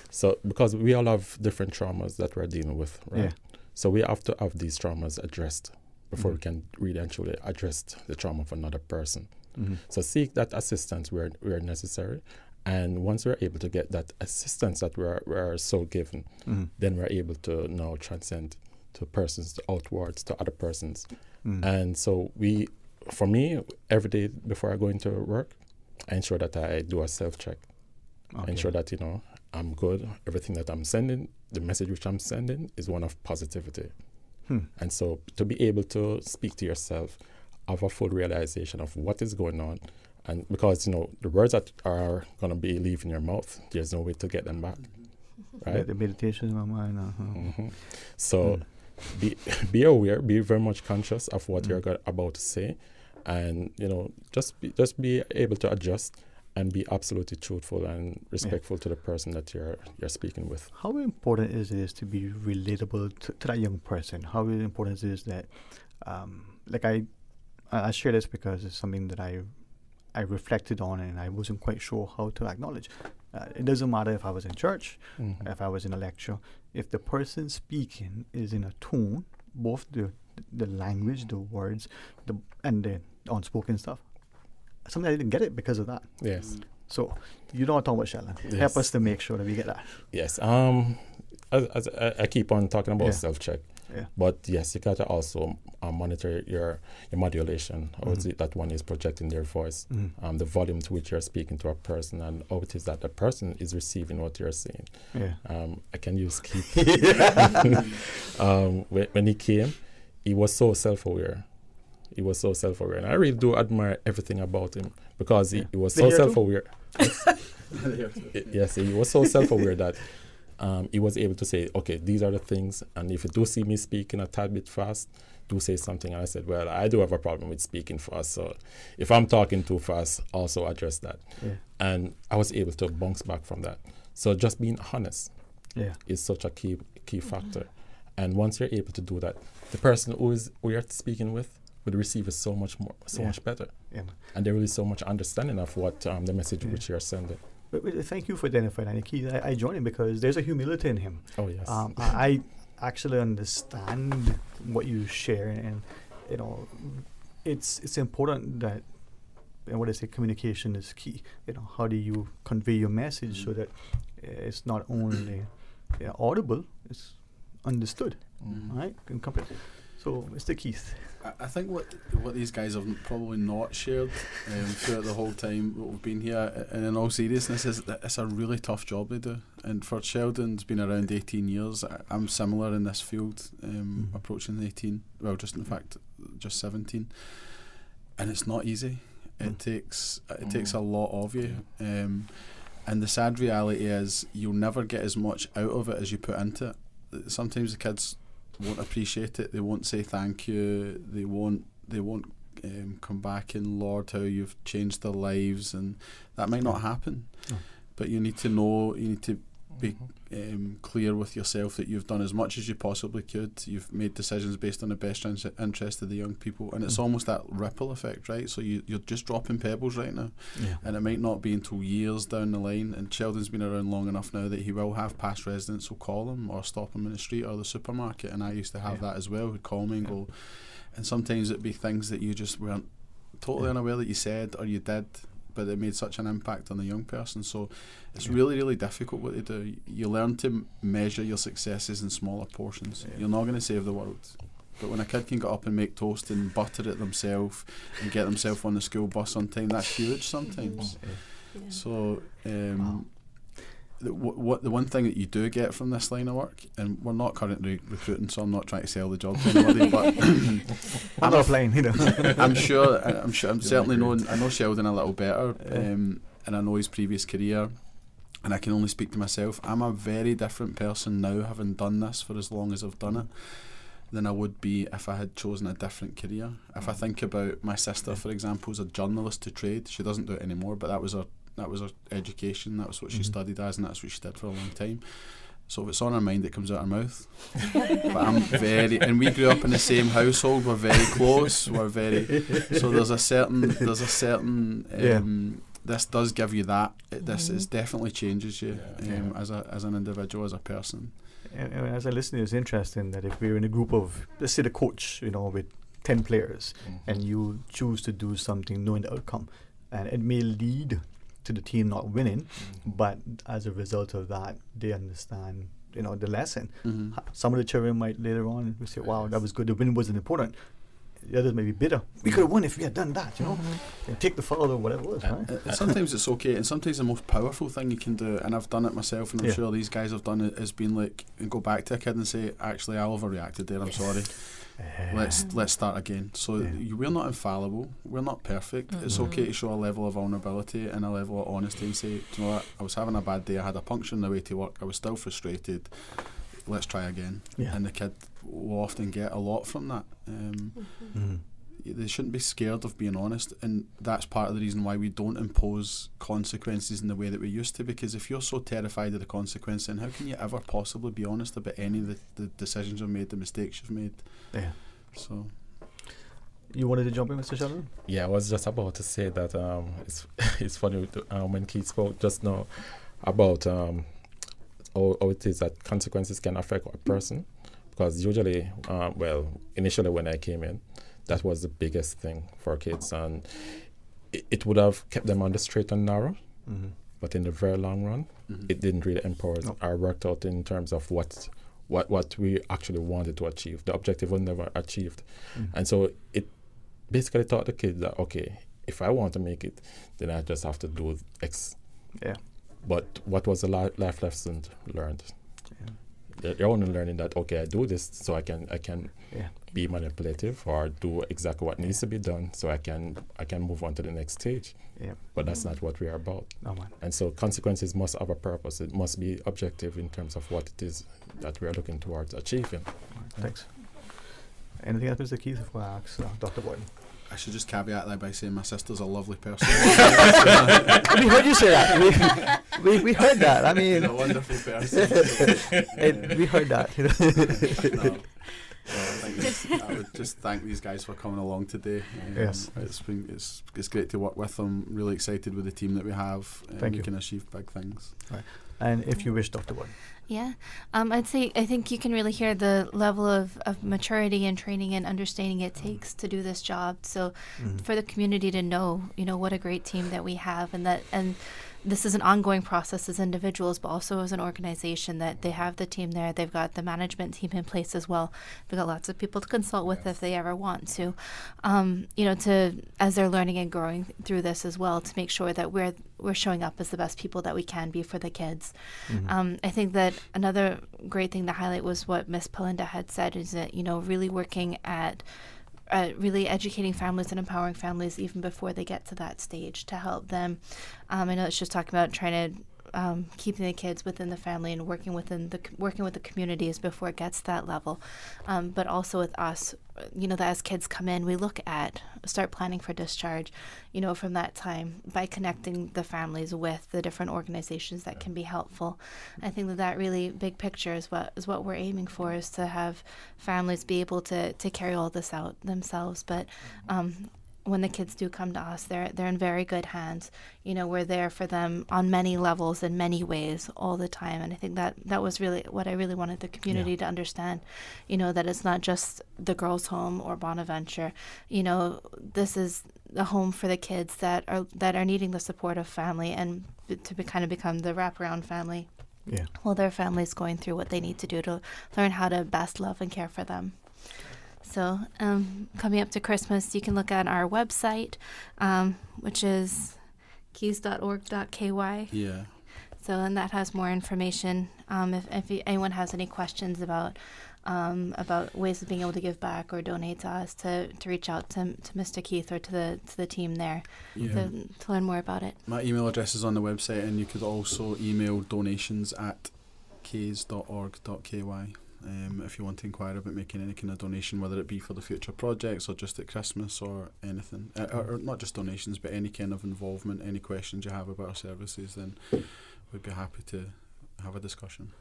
So, because we all have different traumas that we're dealing with, right? Yeah. So we have to have these traumas addressed before we can really and truly address the trauma of another person. So seek that assistance where necessary. And once we're able to get that assistance that we're so given, then we're able to now transcend to persons, to outwards, to other persons. And so for me, every day before I go into work, I ensure that I do a self-check. I ensure that, I'm good. Everything that I'm sending, the message which I'm sending is one of positivity. And so to be able to speak to yourself, have a full realization of what is going on. And because, the words that are going to be leaving your mouth, there's no way to get them back. Right? The meditation in my mind. So be aware, be very much conscious of what you're about to say. And, just be able to adjust and be absolutely truthful and respectful to the person that you're speaking with. How important is it to be relatable to that young person? How important is it that, I share this because it's something that I reflected on and I wasn't quite sure how to acknowledge. It doesn't matter if I was in church, if I was in a lecture, if the person speaking is in a tone, both the language, the words, and the unspoken stuff. Sometimes I didn't get it because of that. Yes. So you know what I'm talking about, Sheldon. Yes. Help us to make sure that we get that. Yes. As I keep on talking about self-check. Yeah. But yes, you got to also monitor your modulation, how is it that one is projecting their voice, the volume to which you're speaking to a person, and how it is that the person is receiving what you're saying. Yeah. I can use Keith. When he came, he was so self-aware. And I really do admire everything about him because he was so self-aware. Yes, he was so self-aware that he was able to say, okay, these are the things, and if you do see me speaking a tad bit fast, do say something. And I said, well, I do have a problem with speaking fast, so if I'm talking too fast, also address that. Yeah. And I was able to bounce back from that. So just being honest is such a key factor. And once you're able to do that, the person who you're speaking with would receive it so much better. Yeah. And there is so much understanding of what the message which you're sending. But thank you for identifying that, Keith. I join him because there's a humility in him. Oh, yes. I actually understand what you share, and it's important that, and what I say, communication is key. How do you convey your message so that it's not only audible, it's understood, right? So, Mr. Keith. I think what these guys have probably not shared throughout the whole time that we've been here, and in all seriousness, is that it's a really tough job they do. And for Sheldon's been around 18 years. I'm similar in this field, approaching 18. Well, just 17. And it's not easy. It takes a lot of you. And the sad reality is you'll never get as much out of it as you put into it. Sometimes the kids won't appreciate it. They won't say thank you. They won't come back and laud how you've changed their lives, and that might not happen. But you need to know. You need to be clear with yourself that you've done as much as you possibly could. You've made decisions based on the best interest of the young people, and it's almost that ripple effect, right? So you're just dropping pebbles right now, and it might not be until years down the line. And Sheldon's been around long enough now that he will have past residents who'll call him or stop him in the street or the supermarket, and I used to have that as well, who'd call me and go, and sometimes it'd be things that you just weren't totally unaware that you said or you did, but it made such an impact on the young person. So it's really, really difficult what they do. You learn to measure your successes in smaller portions. You're not going to save the world. But when a kid can get up and make toast and butter it themselves and get themselves on the school bus on time, that's huge sometimes. So the one thing that you do get from this line of work, and we're not currently recruiting, so I'm not trying to sell the job to anybody, but I'm not playing, I'm certainly I know Sheldon a little better, and I know his previous career, and I can only speak to myself. I'm a very different person now, having done this for as long as I've done it, than I would be if I had chosen a different career. If I think about my sister, for example, is a journalist to trade. She doesn't do it anymore, but that was her education. That was what she studied as, and that's what she did for a long time. So if it's on her mind, it comes out her mouth. But I'm and we grew up in the same household. We're very close. So there's a certain this does give you that. This is definitely changes you as an individual, as a person. And as a listener, it's interesting that if we're in a group of, let's say the coach, with 10 players, and you choose to do something knowing the outcome, and it may lead to the team not winning, but as a result of that, they understand, the lesson. Some of the children might later on say, "Wow, that was good. The win wasn't important." The others may be bitter. We could have won if we had done that, And take the foul or whatever it was. Right? Sometimes it's okay, and sometimes the most powerful thing you can do, and I've done it myself, and I'm sure these guys have done it, is being like, and go back to a kid and say, "Actually, I overreacted there. I'm sorry. Let's start again." So we're not infallible. We're not perfect. It's okay to show a level of vulnerability and a level of honesty and say, "Do you know what? I was having a bad day. I had a puncture on the way to work. I was still frustrated. Let's try again." And the kid will often get a lot from that. They shouldn't be scared of being honest, and that's part of the reason why we don't impose consequences in the way that we used to, because if you're so terrified of the consequence, then how can you ever possibly be honest about any of the decisions you've made, the mistakes you've made? So you wanted to jump in, Mr. Sheldon? Yeah, I was just about to say that it's funny when Keith spoke just now about how it is that consequences can affect a person, because usually, initially when I came in, that was the biggest thing for kids, and it would have kept them on the straight and narrow, but in the very long run, it didn't really empower or worked out in terms of what we actually wanted to achieve. The objective was never achieved. And so it basically taught the kids that, okay, if I want to make it, then I just have to do X. But what was the life lesson learned? You're only learning that, okay, I do this so I can be manipulative or do exactly what needs to be done so I can move on to the next stage. But that's not what we are about. And so consequences must have a purpose. It must be objective in terms of what it is that we are looking towards achieving. Thanks. Anything else, Mr. Keith, before I ask Dr. Boyden? I should just caveat that by saying my sister's a lovely person. We heard you say that. We heard that. I mean, a wonderful person. We heard that. I would just thank these guys for coming along today. It's great to work with them. Really excited with the team that we have. Thank you. We can achieve big things. Right. And if you wish, Dr. Boyden. Yeah, I think you can really hear the level of maturity and training and understanding it takes to do this job. So for the community to know, what a great team that we have, and this is an ongoing process as individuals, but also as an organization, that they have the team there. They've got the management team in place as well. They've got lots of people to consult with if they ever want to, as they're learning and growing through this as well, to make sure that we're showing up as the best people that we can be for the kids. I think that another great thing to highlight was what Miss Pelinda had said, is that, really working at really educating families and empowering families even before they get to that stage to help them. I know it's just talking about trying to keeping the kids within the family and working with the communities before it gets to that level, but also with us, that as kids come in, we start planning for discharge, from that time, by connecting the families with the different organizations that can be helpful. I think that really big picture is what we're aiming for, is to have families be able to carry all this out themselves. But when the kids do come to us, they're in very good hands. We're there for them on many levels in many ways all the time. And I think that was really what I really wanted the community to understand, that it's not just the girls' home or Bonaventure. This is the home for the kids that are needing the support of family, and to become the wraparound family. Yeah. While their family's going through what they need to do to learn how to best love and care for them. So coming up to Christmas, you can look at our website, which is keys.org.ky. Yeah. So, and that has more information. If anyone has any questions about ways of being able to give back or donate to us, to reach out to Mr. Keith or to the team there to learn more about it. My email address is on the website, and you could also email donations@keys.org.ky. If you want to inquire about making any kind of donation, whether it be for the future projects or just at Christmas or anything, or not just donations, but any kind of involvement, any questions you have about our services, then we'd be happy to have a discussion.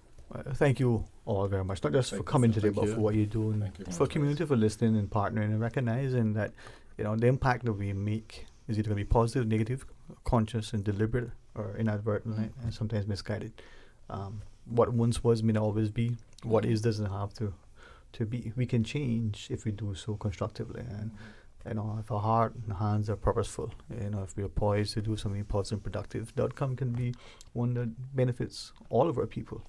Thank you all very much, not just for coming today, but for what you're doing, for community, for listening and partnering and recognizing that, the impact that we make is either going to be positive, negative, conscious and deliberate, or inadvertent and sometimes misguided. What once was may not always be. What is doesn't have to be. We can change if we do so constructively, and if our heart and hands are purposeful, if we are poised to do something positive and productive, the outcome can be one that benefits all of our people.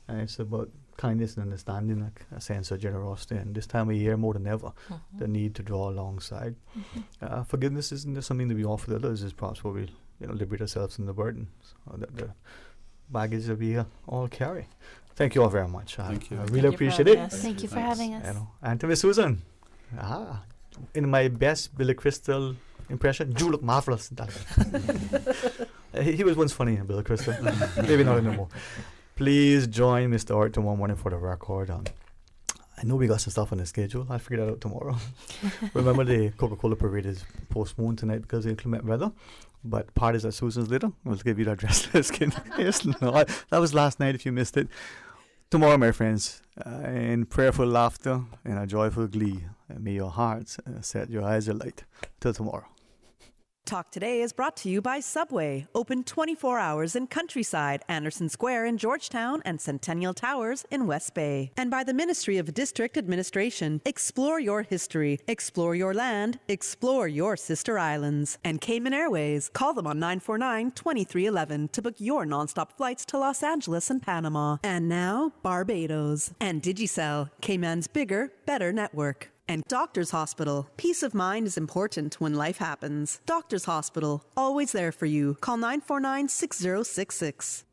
And it's about kindness and understanding, like a sense of generosity, and this time of year more than ever, the need to draw alongside. Forgiveness isn't just something that we offer to others; it's perhaps where we liberate ourselves from the burdens or the baggage that we all carry. Thank you all very much. Thank you. I really appreciate it. Thank you for having us. And to Miss Susan, in my best Billy Crystal impression, you look marvelous. He was once funny, Billy Crystal. Maybe not anymore. Please join Mr. Art tomorrow morning for the record. I know we got some stuff on the schedule. I'll figure that out tomorrow. Remember, the Coca-Cola parade is postponed tonight because of inclement weather. But parties at Susan's later. We'll give you the address list. That was last night if you missed it. Tomorrow, my friends, in prayerful laughter and a joyful glee, may your hearts set your eyes alight. Till tomorrow. Talk Today is brought to you by Subway, open 24 hours in Countryside, Anderson Square in Georgetown, and Centennial Towers in West Bay. And by the Ministry of District Administration. Explore your history, explore your land, explore your sister islands. And Cayman Airways. Call them on 949-2311 to book your nonstop flights to Los Angeles and Panama. And now, Barbados. And Digicel, Cayman's bigger, better network. And Doctors Hospital. Peace of mind is important when life happens. Doctors Hospital, always there for you. Call 949-6066.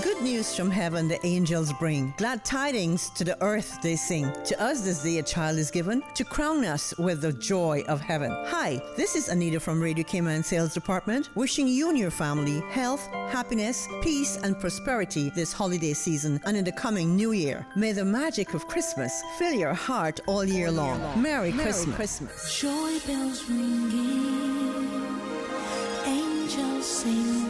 Good news from heaven the angels bring. Glad tidings to the earth they sing. To us this day a child is given to crown us with the joy of heaven. Hi, this is Anita from Radio Cayman Sales Department, wishing you and your family health, happiness, peace, and prosperity this holiday season and in the coming new year. May the magic of Christmas fill your heart all year long. Merry Christmas. Joy bells ringing, angels sing.